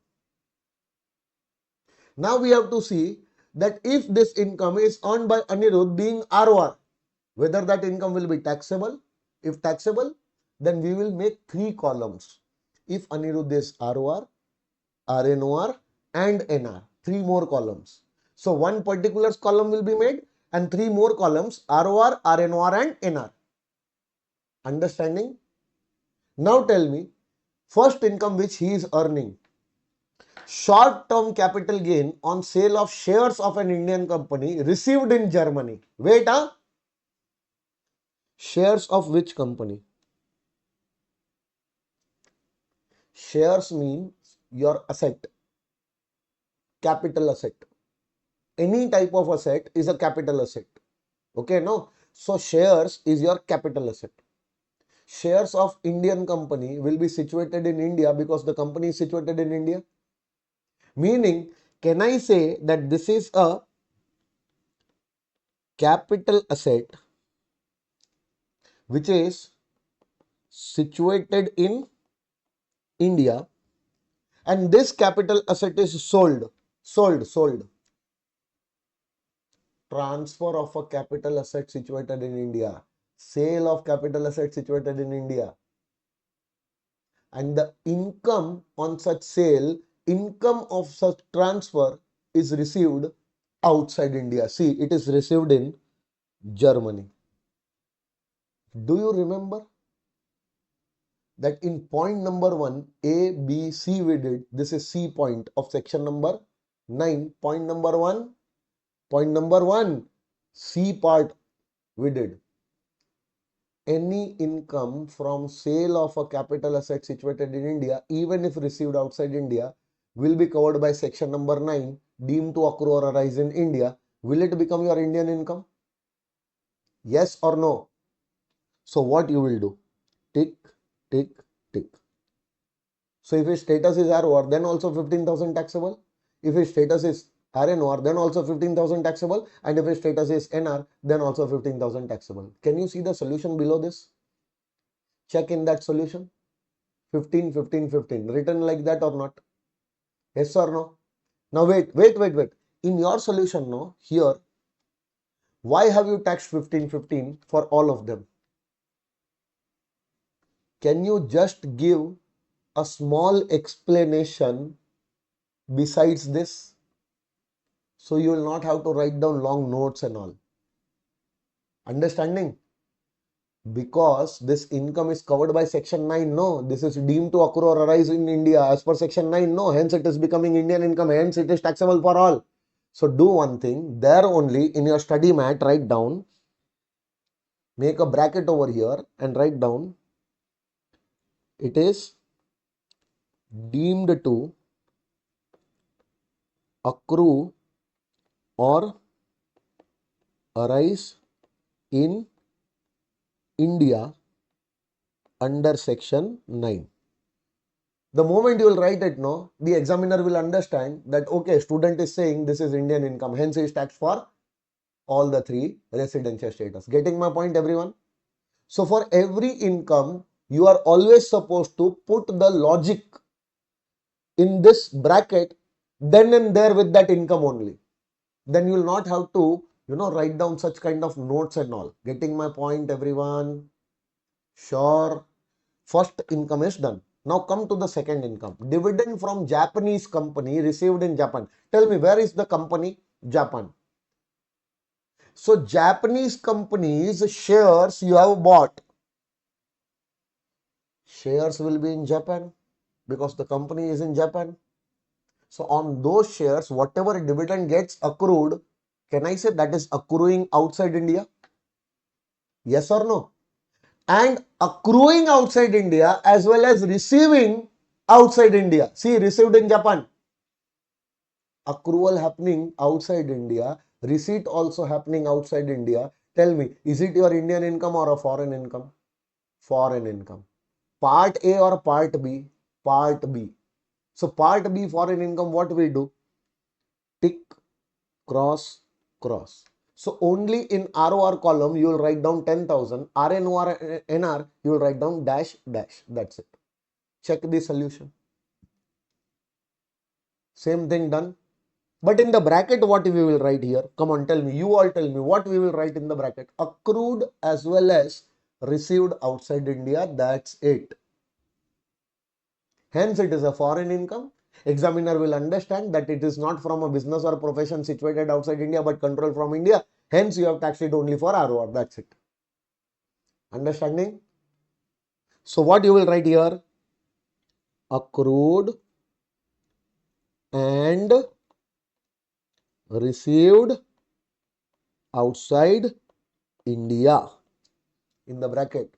Now we have to see that if this income is earned by Anirudh being ROR, whether that income will be taxable. If taxable, then we will make 3 columns. If Anirudh is ROR, RNOR and NR, 3 more columns. So one particulars column will be made and 3 more columns, ROR, RNOR and NR. Understanding? Now tell me, first income which he is earning. Short-term capital gain on sale of shares of an Indian company received in Germany. Wait, shares of which company? Shares means your asset, capital asset. Any type of asset is a capital asset. Okay, no? So shares is your capital asset. Shares of Indian company will be situated in India because the company is situated in India. Meaning, can I say that this is a capital asset which is situated in India, and this capital asset is sold. Transfer of a capital asset situated in India. Sale of capital asset situated in India. And the income on such sale, income of such transfer is received outside India. See, it is received in Germany. Do you remember that in point number 1, A, B, C we did. This is C point of section number 9. Point number 1, C part we did. Any income from sale of a capital asset situated in India, even if received outside India, will be covered by section number 9, deemed to accrue or arise in India. Will it become your Indian income? Yes or no? So what you will do? Tick, tick, tick. So if his status is ROR, then also 15,000 taxable. If his status is RNOR, then also 15,000 taxable. And if his status is NR, then also 15,000 taxable. Can you see the solution below this? Check in that solution. 15, 15, 15. Written like that or not? Yes or no? Now wait. In your solution, no, here, why have you taxed 15, 15 for all of them? Can you just give a small explanation besides this? So you will not have to write down long notes and all. Understanding? Because this income is covered by section 9, no. This is deemed to accrue or arise in India as per section 9, no. Hence it is becoming Indian income, hence it is taxable for all. So do one thing, there only in your study mat, write down, make a bracket over here and write down, it is deemed to accrue or arise in India under section 9. The moment you will write it, no, the examiner will understand that, okay, student is saying this is Indian income, hence he is taxed for all the three residential status. Getting my point, everyone? So for every income, you are always supposed to put the logic in this bracket then and there with that income only. Then you will not have to, write down such kind of notes and all. Getting my point, everyone? Sure. First income is done. Now come to the second income. Dividend from Japanese company received in Japan. Tell me, where is the company? Japan. So Japanese companies shares you have bought. Shares will be in Japan because the company is in Japan. So on those shares, whatever dividend gets accrued, can I say that is accruing outside India? Yes or no? And accruing outside India as well as receiving outside India. See, received in Japan. Accrual happening outside India, receipt also happening outside India. Tell me, is it your Indian income or a foreign income? Foreign income. Part A or part B? Part B. So part B, foreign income, what we do? Tick, cross, cross. So only in ROR column you will write down 10,000. RNOR, NR you will write down dash, dash. That's it. Check the solution. Same thing done. But in the bracket, what we will write here? Come on, tell me. You all tell me what we will write in the bracket. Accrued as well as received outside India. That's it. Hence, it is a foreign income. Examiner will understand that it is not from a business or profession situated outside India, but controlled from India. Hence, you have taxed it only for ROR. That's it. Understanding? So, what you will write here? Accrued and received outside India in the bracket.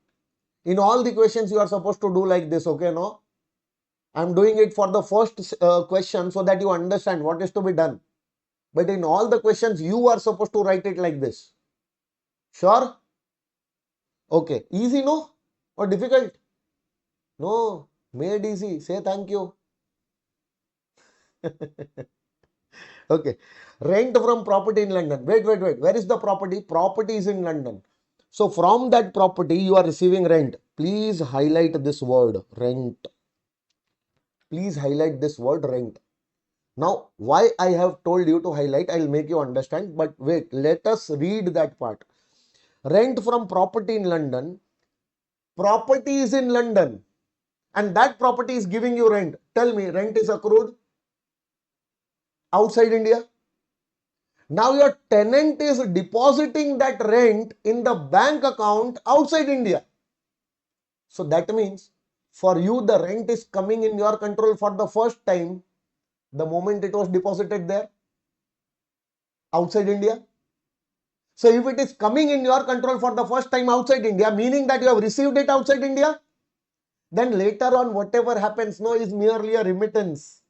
In all the questions, you are supposed to do like this, okay? No? I'm doing it for the first question so that you understand what is to be done. But in all the questions, you are supposed to write it like this. Sure? Okay. Easy, no? Or difficult? No. Made easy. Say thank you. Okay. Rent from property in London. Wait. Where is the property? Property is in London. So from that property, you are receiving rent. Please highlight this word, rent. Please highlight this word, rent. Now, why I have told you to highlight, I'll make you understand. But wait, let us read that part. Rent from property in London. Property is in London. And that property is giving you rent. Tell me, rent is accrued outside India. Now your tenant is depositing that rent in the bank account outside India. So that means for you the rent is coming in your control for the first time the moment it was deposited there outside India. So if it is coming in your control for the first time outside India, meaning that you have received it outside India, then later on whatever happens now is merely a remittance.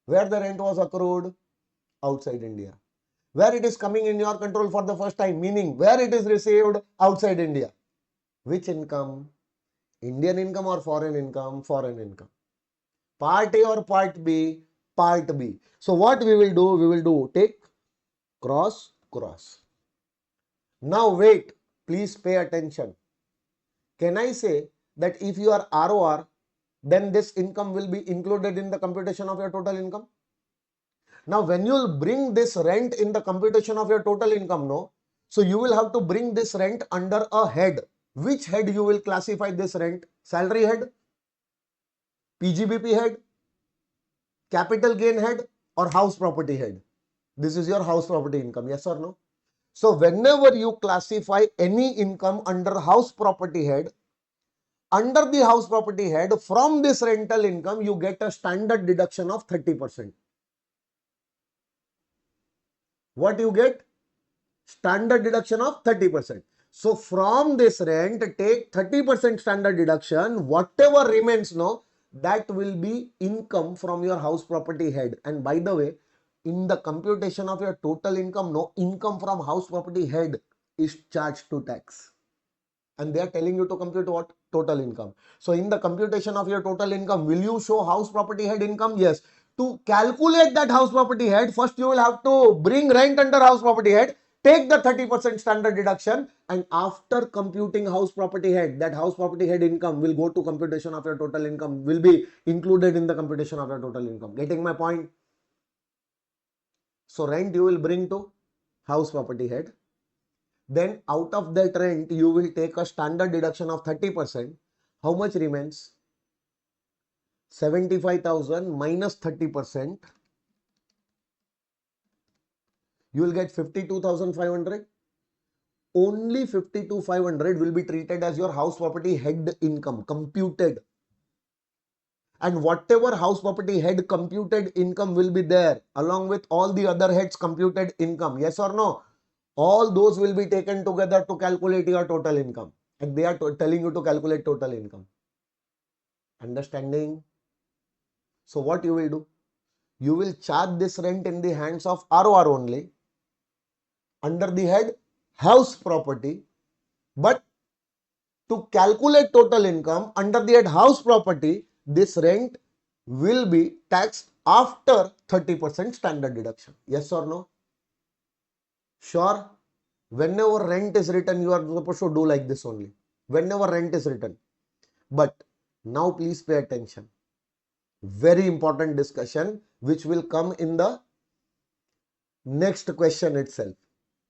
Where the rent was accrued outside India. Where it is coming in your control for the first time, meaning where it is received outside India. Which income? Indian income or foreign income? Foreign income. Part A or part B? Part B. So what we will do? We will do take, cross, cross. Now wait, please pay attention. Can I say that if you are ROR, then this income will be included in the computation of your total income? Now when you will bring this rent in the computation of your total income, no? So you will have to bring this rent under a head. Which head you will classify this rent? Salary head? PGBP head? Capital gain head? Or house property head? This is your house property income, yes or no? So whenever you classify any income under house property head, under the house property head, from this rental income, you get a standard deduction of 30%. What you get? Standard deduction of 30%. So from this rent, take 30% standard deduction. Whatever remains, no, that will be income from your house property head. And by the way, in the computation of your total income, no, income from house property head is charged to tax. And they are telling you to compute what? total income. So in the computation of your total income, will you show house property head income? Yes. To calculate that house property head, first you will have to bring rent under house property head, take the 30% standard deduction, and after computing house property head, that house property head income will go to computation of your total income, will be included in the computation of your total income. Getting my point? So rent you will bring to house property head. Then out of that rent, you will take a standard deduction of 30%. How much remains? 75,000 minus 30%. You will get 52,500. Only 52,500 will be treated as your house property head income computed. And whatever house property head computed income will be there along with all the other heads computed income. Yes or no? All those will be taken together to calculate your total income. And they are telling you to calculate total income. Understanding? So what you will do? You will charge this rent in the hands of ROR only under the head house property. But to calculate total income under the head house property, this rent will be taxed after 30% standard deduction. Yes or no? Sure. Whenever rent is written, you are supposed to do like this only. Whenever rent is written. But now please pay attention. Very important discussion which will come in the next question itself.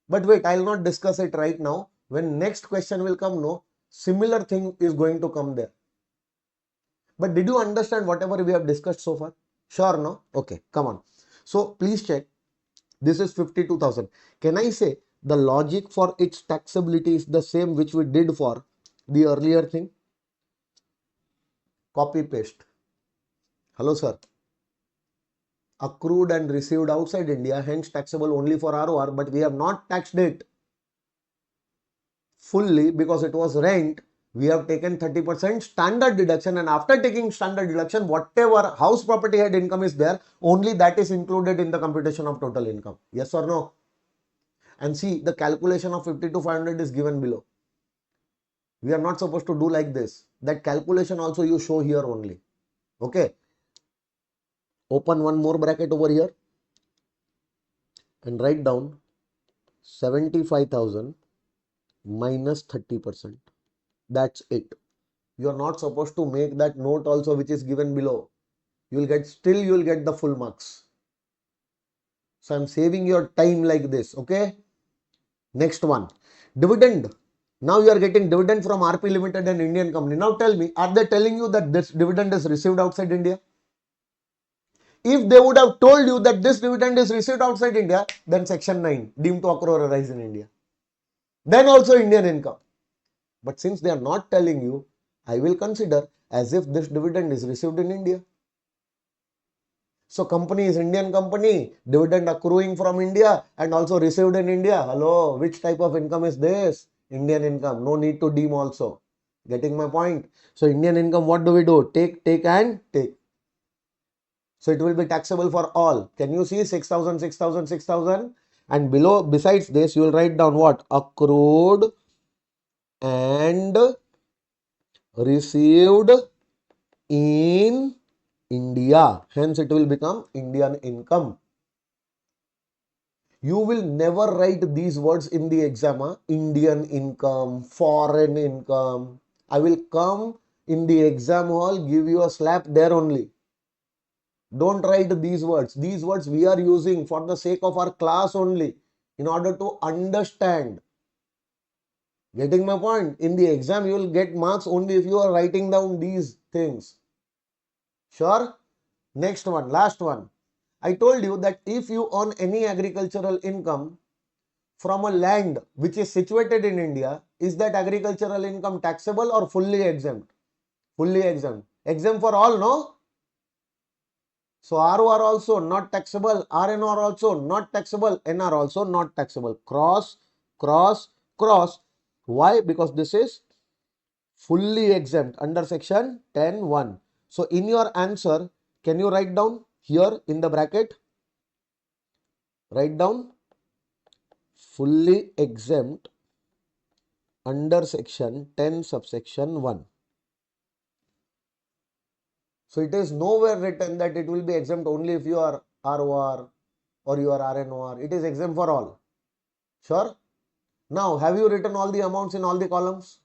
But wait, I will not discuss it right now. When next question will come, no, similar thing is going to come there. But did you understand whatever we have discussed so far? Sure, no? Okay, come on. So please check. This is 52,000. Can I say the logic for its taxability is the same which we did for the earlier thing? Copy paste. Hello, sir. Accrued and received outside India, hence taxable only for ROR, but we have not taxed it fully because it was rent. We have taken 30% standard deduction, and after taking standard deduction, whatever house property head income is there, only that is included in the computation of total income. Yes or no? And see, the calculation of 52,500 is given below. We are not supposed to do like this. That calculation also you show here only. Okay. Open one more bracket over here and write down 75,000 minus 30%. That's it. You are not supposed to make that note also which is given below. You will get, still you will get the full marks. So I am saving your time like this. Okay. Next one. Dividend. Now you are getting dividend from RP Limited and Indian company. Now tell me, are they telling you that this dividend is received outside India? If they would have told you that this dividend is received outside India, then section 9, deemed to accrue or arise in India. Then also Indian income. But since they are not telling you, I will consider as if this dividend is received in India. So company is Indian company, dividend accruing from India and also received in India. Hello, which type of income is this? Indian income. No need to deem also. Getting my point? So Indian income, what do we do? Take and take. So it will be taxable for all. Can you see 6,000, 6,000, 6,000? And below, besides this, you will write down what? Accrued and received in India. Hence, it will become Indian income. You will never write these words in the exam. Indian income, foreign income. I will come in the exam hall, give you a slap there only. Don't write these words. These words we are using for the sake of our class only in order to understand. Getting my point? In the exam, you will get marks only if you are writing down these things. Sure? Next one, last one. I told you that if you earn any agricultural income from a land which is situated in India, is that agricultural income taxable or fully exempt? Fully exempt. Exempt for all, no? So ROR also not taxable, RNR also not taxable, NR also not taxable. Cross, cross, cross. Why? Because this is fully exempt under section 10(1). So in your answer, can you write down here in the bracket? Write down fully exempt under section 10 subsection 1. So it is nowhere written that it will be exempt only if you are ROR or you are RNOR. It is exempt for all. Sure? Now, have you written all the amounts in all the columns?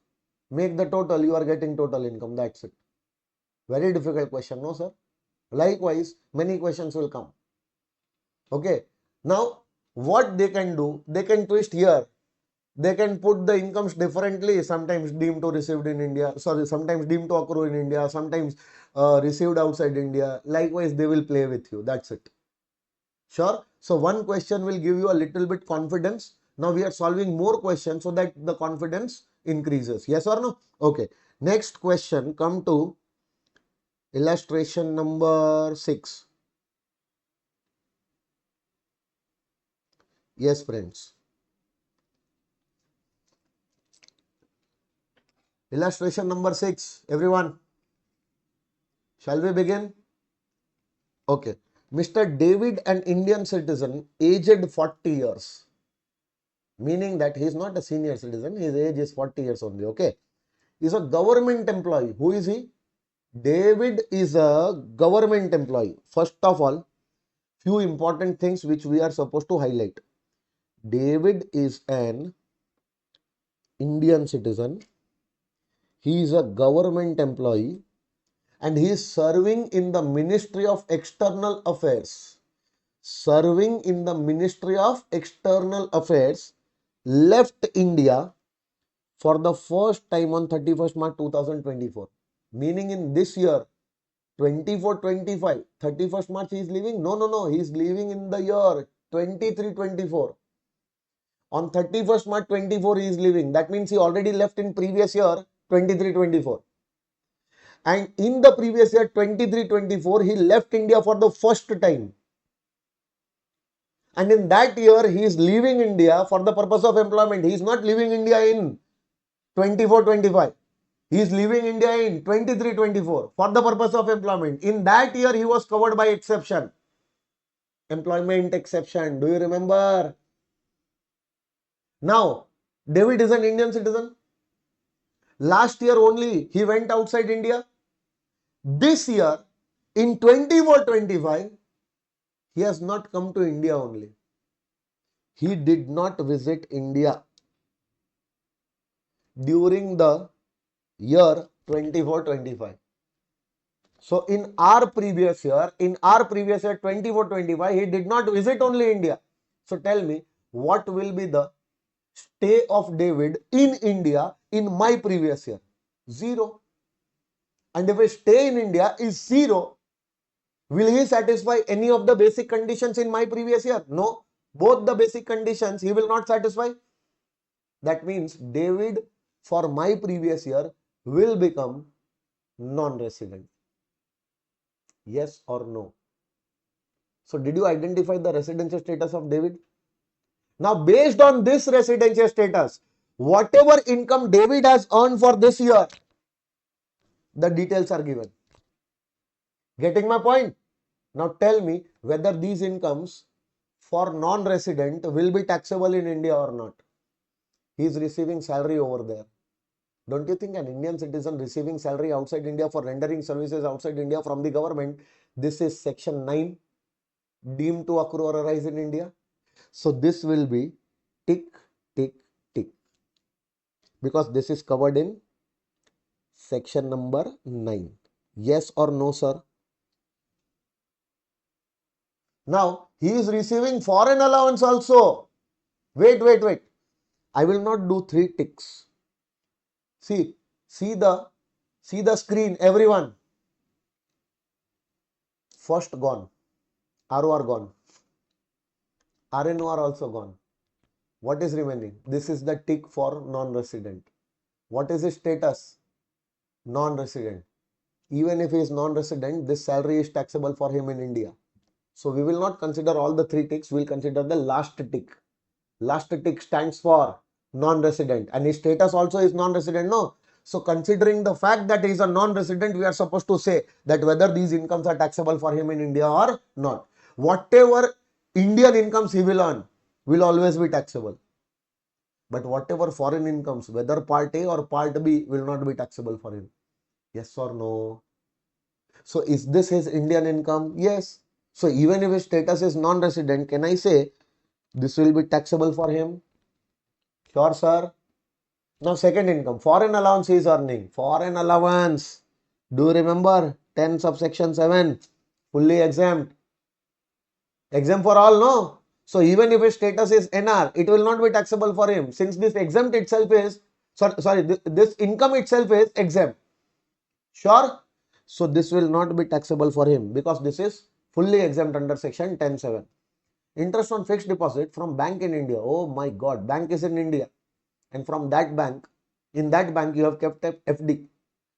Make the total, you are getting total income. That's it. Very difficult question, no sir? Likewise, many questions will come. Okay. Now, what they can do, they can twist here. They can put the incomes differently, sometimes deemed to received in India, sorry, sometimes deemed to accrue in India, sometimes received outside India. Likewise, they will play with you. That's it. Sure. So one question will give you a little bit confidence. Now we are solving more questions so that the confidence increases. Yes or no? Okay. Next question, come to illustration number 6. Yes, friends. Illustration number 6. Everyone, shall we begin? Okay. Mr. David, an Indian citizen, aged 40 years. Meaning that he is not a senior citizen, his age is 40 years only. Okay. Is a government employee. Who is he? David is a government employee. First of all, few important things which we are supposed to highlight. David is an Indian citizen. He is a government employee and he is serving in the Ministry of External Affairs. Serving in the Ministry of External Affairs, left India for the first time on 31st March 2024. Meaning in this year, 24-25, 31st March he is leaving? No, he is leaving in the year 23-24. On 31st March 24 he is leaving. That means he already left in previous year 23-24. And in the previous year 23-24 he left India for the first time. And in that year he is leaving India for the purpose of employment. He is not leaving India in 24-25. He is leaving India in 23-24 for the purpose of employment. In that year, he was covered by exception. Employment exception. Do you remember? Now, David is an Indian citizen. Last year only, he went outside India. This year, in 24-25, he has not come to India only. He did not visit India during the year 24-25. So in our previous year 24-25, he did not visit only India. So tell me, what will be the stay of David in India in my previous year? 0. And if his stay in India is 0, will he satisfy any of the basic conditions in my previous year? No. Both the basic conditions he will not satisfy. That means David for my previous year will become non-resident. Yes or no? So did you identify the residential status of David? Now based on this residential status, whatever income David has earned for this year, the details are given. Getting my point? Now tell me whether these incomes for non-resident will be taxable in India or not. He is receiving salary over there. Don't you think an Indian citizen receiving salary outside India for rendering services outside India from the government, this is section 9, deemed to accrue or arise in India? So this will be tick, tick, tick, because this is covered in section number 9. Yes or no, sir? Now, he is receiving foreign allowance also. Wait. I will not do 3 ticks. See the screen, everyone. First gone. ROR gone. RNOR also gone. What is remaining? This is the tick for non-resident. What is his status? Non-resident. Even if he is non-resident, this salary is taxable for him in India. So we will not consider all the 3 ticks. We will consider the last tick. Last tick stands for non-resident and his status also is non-resident. No. So considering the fact that he is a non-resident, we are supposed to say that whether these incomes are taxable for him in India or not. Whatever Indian incomes he will earn will always be taxable. But whatever foreign incomes, whether part A or part B, will not be taxable for him. Yes or no? So is this his Indian income? Yes. So even if his status is non-resident, can I say this will be taxable for him? Sure, sir. Now second income, foreign allowance he is earning. Foreign allowance. Do you remember 10 subsection 7? Fully exempt. Exempt for all, no? So even if his status is NR, it will not be taxable for him since this exempt itself is, this income itself is exempt. Sure? So this will not be taxable for him because this is fully exempt under section 10(7). Interest on fixed deposit from bank in India. Oh my God, bank is in India. And from that bank, in that bank you have kept a FD.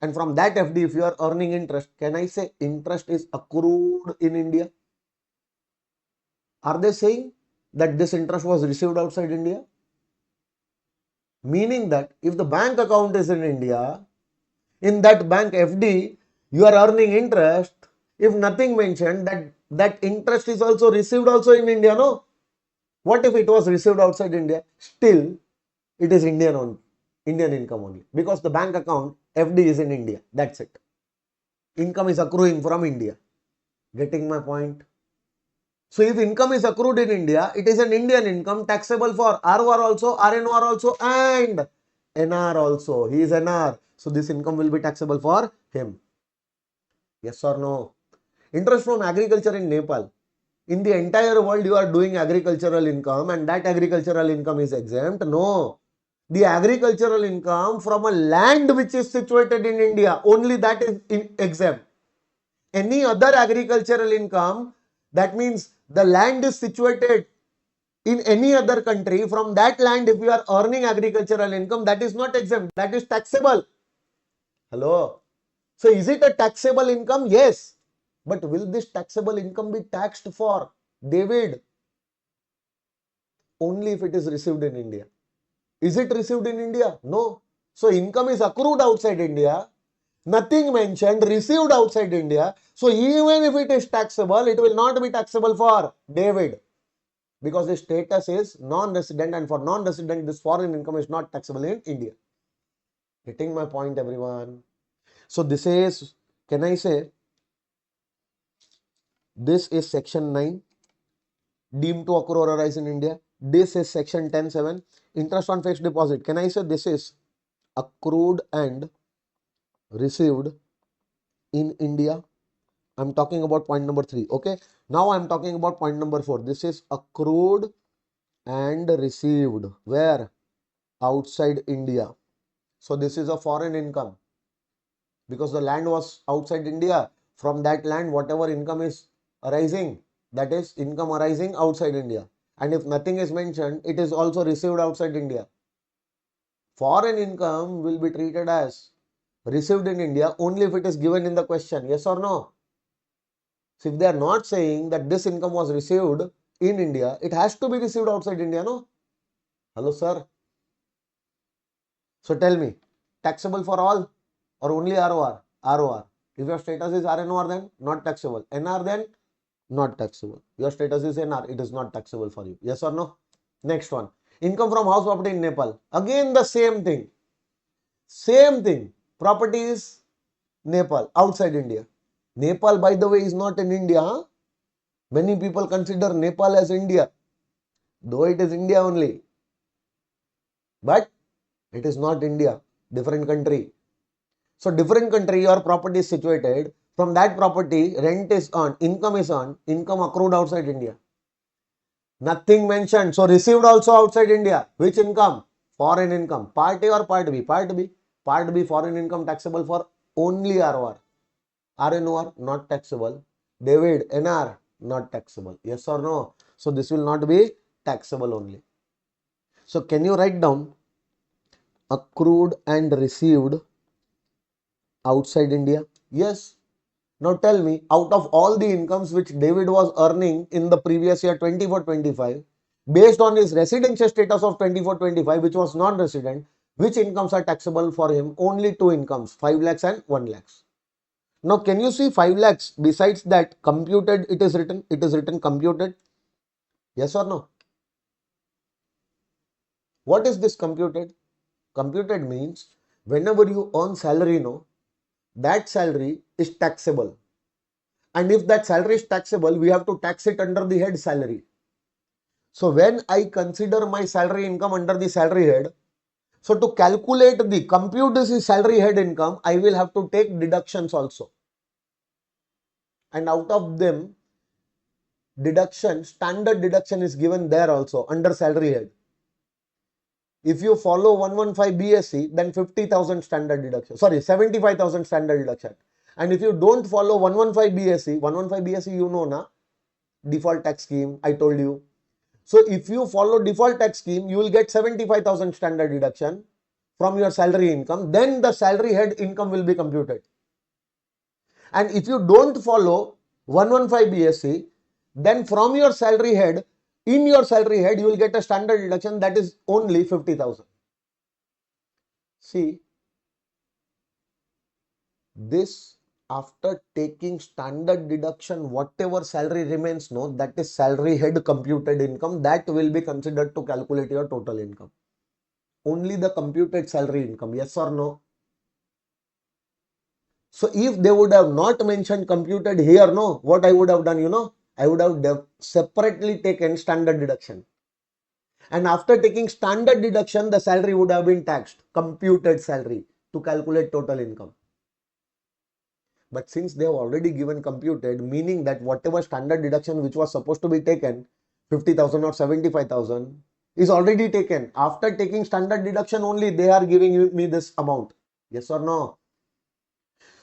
And from that FD, if you are earning interest, can I say interest is accrued in India? Are they saying that this interest was received outside India? Meaning that if the bank account is in India, in that bank FD, you are earning interest. If nothing mentioned, that interest is also received also in India, no? What if it was received outside India? Still, it is Indian income only because the bank account FD is in India. That's it. Income is accruing from India. Getting my point? So if income is accrued in India, it is an Indian income taxable for ROR also, RNOR also, and NR also. He is NR. So this income will be taxable for him. Yes or no? Interest from agriculture in Nepal. In the entire world, you are doing agricultural income and that agricultural income is exempt. No. The agricultural income from a land which is situated in India, only that is exempt. Any other agricultural income, that means the land is situated in any other country, from that land if you are earning agricultural income, that is not exempt, that is taxable. Hello. So is it a taxable income? Yes. But will this taxable income be taxed for David? Only if it is received in India. Is it received in India? No. So income is accrued outside India. Nothing mentioned, received outside India. So even if it is taxable, it will not be taxable for David because the status is non-resident, and for non-resident, this foreign income is not taxable in India. Getting my point, everyone? So this is, can I say, this is section 9, deemed to accrue or arise in India. This is section 10(7), interest on fixed deposit. Can I say this is accrued and received in India? I'm talking about point number 3. Okay. Now I'm talking about point number 4. This is accrued and received. Where? Outside India. So this is a foreign income because the land was outside India. From that land, whatever income is arising, that is income arising outside India. And if nothing is mentioned, it is also received outside India. Foreign income will be treated as received in India only if it is given in the question. Yes or no? So if they are not saying that this income was received in India, it has to be received outside India, no? Hello, sir. So tell me, taxable for all or only ROR? ROR. If your status is RNOR, then not taxable. NR, then not taxable. Your status is NR, it is not taxable for you. Yes or no? Next one. Income from house property in Nepal. Again the same thing. Same thing. Property is Nepal, outside India. Nepal, by the way, is not in India. Huh? Many people consider Nepal as India, though it is India only. But it is not India, different country. So different country, your property is situated. From that property, rent is earned, income is earned, income accrued outside India. Nothing mentioned. So received also outside India. Which income? Foreign income. Part A or Part B? Part B. Part B, foreign income taxable for only ROR. RNOR not taxable. David, NR not taxable. Yes or no? So this will not be taxable only. So can you write down accrued and received outside India? Yes. Now tell me, out of all the incomes which David was earning in the previous year 24-25, based on his residential status of 24-25, which was non-resident, which incomes are taxable for him? Only two incomes, 5 lakhs and 1 lakhs. Now can you see 5 lakhs? Besides that, computed, it is written computed. Yes or no? What is this computed? Computed means whenever you earn salary, no, that salary is taxable. And if that salary is taxable, we have to tax it under the head salary. So when I consider my salary income under the salary head, so to calculate the compute this salary head income, I will have to take deductions also. And out of them, standard deduction is given there also under salary head. If you follow 115 BSc, then 50,000 standard deduction. Sorry, 75,000 standard deduction. And if you don't follow 115 BSc, 115 BSc you know na, default tax scheme, I told you. So if you follow default tax scheme, you will get 75,000 standard deduction from your salary income. Then the salary head income will be computed. And if you don't follow 115 BSc, then from your salary head, in your salary head, you will get a standard deduction that is only 50,000. See, this after taking standard deduction, whatever salary remains, no, that is salary head computed income, that will be considered to calculate your total income. Only the computed salary income, yes or no? So if they would have not mentioned computed here, no, what I would have done, you know, I would have separately taken standard deduction. And after taking standard deduction, the salary would have been taxed, computed salary to calculate total income. But since they have already given computed, meaning that whatever standard deduction which was supposed to be taken, 50,000 or 75,000 is already taken. After taking standard deduction only, they are giving me this amount. Yes or no?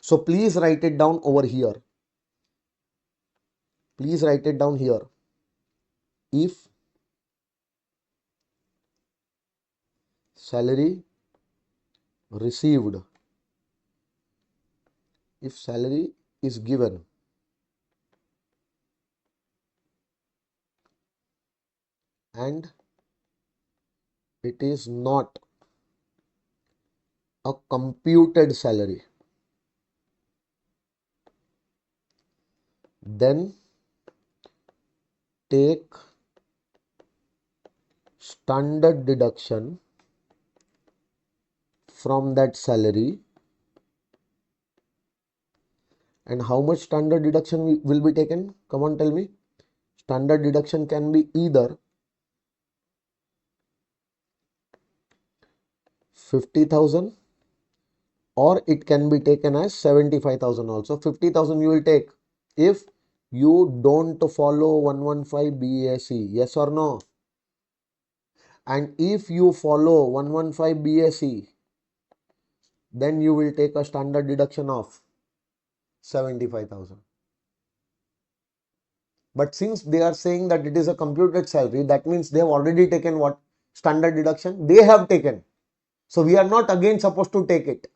So please write it down over here. Please write it down here. If salary received, if salary is given and it is not a computed salary, then take standard deduction from that salary. And how much standard deduction will be taken? Come on, tell me. Standard deduction can be either 50,000 or it can be taken as 75,000 also. 50,000 you will take if you don't follow 115 BSc. Yes or no? And if you follow 115 BSc, then you will take a standard deduction of 75,000. But since they are saying that it is a computed salary, that means they have already taken what? Standard deduction. They have taken. So we are not again supposed to take it.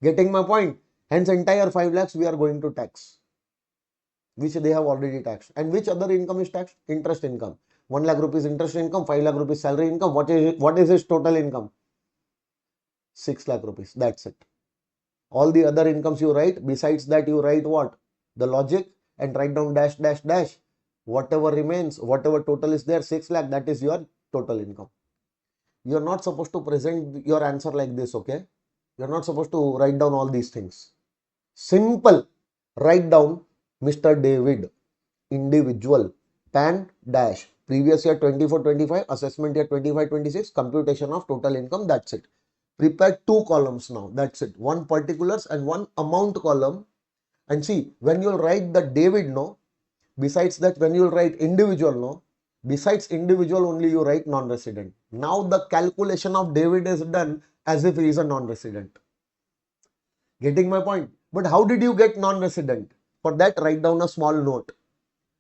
Getting my point? Hence entire 5 lakhs we are going to tax, which they have already taxed. And which other income is taxed? Interest income. 1 lakh rupees interest income, 5 lakh rupees salary income. What is its total income? 6 lakh rupees. That's it. All the other incomes you write. Besides that, you write what? The logic and write down dash dash dash. Whatever remains, whatever total is there, 6 lakh, that is your total income. You are not supposed to present your answer like this, okay? You are not supposed to write down all these things. Simple. Write down Mr. David, individual, PAN dash, previous year 24-25, assessment year 25-26, computation of total income, that's it. Prepare 2 columns now, that's it. One particulars and one amount column. And see, when you write the David, no, besides that, when you write individual, no, besides individual only you write non-resident. Now the calculation of David is done as if he is a non-resident. Getting my point? But how did you get non-resident? For that, write down a small note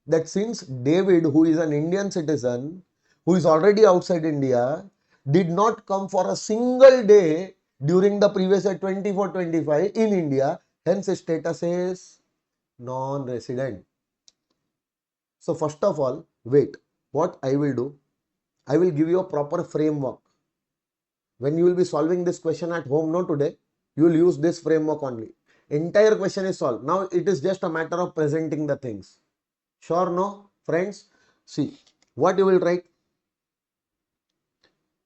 that since David, who is an Indian citizen, who is already outside India, did not come for a single day during the previous year 24-25 in India, hence his status is non-resident. So first of all, wait, what I will do, I will give you a proper framework. When you will be solving this question at home, no today, you will use this framework only. Entire question is solved. Now it is just a matter of presenting the things. Sure, no, friends? See, what you will write?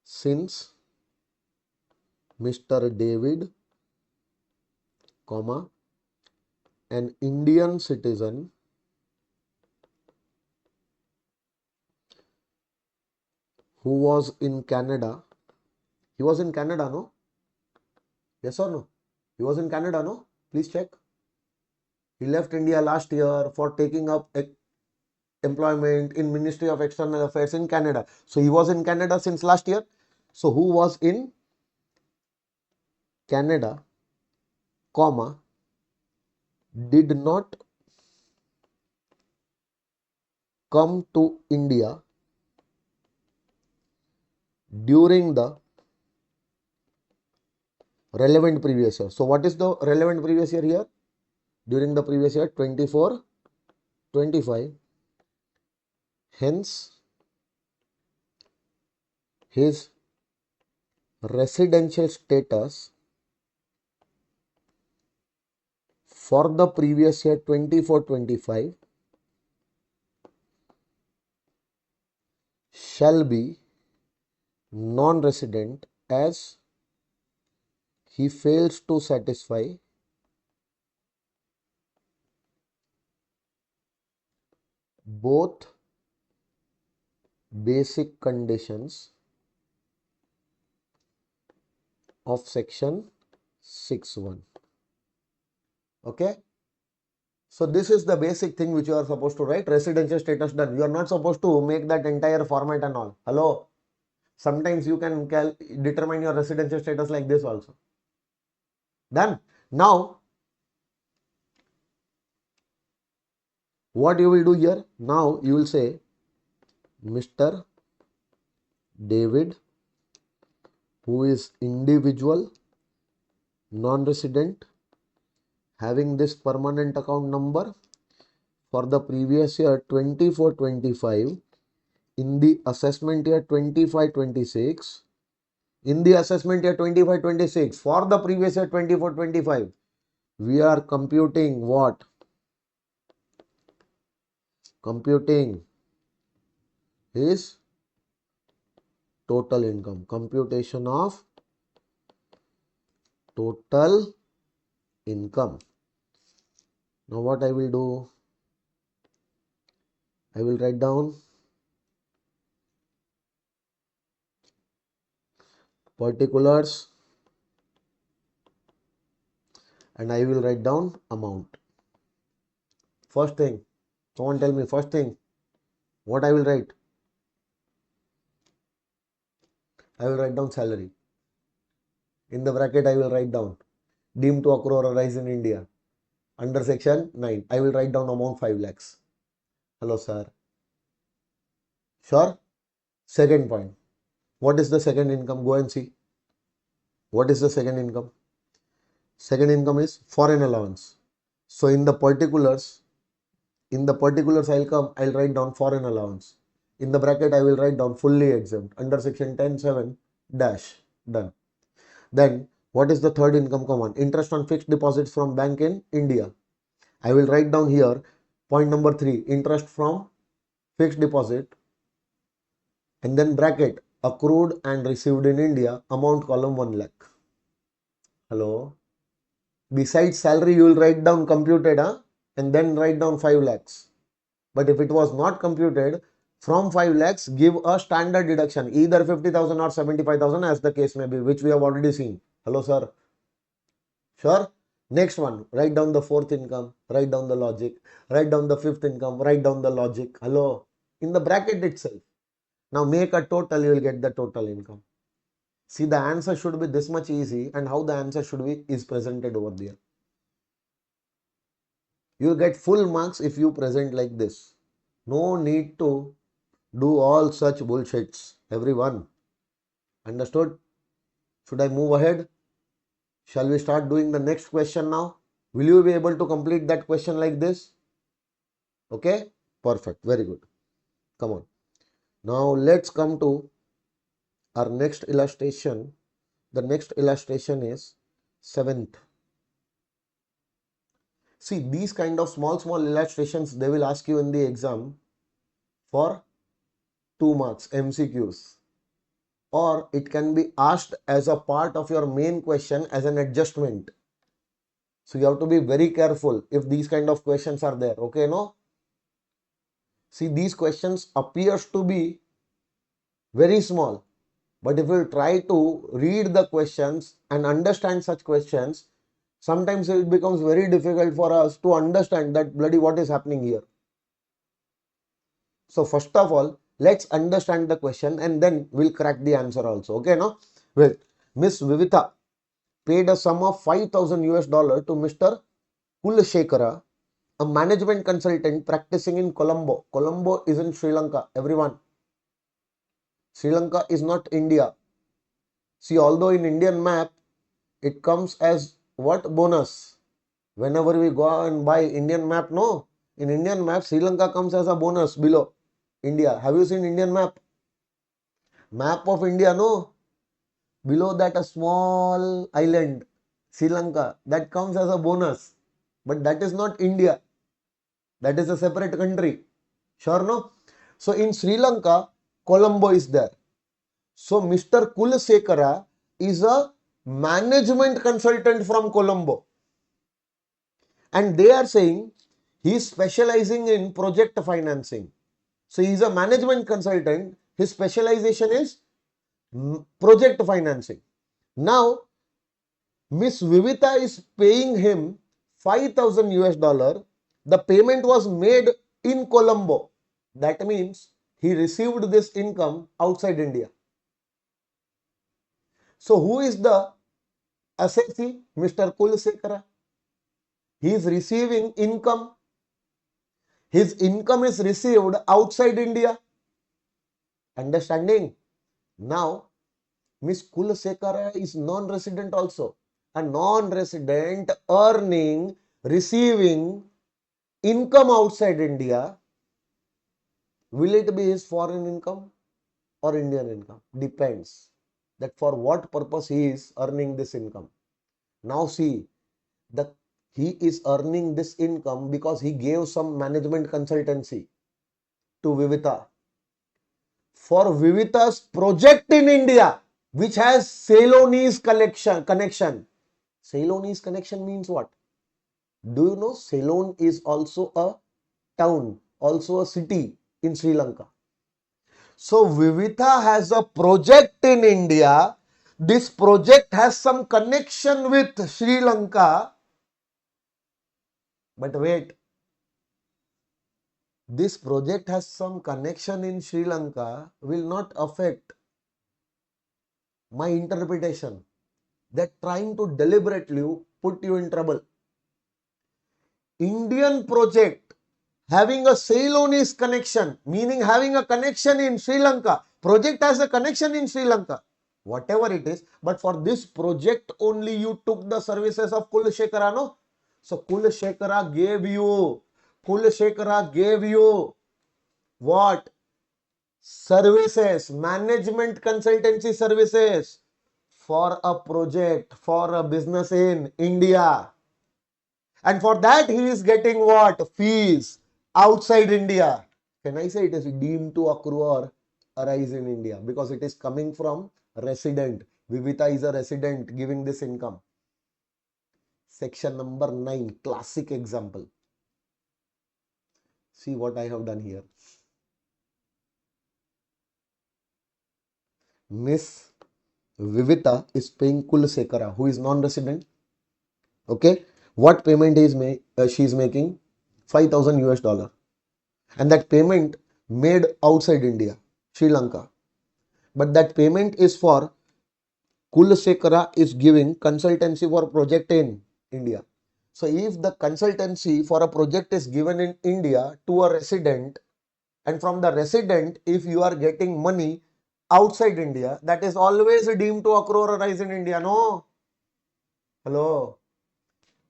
Since Mr. David, comma, an Indian citizen, who was in Canada. He was in Canada, no? Yes or no? He was in Canada, no? Please check. He left India last year for taking up employment in Ministry of External Affairs in Canada. So he was in Canada since last year. So who was in Canada, comma, did not come to India during the relevant previous year. So what is the relevant previous year here? During the previous year 24-25. Hence, his residential status for the previous year 24-25 shall be non-resident as he fails to satisfy both basic conditions of section 6(1). Okay. So this is the basic thing which you are supposed to write. Residential status done. You are not supposed to make that entire format and all. Hello. Sometimes you can determine your residential status like this also. Done. Now, what you will do here? Now you will say, Mr. David, who is individual, non-resident, having this permanent account number for the previous year 24-25, in the assessment year 25-26, in the assessment year 25-26, for the previous year 24-25, we are computing what? Computing his total income. Computation of total income. Now what I will do? I will write down particulars and I will write down amount. First thing, someone tell me first thing, what I will write? I will write down salary. In the bracket, I will write down deemed to accrue or arise in India. Under section 9, I will write down amount 5 lakhs. Hello, sir. Sure? Second point. What is the second income? Go and see. What is the second income? Second income is foreign allowance. So in the particulars, I'll write down foreign allowance. In the bracket, I will write down fully exempt. Under section 10(7) dash. Done. Then what is the third income common? Interest on fixed deposits from bank in India. I will write down here point number 3, interest from fixed deposit, and then bracket accrued and received in India, amount column 1 lakh. Hello. Besides salary, you will write down computed, and then write down 5 lakhs. But if it was not computed, from 5 lakhs, give a standard deduction, either 50,000 or 75,000 as the case may be, which we have already seen. Hello, sir. Sure. Next one, write down the fourth income, write down the logic, write down the fifth income, write down the logic. Hello. In the bracket itself. Now make a total, you will get the total income. See, the answer should be this much easy, and how the answer should be is presented over there. You will get full marks if you present like this. No need to do all such bullshits, everyone. Understood? Should I move ahead? Shall we start doing the next question now? Will you be able to complete that question like this? Okay? Perfect. Very good. Come on. Now let's come to our next illustration. The next illustration is 7th. See, these kind of small illustrations, they will ask you in the exam for 2 marks, MCQs. Or it can be asked as a part of your main question as an adjustment. So you have to be very careful if these kind of questions are there. Okay, no? See, these questions appears to be very small. But if we try to read the questions and understand such questions, sometimes it becomes very difficult for us to understand that bloody what is happening here. So first of all, let's understand the question and then we'll crack the answer also. Okay, no? Well, Miss Vivita paid a sum of 5,000 US dollar to Mr. Kulashekara, a management consultant practicing in Colombo. Colombo is in Sri Lanka, everyone. Sri Lanka is not India. See, although in Indian map, it comes as what bonus? Whenever we go and buy Indian map, no. In Indian map, Sri Lanka comes as a bonus below India. Have you seen Indian map? Map of India, no. Below that a small island, Sri Lanka, that comes as a bonus. But that is not India. That is a separate country. Sure, no? So in Sri Lanka, Colombo is there. So Mr. Kulasekara is a management consultant from Colombo. And they are saying he is specializing in project financing. So he is a management consultant. His specialization is project financing. Now, Miss Vivita is paying him 5,000 US dollar. The payment was made in Colombo. That means he received this income outside India. So who is the assessee? Mr. Kulasekara. He is receiving income. His income is received outside India. Understanding? Now, Miss Kulasekara is non-resident also. A non-resident earning, receiving income outside India. Will it be his foreign income or Indian income? Depends that for what purpose he is earning this income. Now see, he is earning this income because he gave some management consultancy to Vivita. For Vivita's project in India, which has Ceylonese connection. Ceylonese connection means what? Do you know Ceylon is also a town, also a city in Sri Lanka. So Vivita has a project in India. This project has some connection with Sri Lanka. But wait, this project has some connection in Sri Lanka will not affect my interpretation. They're trying to deliberately put you in trouble. Indian project having a Ceylonese connection, meaning having a connection in Sri Lanka. Project has a connection in Sri Lanka. Whatever it is, but for this project only you took the services of Kulashekara, no? So Kulashekara gave you what? Services, management consultancy services for a project, for a business in India. And for that he is getting what? Fees outside India. Can I say it is deemed to accrue or arise in India? Because it is coming from resident. Vivita is a resident giving this income. Section number 9, classic example. See what I have done here. Miss Vivita is paying Kulasekara, who is non-resident. Okay. What payment she is making? 5,000 US dollar. And that payment made outside India, Sri Lanka. But that payment is for Kulasekara is giving consultancy for project in India. So if the consultancy for a project is given in India to a resident, and from the resident, if you are getting money outside India, that is always deemed to accrue or arise in India, no? Hello?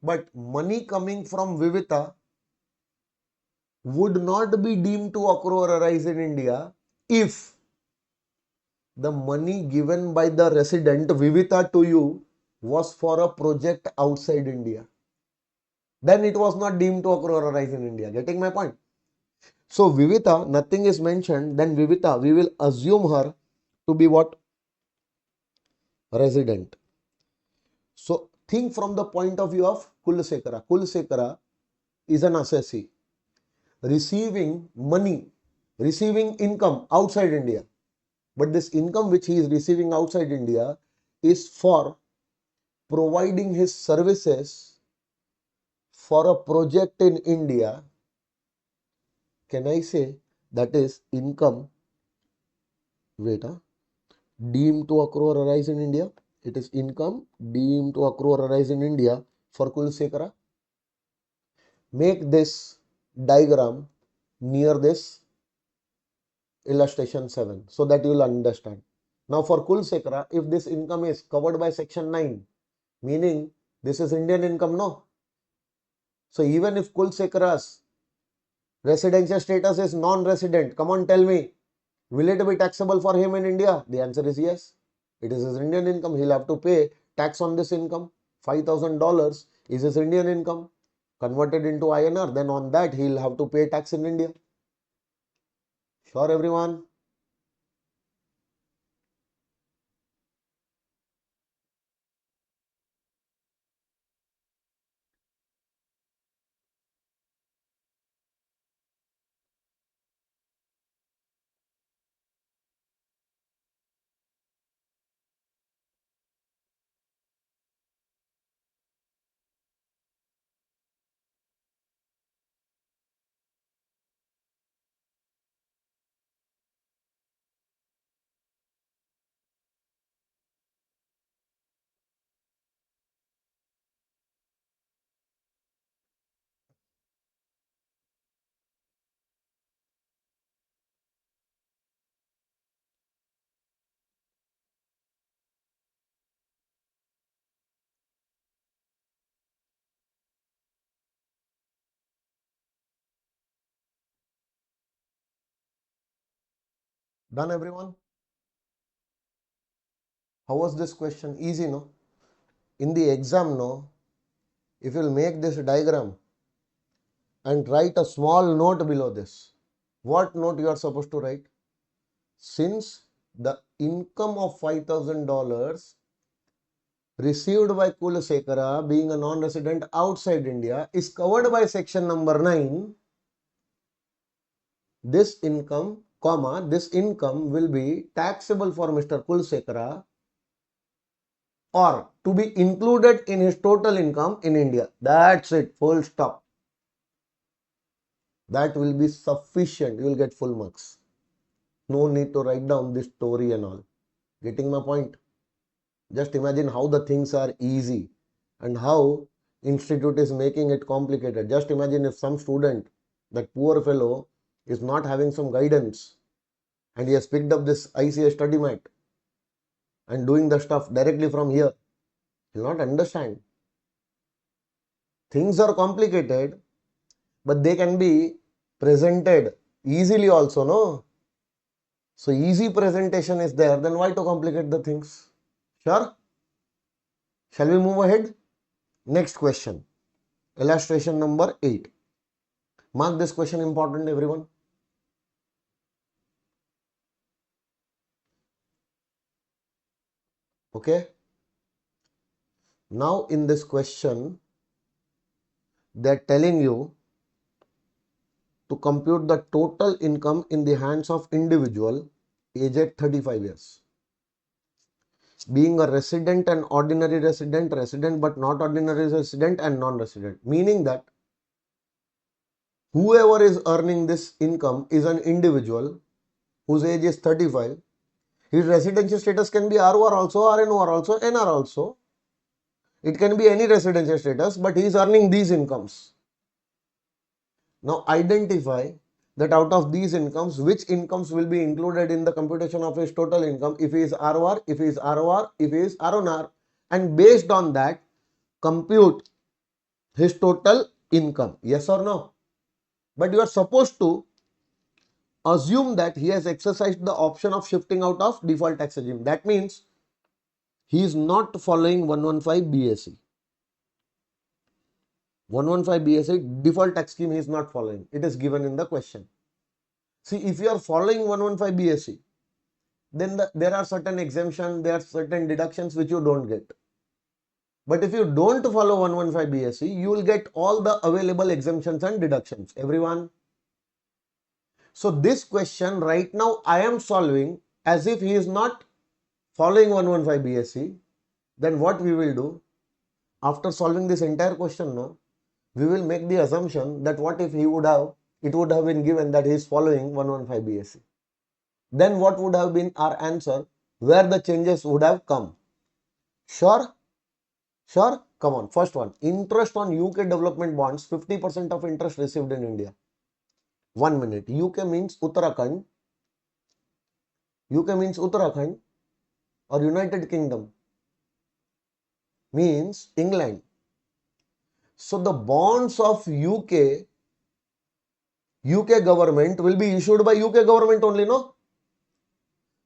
But money coming from Vivita would not be deemed to accrue or arise in India if the money given by the resident Vivita to you was for a project outside India. Then it was not deemed to accrue or arise in India. Getting my point? So Vivita, nothing is mentioned. Then Vivita, we will assume her to be what? Resident. So think from the point of view of Kulasekara. Kulasekara is an assessee receiving money, receiving income outside India. But this income which he is receiving outside India is for providing his services for a project in India. Can I say that is income, wait, deemed to accrue or arise in India? It is income deemed to accrue or arise in India for Kulsekara. Make this diagram near this illustration 7 so that you will understand. Now for Kulsekara, if this income is covered by section 9, meaning this is Indian income, no? So even if Kulsekara's residential status is non-resident, come on, tell me, will it be taxable for him in India? The answer is yes. It is his Indian income. He'll have to pay tax on this income. $5,000 is his Indian income. Converted into INR, then on that he'll have to pay tax in India. Sure, everyone? Done, everyone? How was this question? Easy, no? In the exam, no? If you'll make this diagram and write a small note below this, what note you are supposed to write? Since the income of $5,000 received by Kulasekara being a non-resident outside India is covered by section number 9, this income, comma, this income will be taxable for Mr. Kulasekara or to be included in his total income in India. That's it, full stop. That will be sufficient. You will get full marks. No need to write down this story and all. Getting my point? Just imagine how the things are easy and how institute is making it complicated. Just imagine if some student, that poor fellow, is not having some guidance and he has picked up this ICA study mat and doing the stuff directly from here. He will not understand. Things are complicated, but they can be presented easily also, no? So easy presentation is there, then why to complicate the things? Sure? Shall we move ahead? Next question. Illustration number 8. Mark this question important, everyone. Okay. Now in this question, they are telling you to compute the total income in the hands of individual aged 35 years. Being a resident and ordinary resident, resident but not ordinary resident and non-resident. Meaning that whoever is earning this income is an individual whose age is 35. His residential status can be ROR also, RNOR also, NR also. It can be any residential status, but he is earning these incomes. Now identify that out of these incomes, which incomes will be included in the computation of his total income if he is ROR, if he is ROR, if he is RNR, and based on that, compute his total income. Yes or no? But you are supposed to assume that he has exercised the option of shifting out of default tax regime. That means he is not following 115 BSE. 115 BSE default tax scheme he is not following. It is given in the question. See, if you are following 115 BSE, then there are certain exemptions, there are certain deductions which you don't get. But if you don't follow 115 BSE, you will get all the available exemptions and deductions. Everyone? So this question right now I am solving as if he is not following 115 BSc, then what we will do after solving this entire question, no, we will make the assumption that what if it would have been given that he is following 115 BSc. Then what would have been our answer, where the changes would have come? Sure? Sure? Come on. First one, interest on UK development bonds, 50% of interest received in India. 1 minute. UK means Uttarakhand. UK means Uttarakhand or United Kingdom means England. So the bonds of UK government will be issued by UK government only, no?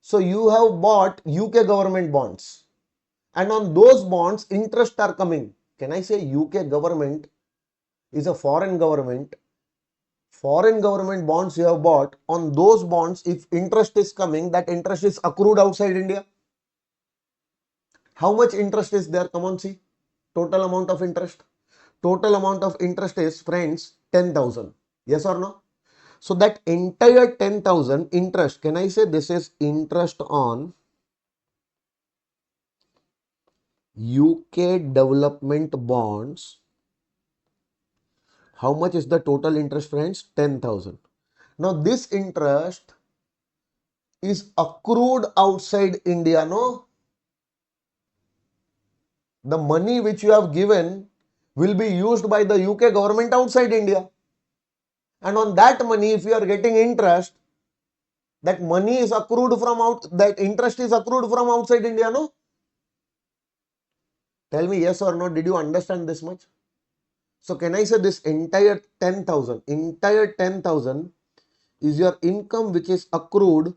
So you have bought UK government bonds and on those bonds interest are coming. Can I say UK government is a foreign government? Foreign government bonds you have bought, on those bonds if interest is coming, that interest is accrued outside India. How much interest is there? Come on, see. Total amount of interest. Total amount of interest is, friends, 10,000. Yes or no? So that entire 10,000 interest, can I say this is interest on UK development bonds? How much is the total interest, friends? 10,000. Now this interest is accrued outside India, no? The money which you have given will be used by the UK government outside India. And on that money, if you are getting interest, that money is accrued from that interest is accrued from outside India, no? Tell me yes or no, did you understand this much? So can I say this entire 10,000 is your income which is accrued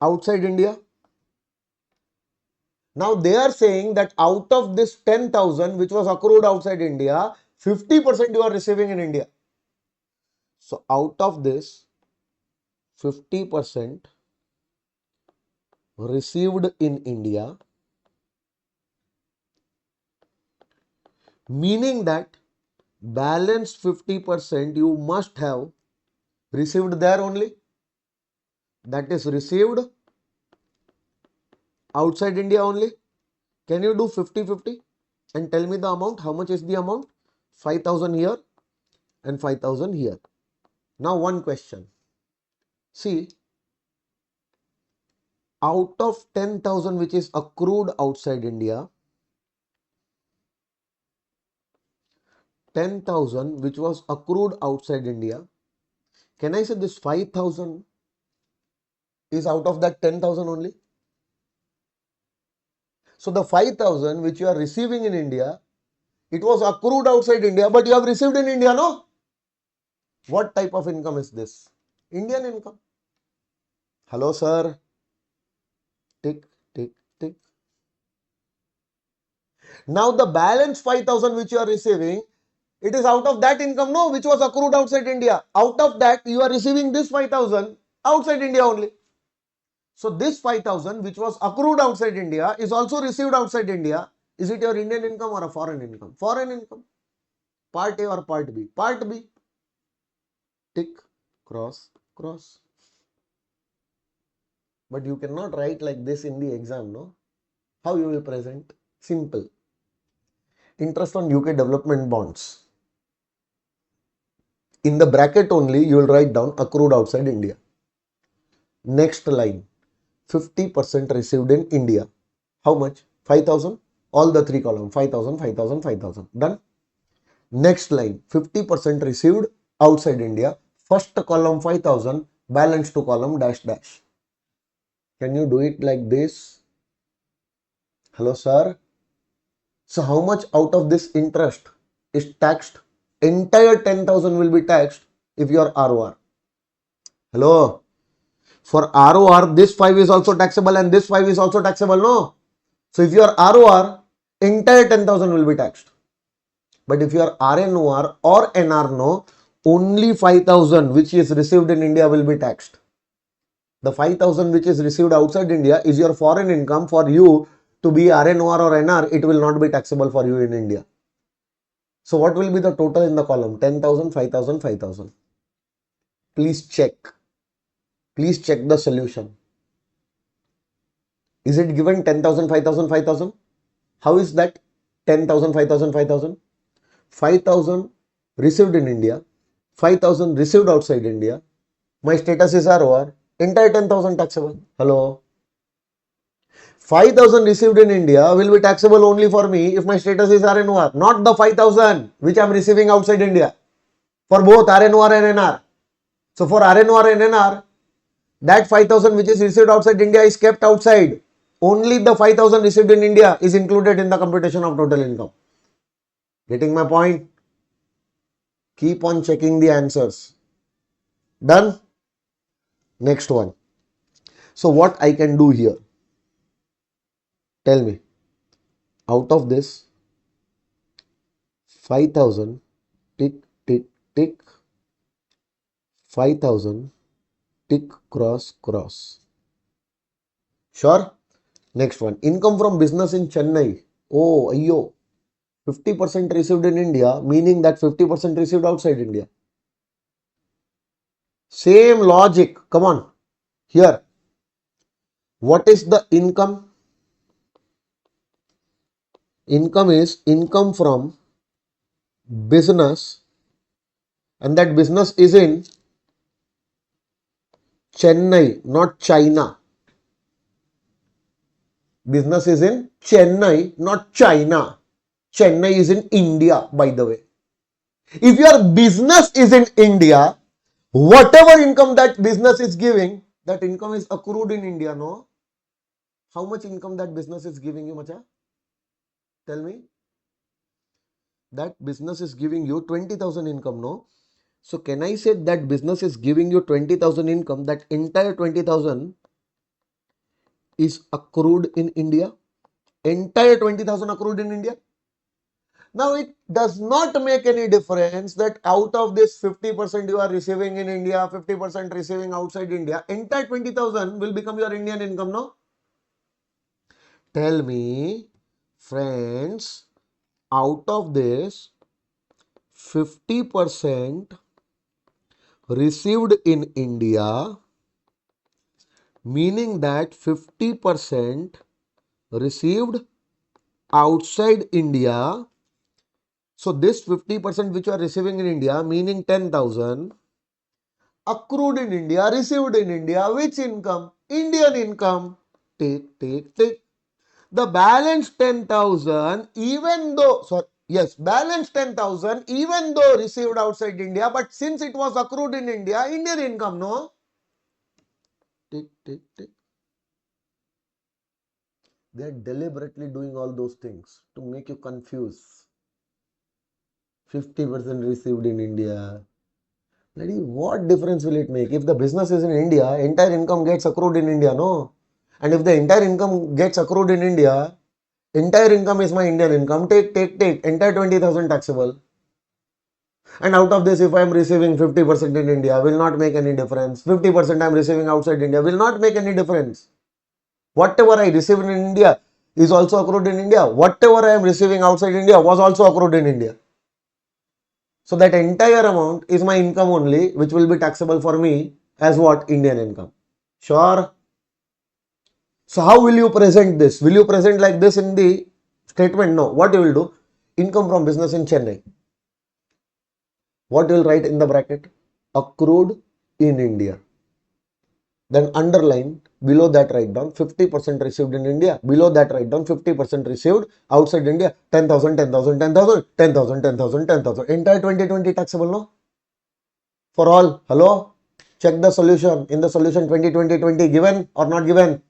outside India? Now they are saying that out of this 10,000 which was accrued outside India, 50% you are receiving in India. So out of this 50% received in India, meaning that balance 50% you must have received there only. That is received outside India only. Can you do 50-50 and tell me the amount? How much is the amount? 5,000 here and 5,000 here. Now one question. See, out of 10,000 which is accrued outside India, 10,000 which was accrued outside India, can I say this 5,000 is out of that 10,000 only? So the 5,000 which you are receiving in India, it was accrued outside India, but you have received in India, no? What type of income is this? Indian income. Hello, sir. Tick, tick, tick. Now the balance 5,000 which you are receiving, it is out of that income, no, which was accrued outside India. Out of that, you are receiving this 5,000 outside India only. So this 5,000 which was accrued outside India is also received outside India. Is it your Indian income or a foreign income? Foreign income. Part A or part B? Part B. Tick, cross, cross. But you cannot write like this in the exam, no? How you will present? Simple. Interest on UK development bonds. In the bracket only, you will write down accrued outside India. Next line, 50% received in India. How much? 5,000. All the three columns, 5,000, 5,000, 5,000. Done. Next line, 50% received outside India. First column 5,000, balance to column dash dash. Can you do it like this? Hello, sir. So how much out of this interest is taxed? Entire 10,000 will be taxed if you are ROR. Hello. For ROR, this 5 is also taxable and this 5 is also taxable, no? So if you are ROR, entire 10,000 will be taxed. But if you are RNOR or NR, only 5,000 which is received in India will be taxed. The 5,000 which is received outside India is your foreign income. For you to be RNOR or NR, it will not be taxable for you in India. So what will be the total in the column? 10,000, 5,000, 5,000. Please check. Please check the solution. Is it given 10,000, 5,000, 5,000? How is that 10,000, 5,000, 5,000? 5,000 received in India, 5,000 received outside India. My status is ROR. Entire 10,000 taxable. Hello. 5,000 received in India will be taxable only for me if my status is RNOR, not the 5,000 which I am receiving outside India. For both RNOR and NR. So for RNOR and NR, that 5,000 which is received outside India is kept outside. Only the 5,000 received in India is included in the computation of total income. Getting my point? Keep on checking the answers. Done? Next one. So what I can do here? Tell me. Out of this 5,000, tick, tick, tick, 5,000, tick, cross, cross. Sure? Next one. Income from business in Chennai. Oh, ayyo. 50% received in India, meaning that 50% received outside India. Same logic. Come on. Here. What is the income? Income is income from business, and that business is in Chennai, not China. Business is in Chennai, not China. Chennai is in India, by the way. If your business is in India, whatever income that business is giving, that income is accrued in India, no? How much income that business is giving you, macha? Tell me. That business is giving you 20,000 income, no? So can I say that business is giving you 20,000 income, that entire 20,000 is accrued in India? Entire 20,000 accrued in India? Now it does not make any difference that out of this 50% you are receiving in India, 50% receiving outside India, entire 20,000 will become your Indian income, no? Tell me, friends, out of this 50% received in India, meaning that 50% received outside India. So this 50% which you are receiving in India, meaning 10,000, accrued in India, received in India, which income? Indian income. Take, take, take. The balance 10,000, even though, sorry, yes, balance 10,000, even though received outside India, but since it was accrued in India, Indian income, no? Tick, tick, tick. They are deliberately doing all those things to make you confused. 50% received in India. Bloody, what difference will it make? If the business is in India, entire income gets accrued in India, no? And if the entire income gets accrued in India, entire income is my Indian income. Take, entire 20,000 taxable. And out of this, if I am receiving 50% in India, will not make any difference. 50% I am receiving outside India, will not make any difference. Whatever I receive in India is also accrued in India. Whatever I am receiving outside India was also accrued in India. So that entire amount is my income only, which will be taxable for me as what? Indian income. Sure. So how will you present this? Will you present like this in the statement? No. What you will do? Income from business in Chennai. What you will write in the bracket? Accrued in India. Then underline, below that write down 50% received in India. Below that write down 50% received outside India. 10,000, 10,000, 10,000, 10,000, 10,000, 10,000. Entire 2020 taxable, no? For all. Hello? Check the solution. In the solution 2020 given or not given?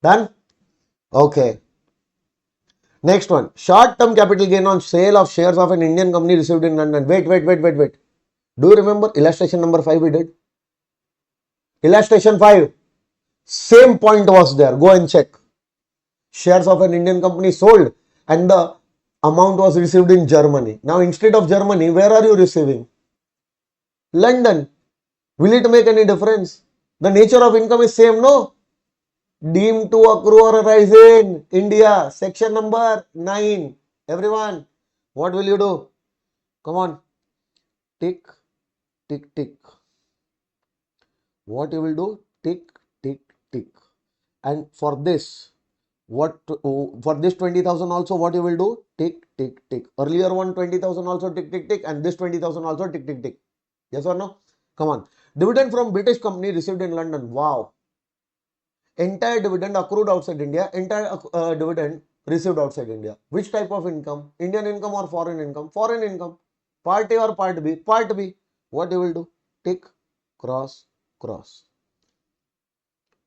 Done? Okay. Next one. Short-term capital gain on sale of shares of an Indian company received in London. Wait. Do you remember illustration number 5 we did? Illustration 5. Same point was there. Go and check. Shares of an Indian company sold and the amount was received in Germany. Now instead of Germany, where are you receiving? London. Will it make any difference? The nature of income is same, no? Deemed to accrue or arise in India. Section number 9. Everyone, what will you do? Come on. Tick, tick, tick. What you will do? Tick, tick, tick. And for this, for this 20,000 also, what you will do? Tick, tick, tick. Earlier one 20,000 also tick, tick, tick, and this 20,000 also tick, tick, tick. Yes or no? Come on. Dividend from British company received in London. Wow. Entire dividend accrued outside India. Entire dividend received outside India. Which type of income? Indian income or foreign income? Foreign income. Part A or part B? Part B. What you will do? Tick, cross, cross.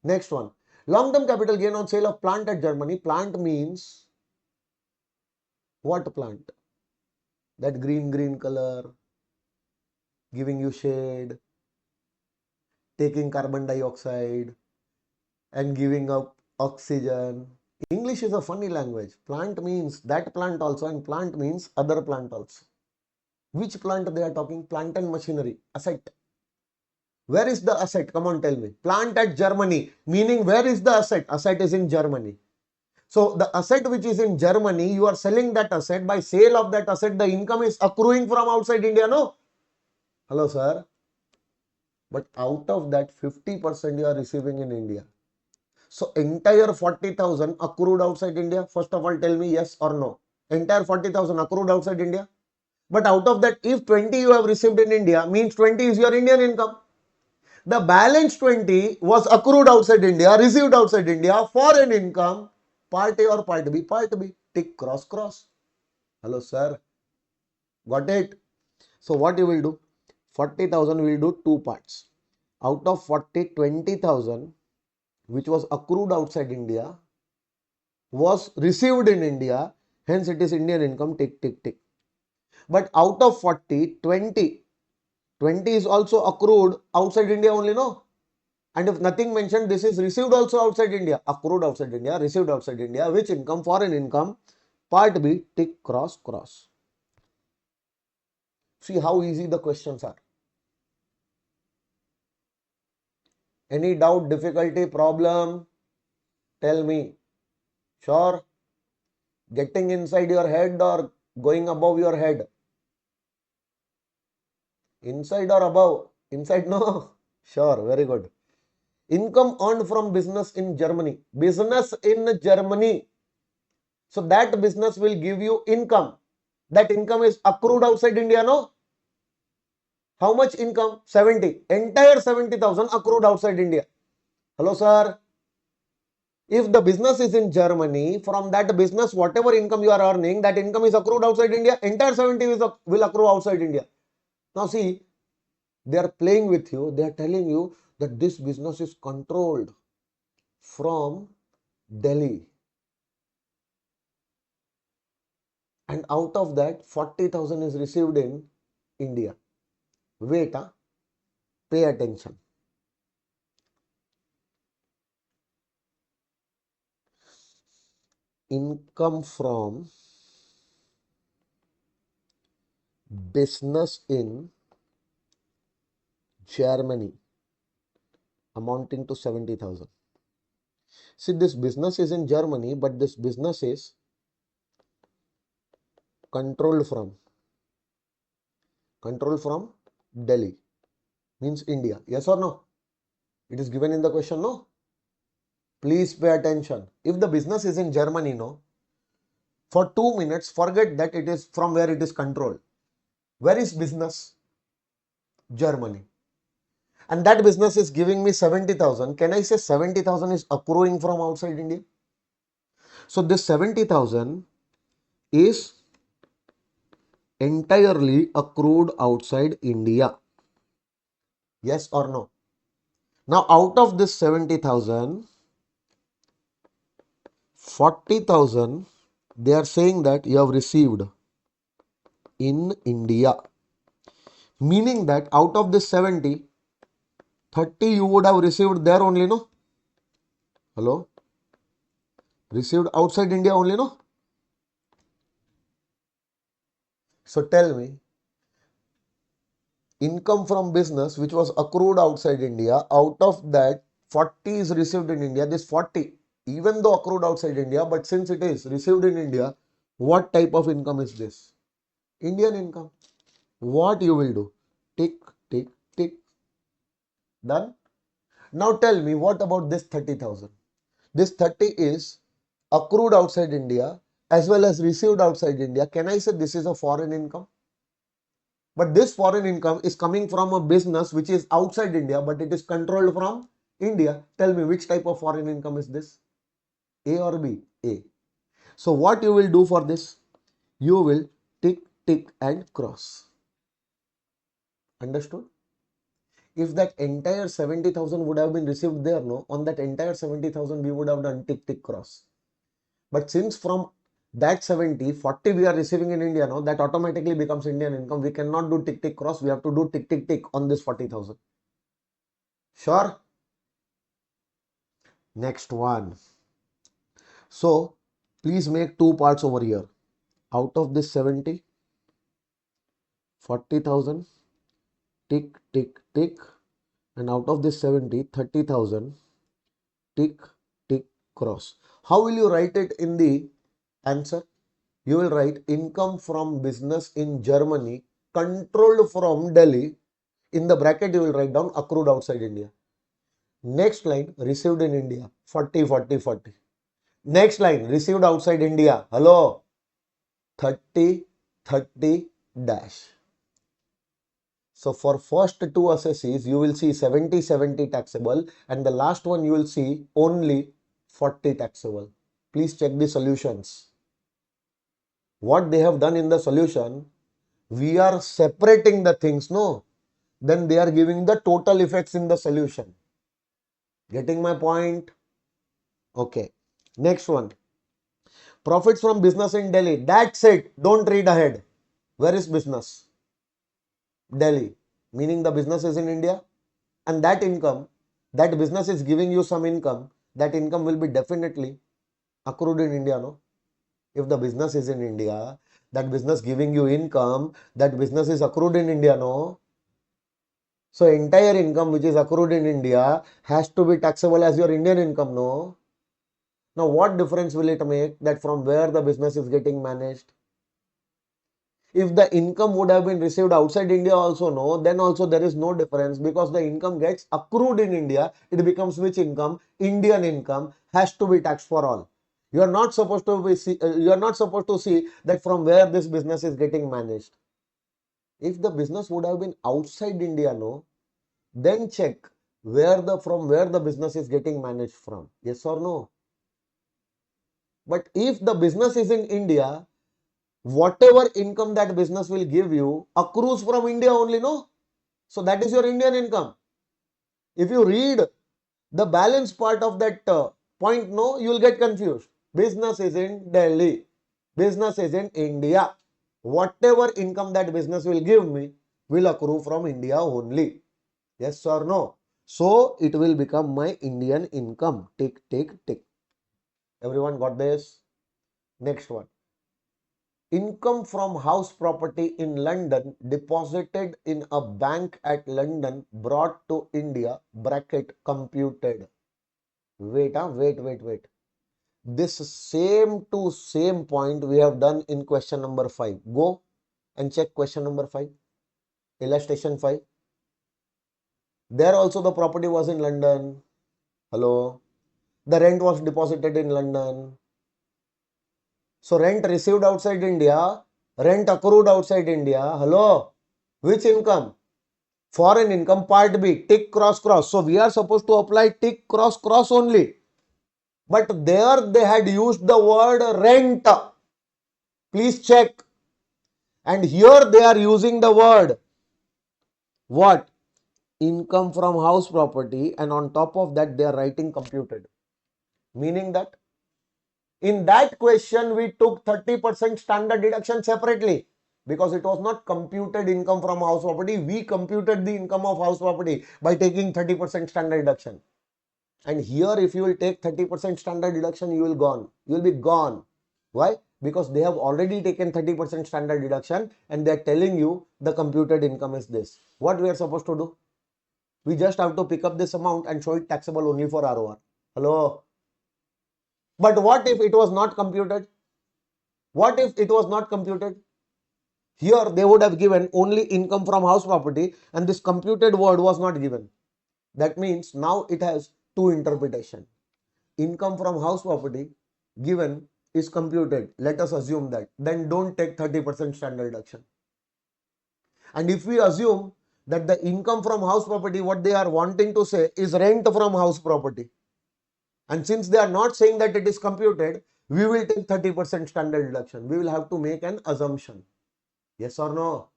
Next one. Long-term capital gain on sale of plant at Germany. Plant means what plant? That green color, giving you shade, taking carbon dioxide and giving up oxygen. English is a funny language. Plant means that plant also, and plant means other plant also. Which plant they are talking? Plant and machinery. Asset. Where is the asset? Come on, tell me. Plant at Germany. Meaning where is the asset? Asset is in Germany. So the asset which is in Germany, you are selling that asset. By sale of that asset, the income is accruing from outside India, no? Hello, sir. But out of that, 50% you are receiving in India. So entire 40,000 accrued outside India. First of all, tell me yes or no. Entire 40,000 accrued outside India. But out of that, if 20 you have received in India, means 20 is your Indian income. The balance 20 was accrued outside India, received outside India, foreign income, part A or part B, part B. Tick, cross, cross. Hello, sir. Got it? So what you will do? 40,000 will do two parts. Out of 40, 20,000, which was accrued outside India, was received in India. Hence, it is Indian income, tick, tick, tick. But out of 40, 20 is also accrued outside India only, no? And if nothing mentioned, this is received also outside India, accrued outside India, received outside India. Which income? Foreign income. Part B, tick, cross, cross. See how easy the questions are. Any doubt, difficulty, problem? Tell me. Sure? Getting inside your head or going above your head? Inside or above? Inside, no? Sure, very good. Income earned from business in Germany. Business in Germany. So that business will give you income. That income is accrued outside India, no? How much income? 70. Entire 70,000 accrued outside India. Hello, sir. If the business is in Germany, from that business, whatever income you are earning, that income is accrued outside India. Entire 70 will accrue outside India. Now see, they are playing with you. They are telling you that this business is controlled from Delhi. And out of that, 40,000 is received in India. Wait, pay attention. Income from business in Germany amounting to 70,000. See, this business is in Germany, but this business is controlled from Delhi, means India. Yes or no? It is given in the question, no? Please pay attention. If the business is in Germany, no, for 2 minutes, forget that it is from where it is controlled. Where is business? Germany. And that business is giving me 70,000. Can I say 70,000 is accruing from outside India? So this 70,000 is entirely accrued outside India. Yes or no? Now out of this 70,000, 40,000, they are saying that you have received in India. Meaning that out of this 70, 30 you would have received there only, no? Hello? Received outside India only, no? So tell me, income from business which was accrued outside India, out of that 40 is received in India. This 40, even though accrued outside India, but since it is received in India, what type of income is this? Indian income. What you will do? Tick, tick, tick. Done? Now tell me, what about this 30,000? This 30 is accrued outside India as well as received outside India. Can I say this is a foreign income? But this foreign income is coming from a business which is outside India, but it is controlled from India. Tell me which type of foreign income is this? A or B? A. So what you will do for this? You will tick, tick and cross. Understood? If that entire 70,000 would have been received there, no, on that entire 70,000 we would have done tick, tick, cross. But since from that 70, 40 we are receiving in India now, that automatically becomes Indian income. We cannot do tick, tick, cross. We have to do tick, tick, tick on this 40,000. Sure? Next one. So, please make two parts over here. Out of this 70, 40,000, tick, tick, tick. And out of this 70, 30,000, tick, tick, cross. How will you write it in the answer? You will write income from business in Germany controlled from Delhi. In the bracket, you will write down accrued outside India. Next line, received in India, 40, 40, 40. Next line, received outside India, hello, 30, 30 dash. So for first two assessees, you will see 70, 70 taxable, and the last one you will see only 40 taxable. Please check the solutions. What they have done in the solution, we are separating the things, no? Then they are giving the total effects in the solution. Getting my point? Okay. Next one. Profits from business in Delhi. That's it. Don't read ahead. Where is business? Delhi. Meaning the business is in India. And that income, that business is giving you some income. That income will be definitely accrued in India, no? If the business is in India, that business giving you income, that business is accrued in India, no? So entire income which is accrued in India has to be taxable as your Indian income, no? Now what difference will it make that from where the business is getting managed? If the income would have been received outside India also, no, then also there is no difference because the income gets accrued in India. It becomes which income? Indian income has to be taxed for all. You are not supposed to see that from where this business is getting managed. If the business would have been outside India, no, then check from where the business is getting managed from. Yes or no? But if the business is in India, whatever income that business will give you accrues from India only, no? So that is your Indian income. If you read the balance part of that point, no, you will get confused. Business is in Delhi. Business is in India. Whatever income that business will give me will accrue from India only. Yes or no? So it will become my Indian income. Tick, tick, tick. Everyone got this? Next one. Income from house property in London deposited in a bank at London brought to India, bracket computed. Wait. This same to same point we have done in question number 5. Go and check question number 5. Illustration 5. There also the property was in London. Hello. The rent was deposited in London. So rent received outside India, rent accrued outside India. Hello. Which income? Foreign income, part B. Tick, cross, cross. So we are supposed to apply tick, cross, cross only. But there they had used the word rent. Please check. And here they are using the word what? Income from house property, and on top of that they are writing computed. Meaning that in that question we took 30% standard deduction separately because it was not computed income from house property. We computed the income of house property by taking 30% standard deduction. And here if you will take 30% standard deduction, you will be gone. Why? Because they have already taken 30% standard deduction and they are telling you the computed income is this. What we are supposed to do? We just have to pick up this amount and show it taxable only for ROR. Hello? But what if it was not computed? What if it was not computed? Here they would have given only income from house property and this computed word was not given. That means now it has two interpretations. income from house property given is computed, let us assume that, then don't take 30% standard deduction. And if we assume that the income from house property, what they are wanting to say is rent from house property, and since they are not saying that it is computed, we will take 30% standard deduction. We will have to make an assumption. Yes or no?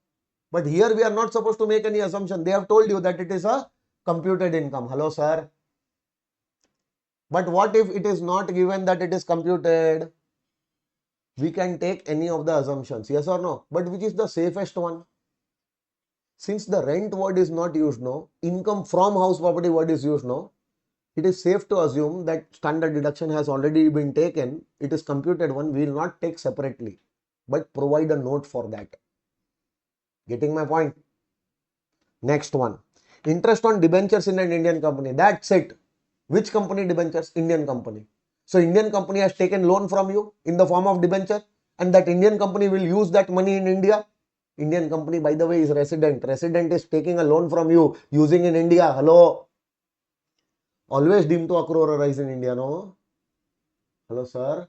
But here we are not supposed to make any assumption. They have told you that it is a computed income. Hello, sir. But what if it is not given that it is computed? We can take any of the assumptions. Yes or no? But which is the safest one? Since the rent word is not used now, income from house property word is used now, it is safe to assume that standard deduction has already been taken. It is computed one. We will not take separately, but provide a note for that. Getting my point? Next one. Interest on debentures in an Indian company. That's it. Which company debentures? Indian company. So Indian company has taken loan from you in the form of debenture, and that Indian company will use that money in India. Indian company, by the way, is resident. Resident is taking a loan from you using in India. Hello. Always deemed to accrue or arise in India, no? Hello, sir.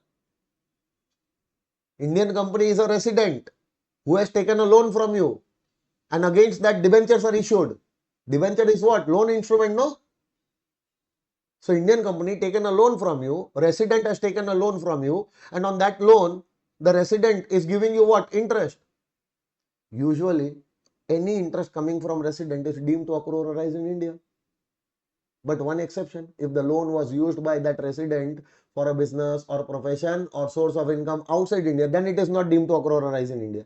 Indian company is a resident who has taken a loan from you, and against that debentures are issued. Debenture is what? Loan instrument, no? So Indian company taken a loan from you, resident has taken a loan from you, and on that loan, the resident is giving you what? Interest. Usually, any interest coming from resident is deemed to accrue or arise in India. But one exception, if the loan was used by that resident for a business or profession or source of income outside India, then it is not deemed to accrue or arise in India.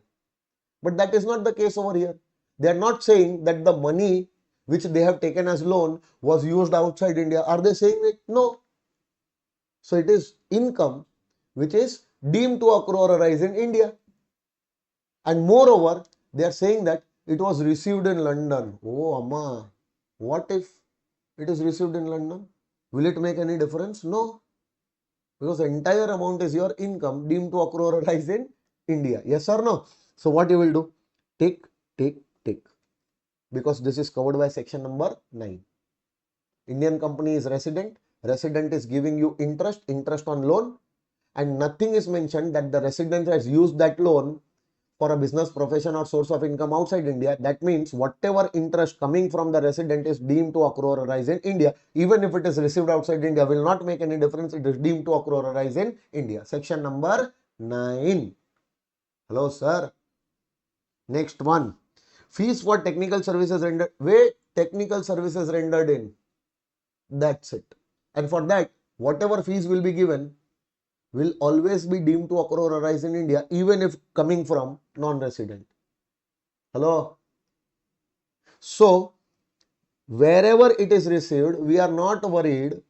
But that is not the case over here. They are not saying that the money which they have taken as loan was used outside India. Are they saying it? No. So it is income which is deemed to accrue or arise in India. And moreover, they are saying that it was received in London. Oh, Amma, what if it is received in London? Will it make any difference? No. Because the entire amount is your income deemed to accrue or arise in India. Yes or no? So what you will do? Tick, tick, tick. Because this is covered by section number 9. Indian company is resident. Resident is giving you interest on loan. And nothing is mentioned that the resident has used that loan for a business, profession or source of income outside India. That means whatever interest coming from the resident is deemed to accrue or arise in India. Even if it is received outside India, will not make any difference. It is deemed to accrue or arise in India. Section number 9. Hello, sir. Next one. Fees for technical services rendered. Where technical services rendered in. That's it. And for that, whatever fees will be given will always be deemed to accrue or arise in India, even if coming from non-resident. Hello. So, wherever it is received, we are not worried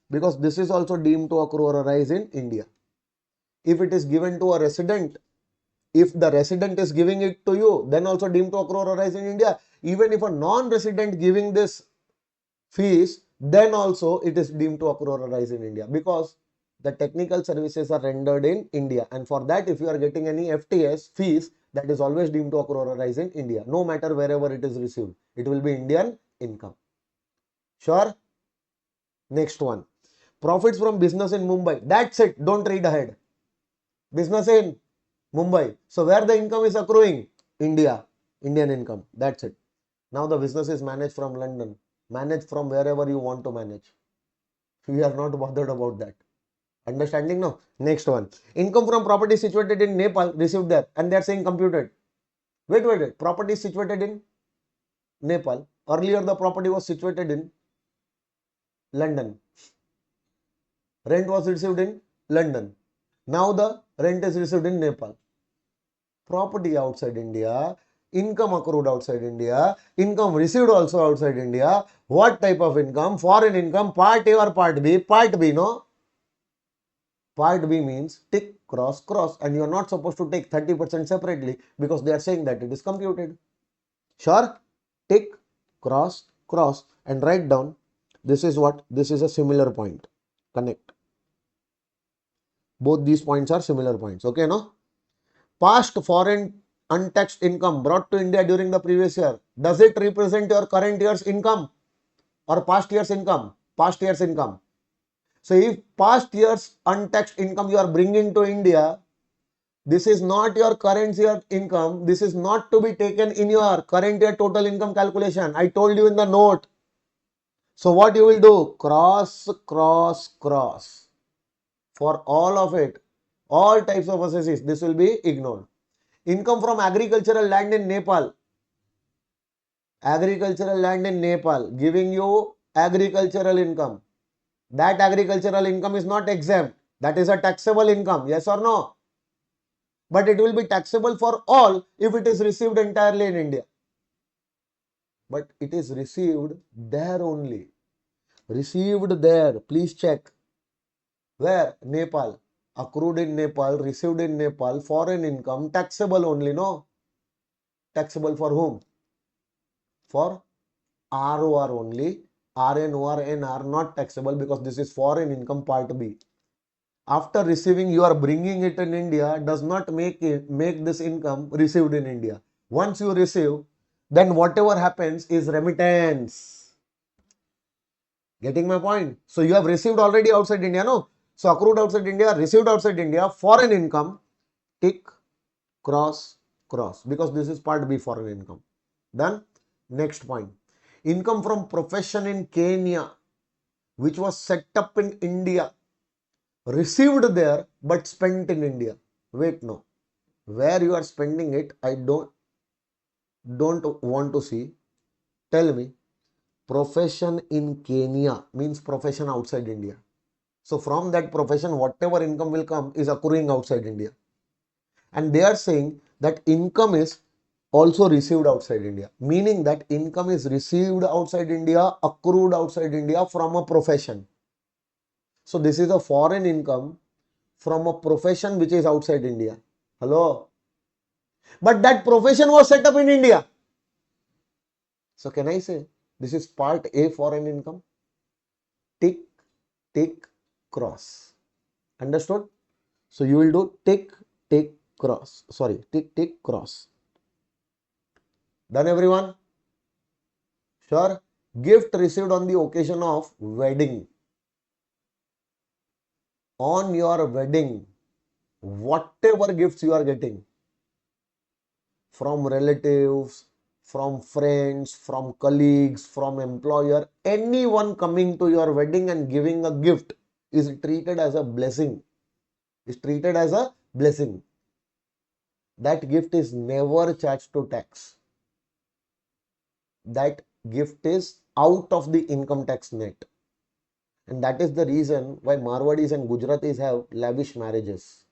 because this is also deemed to accrue or arise in India. If it is given to a resident, if the resident is giving it to you, then also deemed to accrue or arise in India. Even if a non-resident giving this fees, then also it is deemed to accrue or arise in India, because the technical services are rendered in India, and for that, if you are getting any FTS fees, that is always deemed to accrue or arise in India, no matter wherever it is received. It will be Indian income. Sure? Next one. Profits from business in Mumbai. That's it. Don't read ahead. Business in Mumbai. So where the income is accruing? India. Indian income. That's it. Now the business is managed from London. Manage from wherever you want to manage. We are not bothered about that. Understanding now? Next one. Income from property situated in Nepal received there, and they are saying computed. Wait. Property is situated in Nepal. Earlier the property was situated in London. Rent was received in London. Now the rent is received in Nepal. Property outside India. Income accrued outside India. Income received also outside India. What type of income? Foreign income. Part A or part B? Part B, no? Part B means tick, cross, cross, and you are not supposed to take 30% separately because they are saying that it is computed. Sure? Tick, cross, cross, and write down. This is what? This is a similar point. Connect. Both these points are similar points. Okay, no? Past foreign untaxed income brought to India during the previous year. Does it represent your current year's income or past year's income? Past year's income. So if past year's untaxed income you are bringing to India, this is not your current year income. This is not to be taken in your current year total income calculation. I told you in the note. So what you will do? Cross, cross, cross. For all of it, all types of assesses, this will be ignored. Income from agricultural land in Nepal. Agricultural land in Nepal giving you agricultural income. That agricultural income is not exempt. That is a taxable income. Yes or no? But it will be taxable for all if it is received entirely in India. But it is received there only. Received there. Please check. Where? Nepal. Accrued in Nepal, received in Nepal, foreign income, taxable only, no? Taxable for whom? For ROR only. RNOR, NR not taxable because this is foreign income part B. After receiving, you are bringing it in India, does not make this income received in India. Once you receive, then whatever happens is remittance. Getting my point? So you have received already outside India, no? So accrued outside India, received outside India, foreign income, tick, cross, cross, because this is part B, foreign income. Then next point, income from profession in Kenya, which was set up in India, received there but spent in India. Wait, no. Where you are spending it, I don't want to see. Tell me. Profession in Kenya means profession outside India. So from that profession, whatever income will come is accruing outside India. And they are saying that income is also received outside India, meaning that income is received outside India, accrued outside India from a profession. So this is a foreign income from a profession which is outside India. Hello? But that profession was set up in India. So can I say this is part A, foreign income? Tick, tick, cross. Understood? So you will do tick, tick, cross. Sorry, tick, tick, cross. Done, everyone? Sure. Gift received on the occasion of wedding. On your wedding, whatever gifts you are getting from relatives, from friends, from colleagues, from employer, anyone coming to your wedding and giving a gift is treated as a blessing. Is treated as a blessing. That gift is never charged to tax. That gift is out of the income tax net. And that is the reason why Marwadis and Gujaratis have lavish marriages.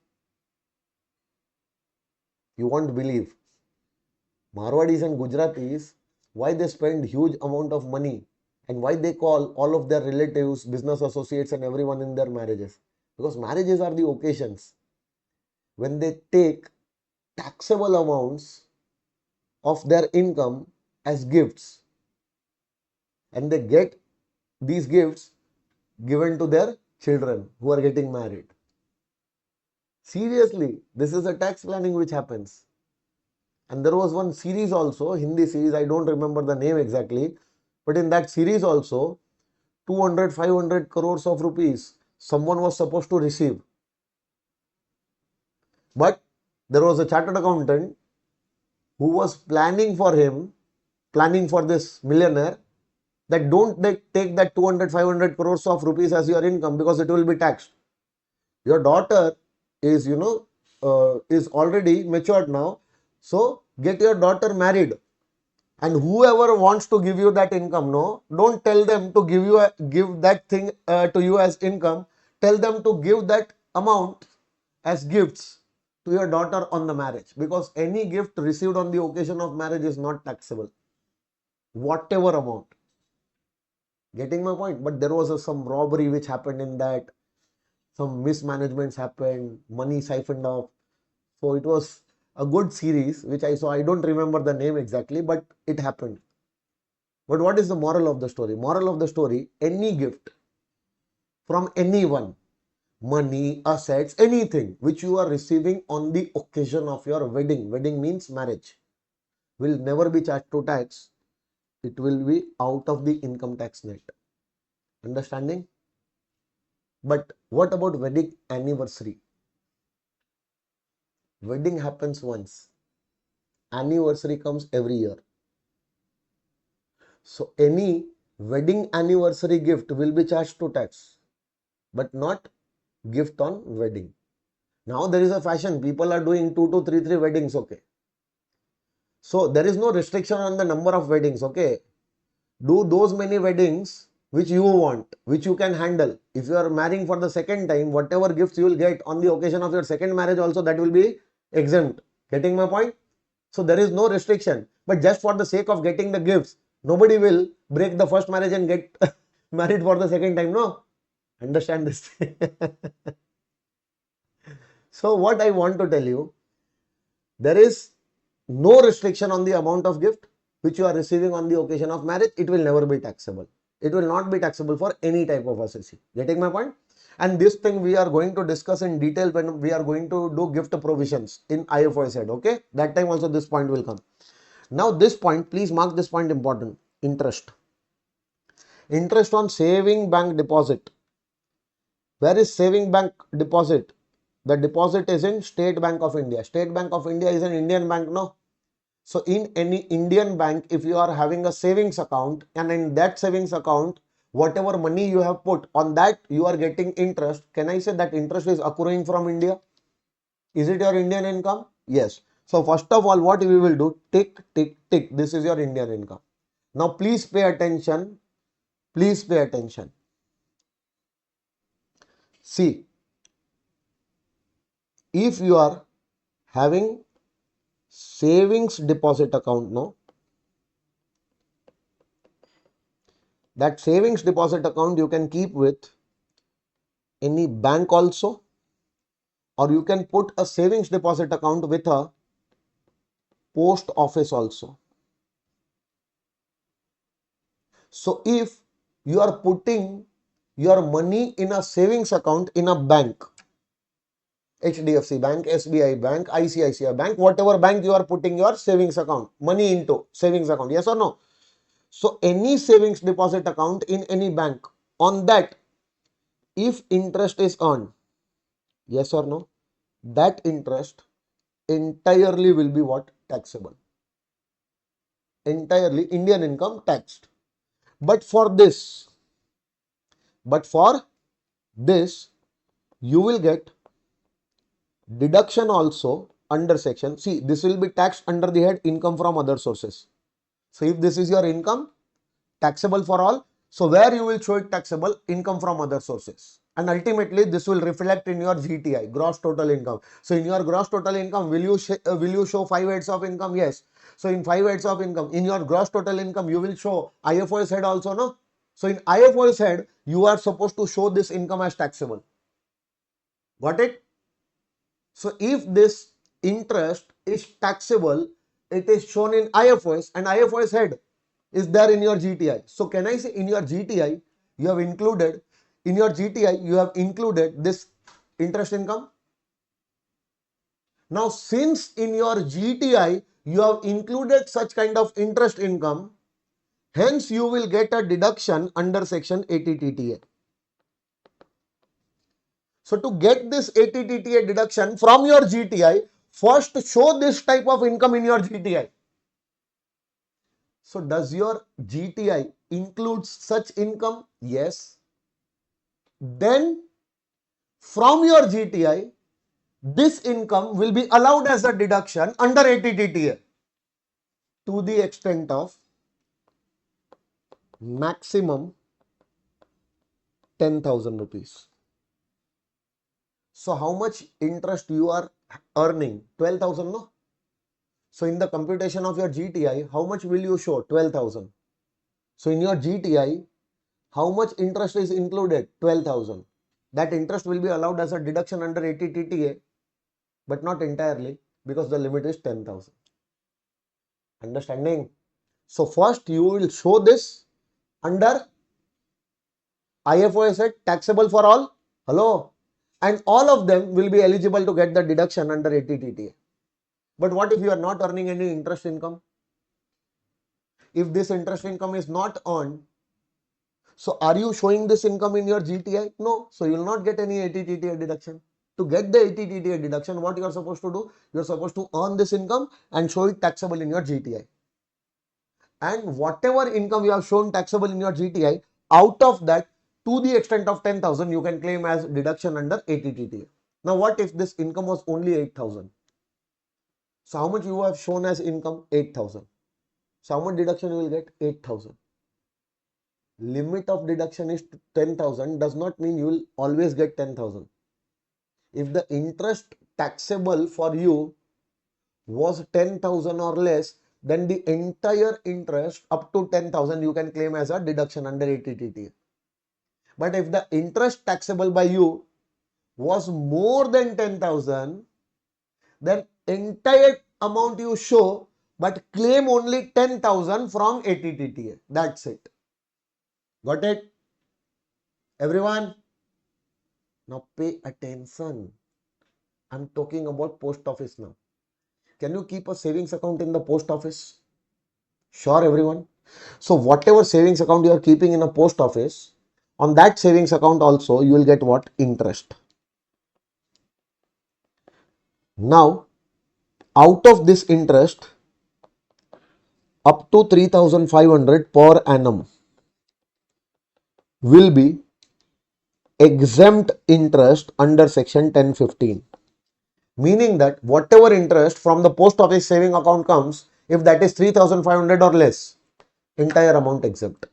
You won't believe. Marwadis and Gujaratis, why they spend huge amount of money and why they call all of their relatives, business associates and everyone in their marriages. Because marriages are the occasions when they take taxable amounts of their income as gifts and they get these gifts given to their children who are getting married. Seriously, this is a tax planning which happens. And there was one series also, Hindi series, I don't remember the name exactly, but in that series also, 200, 500 crores of rupees someone was supposed to receive. But there was a chartered accountant who was planning for him, planning for this millionaire, that don't take that 200, 500 crores of rupees as your income because it will be taxed. Your daughter is, is already matured now. So get your daughter married. And whoever wants to give you that income, no, don't tell them to give that thing to you as income. Tell them to give that amount as gifts to your daughter on the marriage, because any gift received on the occasion of marriage is not taxable. Whatever amount. Getting my point? But there was some robbery which happened in that. Some mismanagements happened, money siphoned off. So it was a good series which I saw. I don't remember the name exactly, but it happened. But what is the moral of the story? Moral of the story, any gift from anyone, money, assets, anything which you are receiving on the occasion of your wedding, wedding means marriage, will never be charged to tax. It will be out of the income tax net. Understanding? But what about wedding anniversary? Wedding happens once. Anniversary comes every year. So any wedding anniversary gift will be charged to tax, but not gift on wedding. Now there is a fashion. People are doing 2 to 3 weddings. Okay. So there is no restriction on the number of weddings. Okay. Do those many weddings which you want, which you can handle. If you are marrying for the second time, whatever gifts you will get on the occasion of your second marriage also, that will be exempt. Getting my point? So there is no restriction. But just for the sake of getting the gifts, nobody will break the first marriage and get married for the second time. No? Understand this. So what I want to tell you, there is no restriction on the amount of gift which you are receiving on the occasion of marriage. It will never be taxable. It will not be taxable for any type of SEC. Getting my point? And this thing we are going to discuss in detail when we are going to do gift provisions in IFOS head. Okay? That time also this point will come. Now this point, please mark this point important. Interest. Interest on saving bank deposit. Where is saving bank deposit? The deposit is in State Bank of India. State Bank of India is an Indian bank, no? So in any Indian bank, if you are having a savings account, and in that savings account, whatever money you have put on that, you are getting interest. Can I say that interest is accruing from India? Is it your Indian income? Yes. So first of all, what we will do, tick, tick, tick. This is your Indian income. Now please pay attention. Please pay attention. See, if you are having savings deposit account, no, that savings deposit account you can keep with any bank also, or you can put a savings deposit account with a post office also. So if you are putting your money in a savings account in a bank, HDFC Bank, SBI Bank, ICICI Bank, whatever bank you are putting your savings account, money into savings account, yes or no? So any savings deposit account in any bank, on that, if interest is earned, yes or no, that interest entirely will be what? Taxable. Entirely Indian income taxed. But for this, you will get deduction also under section. See, this will be taxed under the head income from other sources. So if this is your income, taxable for all. So where you will show it taxable? Income from other sources. And ultimately this will reflect in your GTI, gross total income. So in your gross total income, will you show 5 heads of income? Yes. So in 5 heads of income, in your gross total income, you will show IFOS head also, no? So in IFOS head, you are supposed to show this income as taxable. Got it? So if this interest is taxable, it is shown in IFOS, and IFOS head is there in your GTI. So can I say in your GTI, you have included, this interest income? Now, since in your GTI, you have included such kind of interest income, hence you will get a deduction under section 80TTA. So to get this 80TTA deduction from your GTI, first show this type of income in your GTI. So does your GTI include such income? Yes. Then from your GTI, this income will be allowed as a deduction under 80TTA to the extent of maximum 10,000 rupees. So how much interest you are earning? 12,000, no? So in the computation of your GTI, how much will you show? 12,000. So in your GTI, how much interest is included? 12,000. That interest will be allowed as a deduction under 80TTA, but not entirely, because the limit is 10,000. Understanding? So first you will show this under IFOS head, taxable for all. Hello? And all of them will be eligible to get the deduction under 80TTA. But what if you are not earning any interest income? If this interest income is not earned, So are you showing this income in your GTI? No. So you will not get any ATTTA deduction. To get the ATTTA deduction, what you are supposed to do? You are supposed to earn this income and show it taxable in your GTI. And whatever income you have shown taxable in your GTI, out of that, to the extent of 10,000, you can claim as deduction under ATTTA. Now, what if this income was only 8,000? So how much you have shown as income? 8,000. So how much deduction you will get? 8,000. Limit of deduction is 10,000 does not mean you will always get 10,000. If the interest taxable for you was 10,000 or less, then the entire interest up to 10,000 you can claim as a deduction under ATTTA. But if the interest taxable by you was more than 10,000, then entire amount you show but claim only 10,000 from ATTTA. That's it. Got it? Everyone? Now pay attention. I'm talking about post office now. Can you keep a savings account in the post office? Sure, everyone. So whatever savings account you are keeping in a post office, on that savings account also you will get what? Interest. Now, out of this interest, up to 3,500 per annum will be exempt interest under section 1015. Meaning that whatever interest from the post office saving account comes, if that is 3,500 or less, entire amount exempt.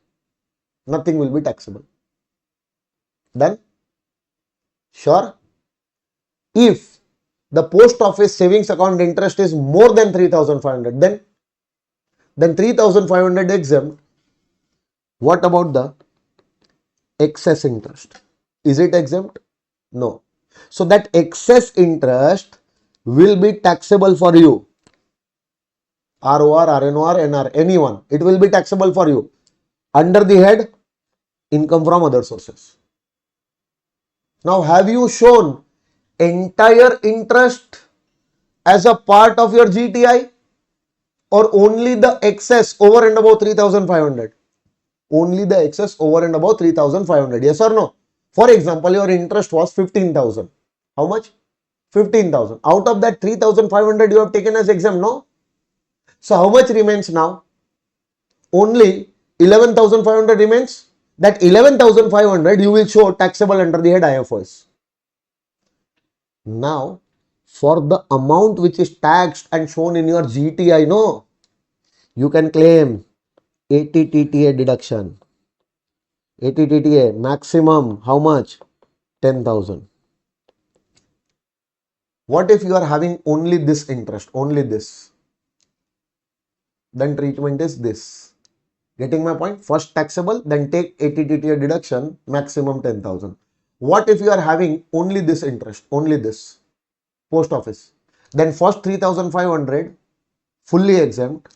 Nothing will be taxable. Then, sure, if the post office savings account interest is more than 3,500, then 3,500 exempt. What about the excess interest? Is it exempt? No. So that excess interest will be taxable for you. ROR, RNOR, NR, anyone. It will be taxable for you. Under the head, income from other sources. Now, have you shown entire interest as a part of your GTI or only the excess over and above 3,500? Only the excess over and above 3,500. Yes or no? For example, your interest was 15,000. How much? 15,000. Out of that 3,500 you have taken as exempt, no? So how much remains now? Only 11,500 remains. That 11,500 you will show taxable under the head IFRS. Now, for the amount which is taxed and shown in your GTI, no, you can claim ATTTA deduction. ATTTA maximum how much? 10,000. What if you are having only this interest, only this? Then treatment is this. Getting my point? First taxable, then take ATTTA deduction, maximum 10,000. What if you are having only this interest, only this? Post office. Then first 3,500 fully exempt.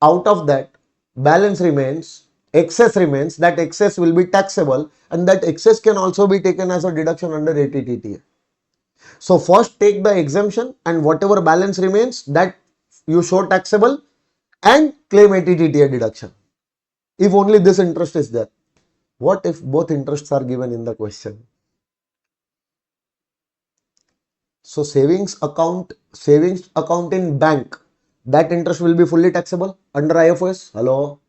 Out of that, balance remains, excess remains. That excess will be taxable and that excess can also be taken as a deduction under ATTTA. So first take the exemption and whatever balance remains that you show taxable and claim ATTTA deduction. If only this interest is there. What if both interests are given in the question? So savings account in bank, that interest will be fully taxable under IFRS. Hello.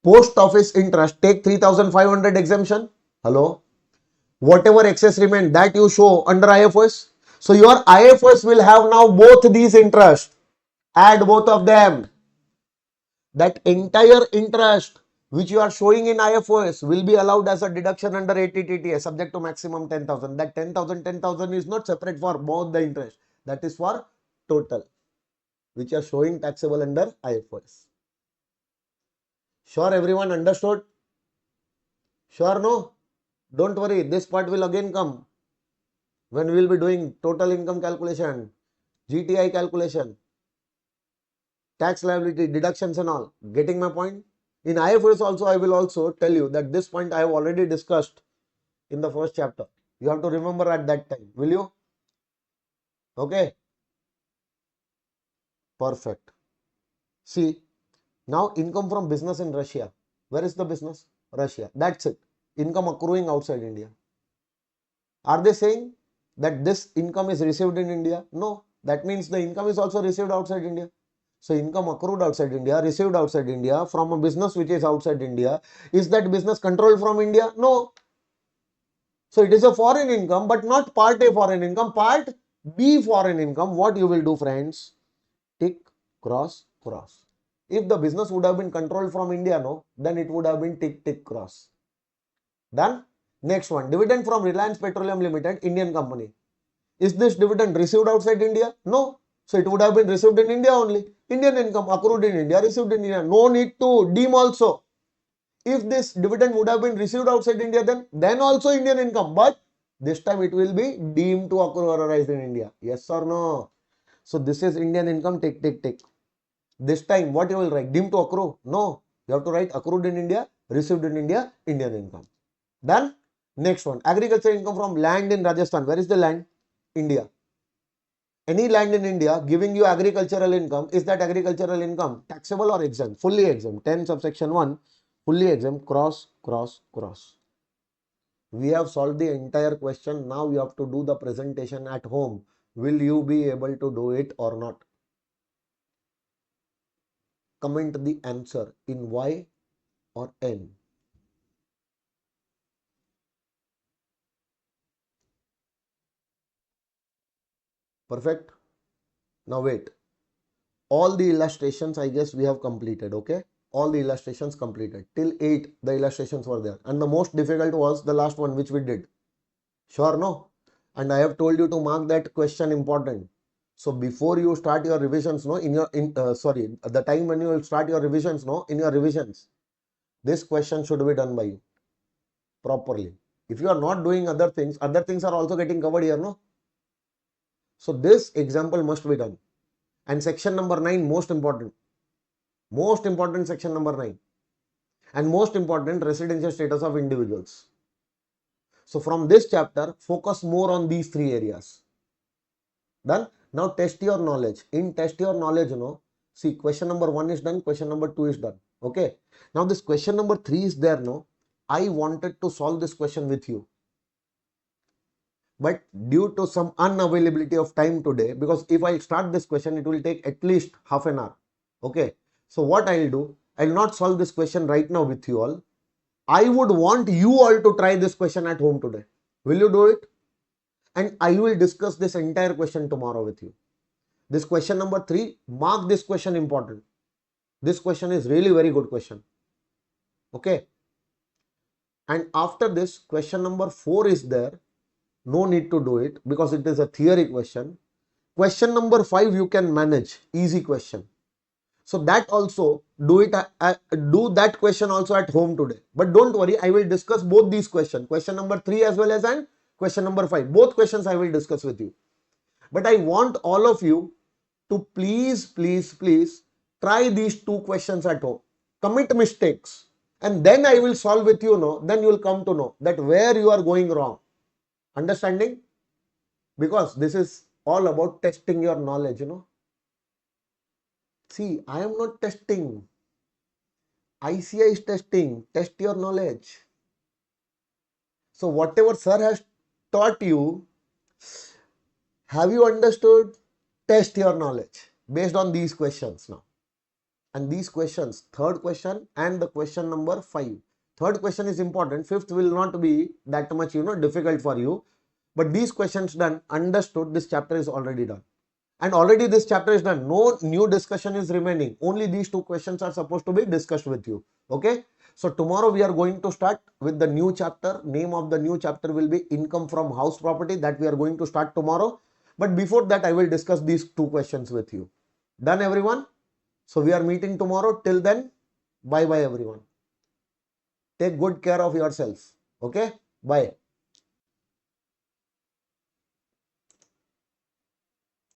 Post office interest, take 3,500 exemption. Hello. Whatever excess remain that you show under IFRS. So your IFRS will have now both these interests. Add both of them. That entire interest which you are showing in IFRS will be allowed as a deduction under ATTTA subject to maximum 10,000. That 10,000 is not separate for both the interest. That is for total which are showing taxable under IFRS. Sure, everyone understood? Sure, no? Don't worry, this part will again come when we will be doing total income calculation, GTI calculation, tax liability, deductions and all. Getting my point? In IFRS also, I will also tell you that this point I have already discussed in the first chapter. You have to remember at that time. Will you? Okay. Perfect. See, now income from business in Russia. Where is the business? Russia. That's it. Income accruing outside India. Are they saying that this income is received in India? No. That means the income is also received outside India. So income accrued outside India, received outside India from a business which is outside India. Is that business controlled from India? No. So it is a foreign income, but not part A foreign income, part B foreign income. What you will do, friends? Tick, cross, cross. If the business would have been controlled from India, no, then it would have been tick, tick, cross. Done? Next one, dividend from Reliance Petroleum Limited, Indian company. Is this dividend received outside India? No. So it would have been received in India only. Indian income accrued in India, received in India. No need to deem also. If this dividend would have been received outside India, then also Indian income. But this time it will be deemed to accrue or arise in India. Yes or no? So this is Indian income, tick, tick, tick. This time what you will write? Deemed to accrue? No. You have to write accrued in India, received in India, Indian income. Done? Next one. Agriculture income from land in Rajasthan. Where is the land? India. Any land in India giving you agricultural income, is that agricultural income taxable or exempt? Fully exempt. 10 subsection 1, fully exempt, cross, cross, cross. We have solved the entire question. Now you have to do the presentation at home. Will you be able to do it or not? Comment the answer in Y or N. Perfect. Now wait. All the illustrations I guess we have completed. Okay. All the illustrations completed. Till 8 the illustrations were there. And the most difficult was the last one which we did. Sure, no? And I have told you to mark that question important. So before you start your revisions, no, the time when you will start your revisions, no, in your revisions, this question should be done by you properly. If you are not doing other things are also getting covered here, no? So this example must be done. And section number 9, most important section number 9, and most important, residential status of individuals. So from this chapter, focus more on these 3 areas. Done? Now test your knowledge. In test your knowledge, you know, see, question number 1 is done, question number 2 is done. Okay. Now this question number 3 is there, no? I wanted to solve this question with you. But due to some unavailability of time today, because if I start this question, it will take at least half an hour. Okay. So what I'll do, I'll not solve this question right now with you all. I would want you all to try this question at home today. Will you do it? And I will discuss this entire question tomorrow with you. This question number 3, mark this question important. This question is really very good question. Okay. And after this, question number 4 is there. No need to do it because it is a theory question. Question number 5 you can manage. Easy question. So that also do that question also at home today. But don't worry, I will discuss both these questions. Question number 3 as well as and question number 5. Both questions I will discuss with you. But I want all of you to please try these 2 questions at home. Commit mistakes. And then I will solve with you, no? Then you will come to know that where you are going wrong. Understanding? Because this is all about testing your knowledge, you know. See, I am not testing. ICI is testing. Test your knowledge. So whatever sir has taught you, have you understood? Test your knowledge based on these questions now. And these questions, third question and the question number 5. Third question is important. Fifth will not be that much, you know, difficult for you. But these questions done, understood, this chapter is already done. And already this chapter is done. No new discussion is remaining. Only these 2 questions are supposed to be discussed with you. Okay. So tomorrow we are going to start with the new chapter. Name of the new chapter will be income from house property, that we are going to start tomorrow. But before that, I will discuss these 2 questions with you. Done, everyone? So we are meeting tomorrow. Till then, bye bye everyone. Take good care of yourself. Okay. Bye.